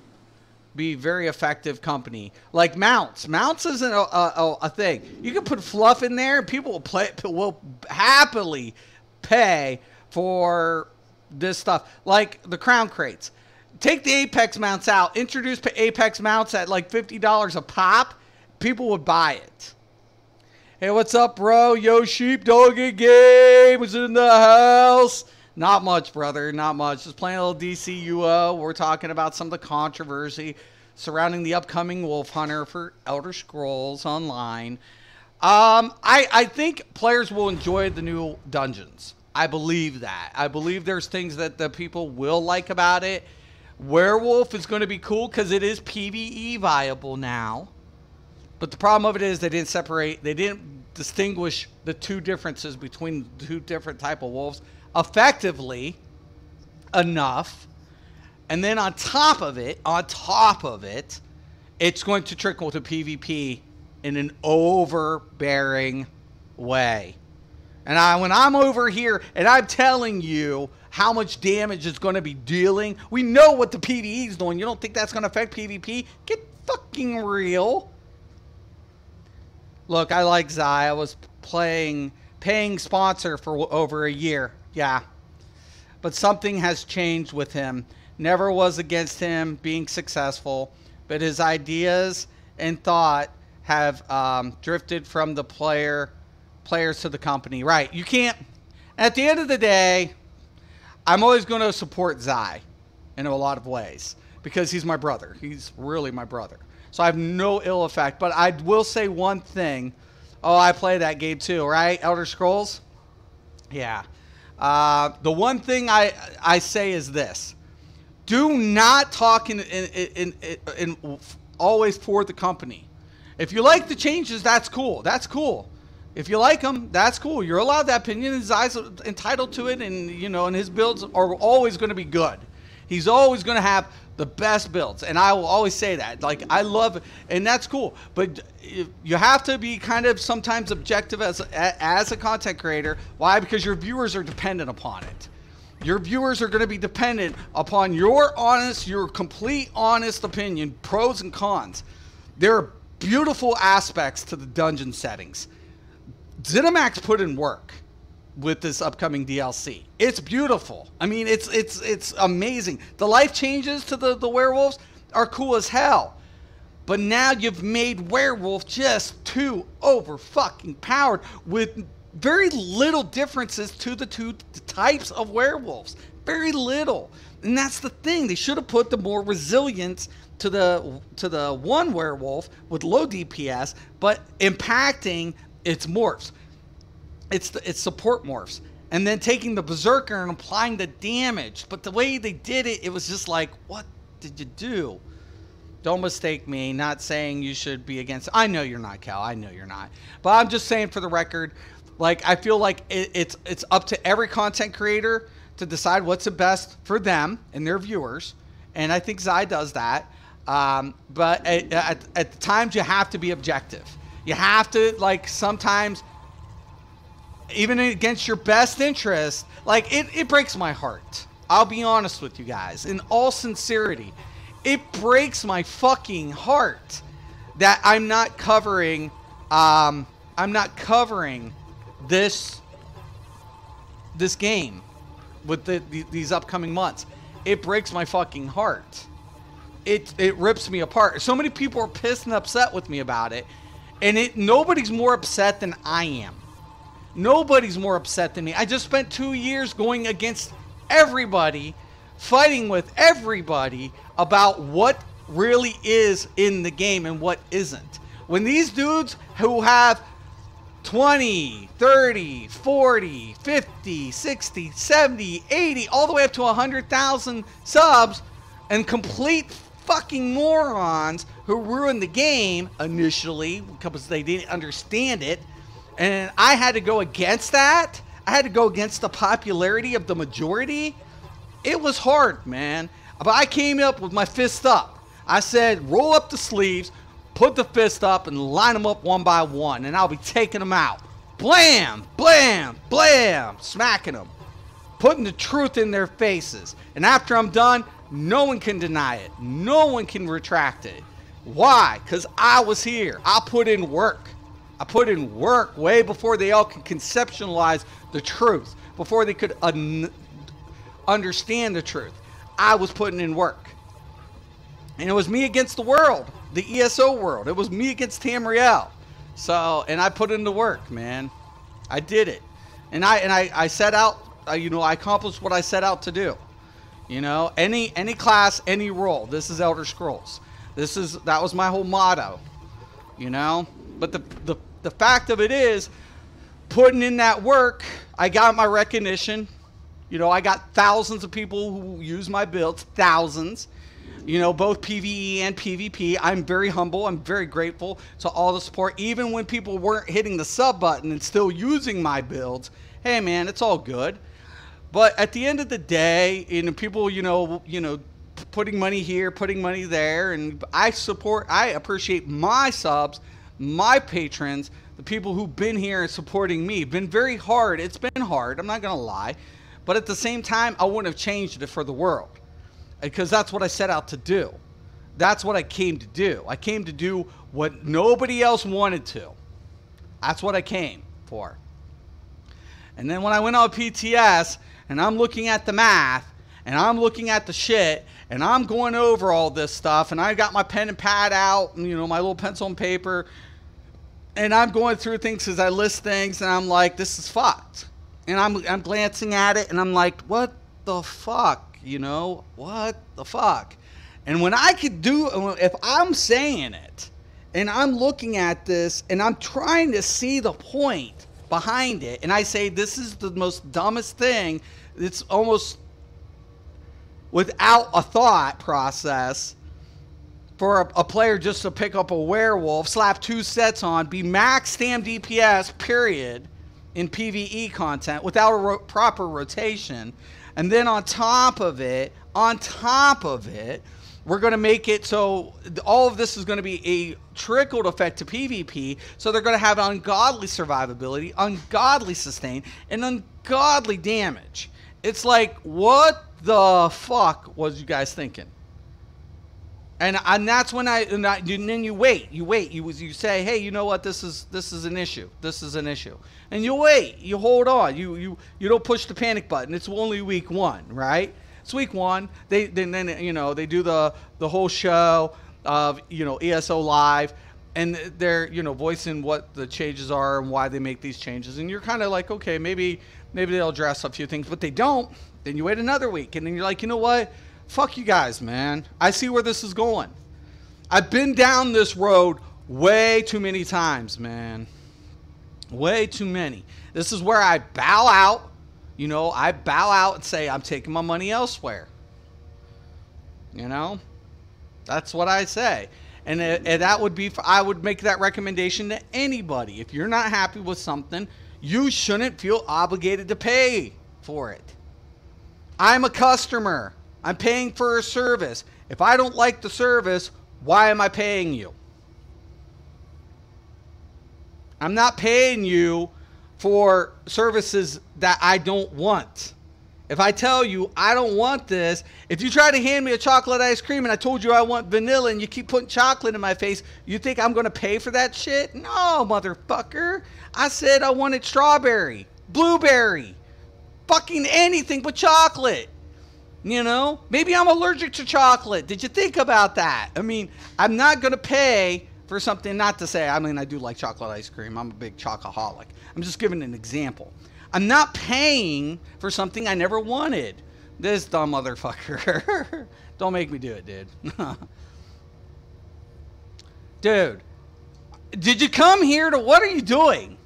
very effective company. Like mounts. Mounts isn't a thing. You can put fluff in there, and people will happily pay for this stuff. Like the crown crates. Take the Apex mounts out. Introduce Apex mounts at like $50 a pop. People would buy it. Hey, what's up, bro? Yo, Sheepdoggy Game is in the house. Not much, brother. Not much. Just playing a little DCUO. We're talking about some of the controversy surrounding the upcoming Wolf Hunter for Elder Scrolls Online. I think players will enjoy the new dungeons. I believe that. I believe there's things that the people will like about it. Werewolf is going to be cool because it is PvE viable now. But the problem of it is they didn't distinguish the two differences between the two different type of wolves effectively enough. And then on top of it, it's going to trickle to PvP in an overbearing way. And when I'm over here and I'm telling you how much damage it's going to be dealing, we know what the PvE is doing. You don't think that's going to affect PvP? Get fucking real. Look, I like Zai. I was paying sponsor for over a year. Yeah. But something has changed with him. Never was against him being successful, but his ideas and thought have drifted from the players to the company. Right. You can't. At the end of the day, I'm always going to support Zai in a lot of ways because he's my brother. He's really my brother. So I have no ill effect. But I will say one thing. Oh, I play that game too, right? Elder Scrolls? Yeah. The one thing I say is this. Do not talk in always for the company. If you like the changes, that's cool. That's cool. If you like them, that's cool. You're allowed that opinion, and Zai's entitled to it, and you know, and his builds are always going to be good. He's always going to have The best builds. And I will always say that. Like, I love it. And that's cool. But you have to be kind of sometimes objective as a content creator. Why? Because your viewers are dependent upon it. Your viewers are going to be dependent upon your complete honest opinion, pros and cons. There are beautiful aspects to the dungeon settings. ZeniMax put in work with this upcoming DLC. It's beautiful. I mean, it's amazing. The life changes to the werewolves are cool as hell. But now you've made werewolf just too over fucking powered with very little differences to the two types of werewolves. Very little. And that's the thing. They should have put the more resilience to the one werewolf with low DPS, but impacting its morphs. It's support morphs. And then taking the berserker and applying the damage. But the way they did it, it was just like, what did you do? Don't mistake me. Not saying you should be against. I know you're not, Cal. I know you're not. But I'm just saying for the record, like, I feel like it's up to every content creator to decide what's the best for them and their viewers. And I think Zai does that. But at times you have to be objective. You have to, like, sometimes, even against your best interest, like, it breaks my heart. I'll be honest with you guys. In all sincerity, it breaks my fucking heart that I'm not covering this game with these upcoming months. It breaks my fucking heart. It rips me apart. So many people are pissed and upset with me about it, and nobody's more upset than I am. Nobody's more upset than me. I just spent 2 years going against everybody, fighting with everybody about what really is in the game and what isn't. When these dudes who have 20, 30, 40, 50, 60, 70, 80, all the way up to 100,000 subs, and complete fucking morons who ruined the game initially because they didn't understand it, and I had to go against that. I had to go against the popularity of the majority. It was hard, man. But I came up with my fist up. I said, roll up the sleeves, put the fist up, and line them up one by one, and I'll be taking them out. Blam, blam, blam, smacking them, putting the truth in their faces. And after I'm done, no one can deny it. No one can retract it. Why? Because I was here. I put in work. I put in work way before they all could conceptualize the truth, before they could understand the truth. I was putting in work. And it was me against the world, the ESO world. It was me against Tamriel. So, and I put in the work, man. I did it. And I set out, you know, I accomplished what I set out to do. You know, any class, any role. This is Elder Scrolls. That was my whole motto. You know? But the fact of it is, putting in that work, I got my recognition. You know, I got thousands of people who use my builds, thousands. You know, both PvE and PvP. I'm very humble. I'm very grateful to all the support. Even when people weren't hitting the sub button and still using my builds, hey man, it's all good. But at the end of the day, you know, people, you know, putting money here, putting money there, and I appreciate my subs, my patrons, the people who've been here and supporting me. Been very hard. It's been hard. I'm not gonna lie, but at the same time, I wouldn't have changed it for the world, because that's what I set out to do. That's what I came to do. I came to do what nobody else wanted to. That's what I came for. And then when I went on PTS and I'm looking at the math and I'm looking at the shit and I'm going over all this stuff and I got my pen and pad out and, you know, my little pencil and paper, and I'm going through things as I list things, and I'm like, this is fucked. And I'm glancing at it and I'm like, what the fuck? You know, what the fuck? And when I could do, if I'm saying it and I'm looking at this and I'm trying to see the point behind it, and I say this is the most dumbest thing, it's almost without a thought process for a player just to pick up a werewolf, slap 2 sets on, be max damn DPS, period, in PvE content without a proper rotation. And then on top of it, We're going to make it so all of this is going to be a trickled effect to PvP. So they're going to have ungodly survivability, ungodly sustain, and ungodly damage. It's like, what the fuck was you guys thinking? And that's when and then you wait. You say, hey, you know what? This is an issue. This is an issue. And you wait. You hold on. You don't push the panic button. It's only week 1, right? It's week 1. Then you know, they do the whole show of, you know, ESO Live, and they're, you know, voicing what the changes are and why they make these changes. And you're kind of like, okay, maybe they'll address a few things, but they don't. Then you wait another week, and then you're like, you know what? Fuck you guys, man. I see where this is going. I've been down this road way too many times, man. Way too many. This is where I bow out. You know, I bow out and say, I'm taking my money elsewhere. You know? That's what I say. And that would be, I would make that recommendation to anybody. If you're not happy with something, you shouldn't feel obligated to pay for it. I'm a customer. I'm paying for a service. If I don't like the service, why am I paying you? I'm not paying you for services that I don't want. If I tell you I don't want this, if you try to hand me a chocolate ice cream and I told you I want vanilla and you keep putting chocolate in my face, you think I'm going to pay for that shit? No, motherfucker. I said I wanted strawberry, blueberry, fucking anything but chocolate. You know, maybe I'm allergic to chocolate. Did you think about that? I mean, I'm not going to pay for something, not to say, I mean, I do like chocolate ice cream. I'm a big chocoholic. I'm just giving an example. I'm not paying for something I never wanted. This dumb motherfucker. Don't make me do it, dude. Dude, did you come here to, what are you doing?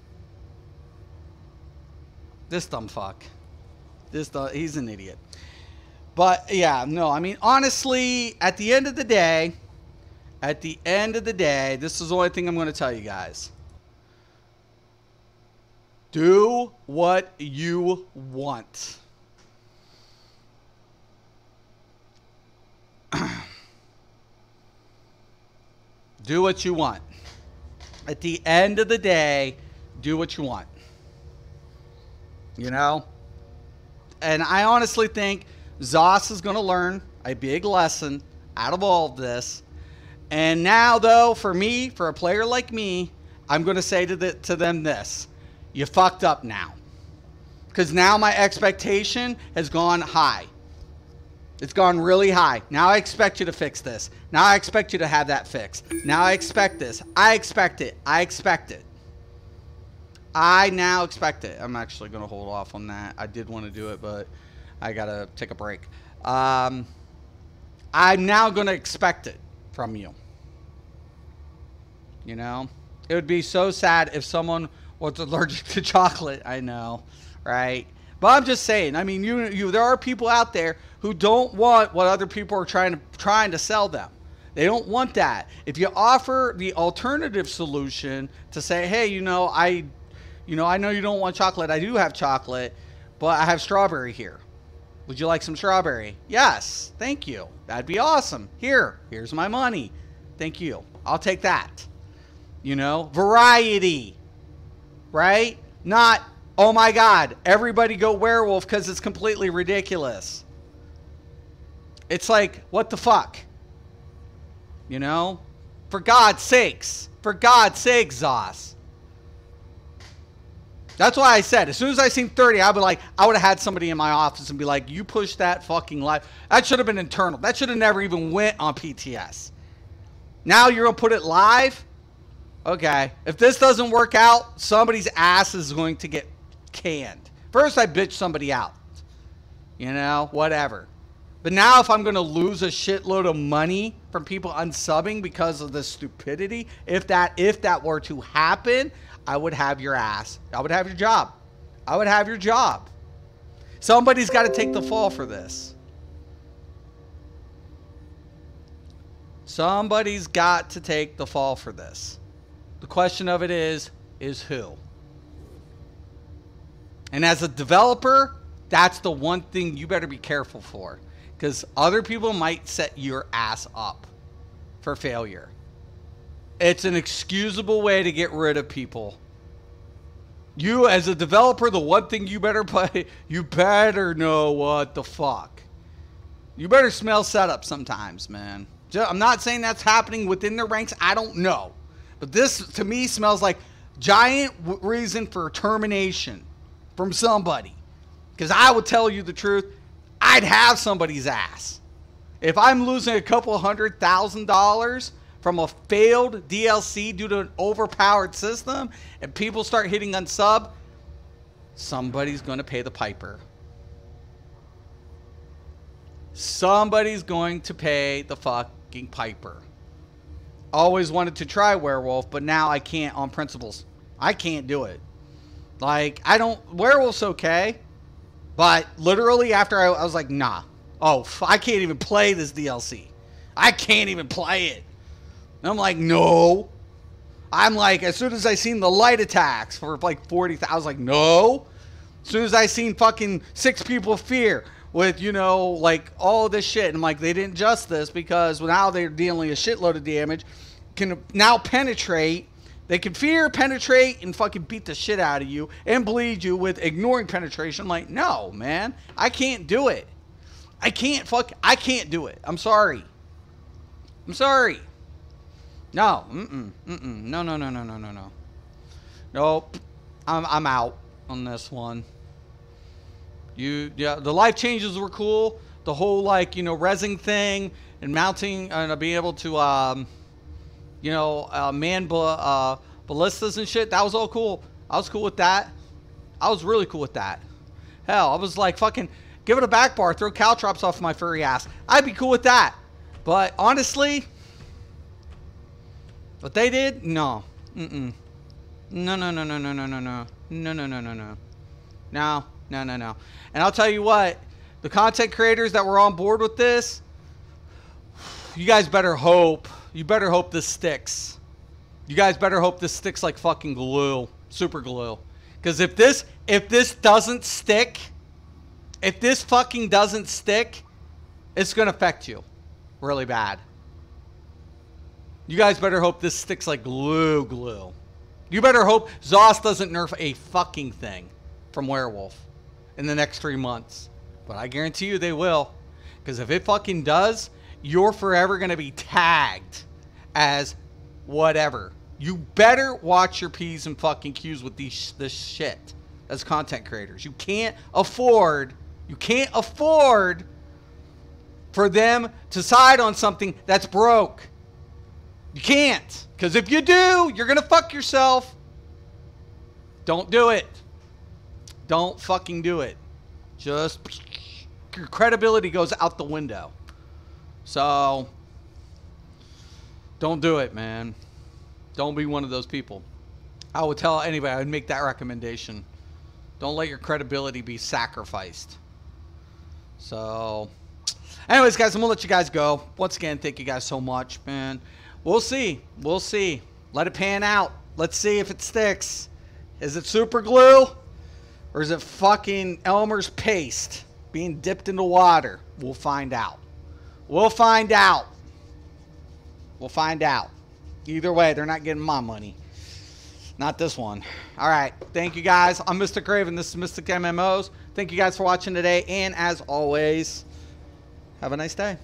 This dumb fuck. He's an idiot. But yeah, no, I mean, honestly, at the end of the day, this is the only thing I'm going to tell you guys. Do what you want. Do what you want. At the end of the day, do what you want. You know? And I honestly think Zoss is going to learn a big lesson out of all of this. And now, though, for me, for a player like me, I'm going to say to them this. You fucked up now. Because now my expectation has gone high. It's gone really high. Now I expect you to fix this. Now I expect you to have that fixed. Now I expect this. I expect it. I expect it. I now expect it. I'm actually going to hold off on that. I did want to do it, but I got to take a break. I'm now going to expect it from you. You know? It would be so sad if someone was allergic to chocolate. I know, right? But I'm just saying, I mean, there are people out there who don't want what other people are trying to sell them. They don't want that. If you offer the alternative solution to say, hey, I know you don't want chocolate. I do have chocolate, but I have strawberry here. Would you like some strawberry? Yes. Thank you. That'd be awesome. Here's my money. Thank you. I'll take that. You know, variety, right? Not, oh my God, everybody go werewolf because it's completely ridiculous. It's like, what the fuck? You know? For God's sakes, Zoss. That's why I said, as soon as I seen 30, I would have had somebody in my office and be like, you push that fucking live. That should have been internal. That should have never even went on PTS. Now you're going to put it live? Okay. If this doesn't work out, somebody's ass is going to get canned. First, I bitch somebody out. You know, whatever. But now if I'm going to lose a shitload of money from people unsubbing because of this stupidity, if that were to happen, I would have your ass. I would have your job. I would have your job. Somebody's got to take the fall for this. Somebody's got to take the fall for this. The question of it is who? And as a developer, that's the one thing you better be careful for. Because other people might set your ass up for failure. It's an excusable way to get rid of people. You, as a developer, the one thing you better play, you better know what the fuck. You better smell setup sometimes, man. I'm not saying that's happening within the ranks. I don't know. But this, to me, smells like giant reason for termination from somebody. Because I will tell you the truth, I'd have somebody's ass. If I'm losing a couple $100,000 from a failed DLC due to an overpowered system and people start hitting unsub, somebody's going to pay the piper. Somebody's going to pay the fucking piper. Always wanted to try Werewolf, but now I can't on principles. I can't do it. Like, Werewolf's okay. But literally after I was like, nah. Oh, I can't even play this DLC. I can't even play it. And I'm like, no. I'm like, as soon as I seen the light attacks for like 40,000, I was like, no. As soon as I seen fucking 6 people fear with, you know, like all this shit. And I'm like, they didn't adjust this because now they're dealing a shitload of damage. Can now penetrate. They can fear, penetrate, and fucking beat the shit out of you and bleed you with ignoring penetration. I'm like, no, man. I can't do it. I can't do it. I'm sorry. I'm sorry. No. No. Nope. I'm out on this one. Yeah, the life changes were cool. The whole, like, you know, rezzing thing and mounting and being able to, you know, man ballistas and shit. That was all cool. I was cool with that. I was really cool with that. Hell, I was like, fucking, give it a back bar, throw caltrops off my furry ass. I'd be cool with that. But honestly, what they did, no. No. And I'll tell you what, the content creators that were on board with this, you guys better hope. You better hope this sticks. You guys better hope this sticks like fucking glue. Super glue. Because if this doesn't stick, if this fucking doesn't stick, it's going to affect you really bad. You guys better hope this sticks like glue. You better hope ZOS doesn't nerf a fucking thing from Werewolf in the next 3 months. But I guarantee you they will. Because if it fucking does, you're forever going to be tagged as whatever. You better watch your P's and fucking Q's with this shit as content creators. You can't afford for them to side on something that's broke. You can't. Because if you do, you're going to fuck yourself. Don't do it. Don't fucking do it. Just, your credibility goes out the window. So, don't do it, man. Don't be one of those people. I would tell anybody, I would make that recommendation. Don't let your credibility be sacrificed. So, anyways, guys, I'm going to let you guys go. Once again, thank you guys so much, man. We'll see. We'll see. Let it pan out. Let's see if it sticks. Is it super glue? Or is it fucking Elmer's paste being dipped into water? We'll find out. We'll find out. We'll find out. Either way, they're not getting my money. Not this one. All right. Thank you, guys. I'm Mr. Craven. This is Mystic MMOs. Thank you guys for watching today. And as always, have a nice day.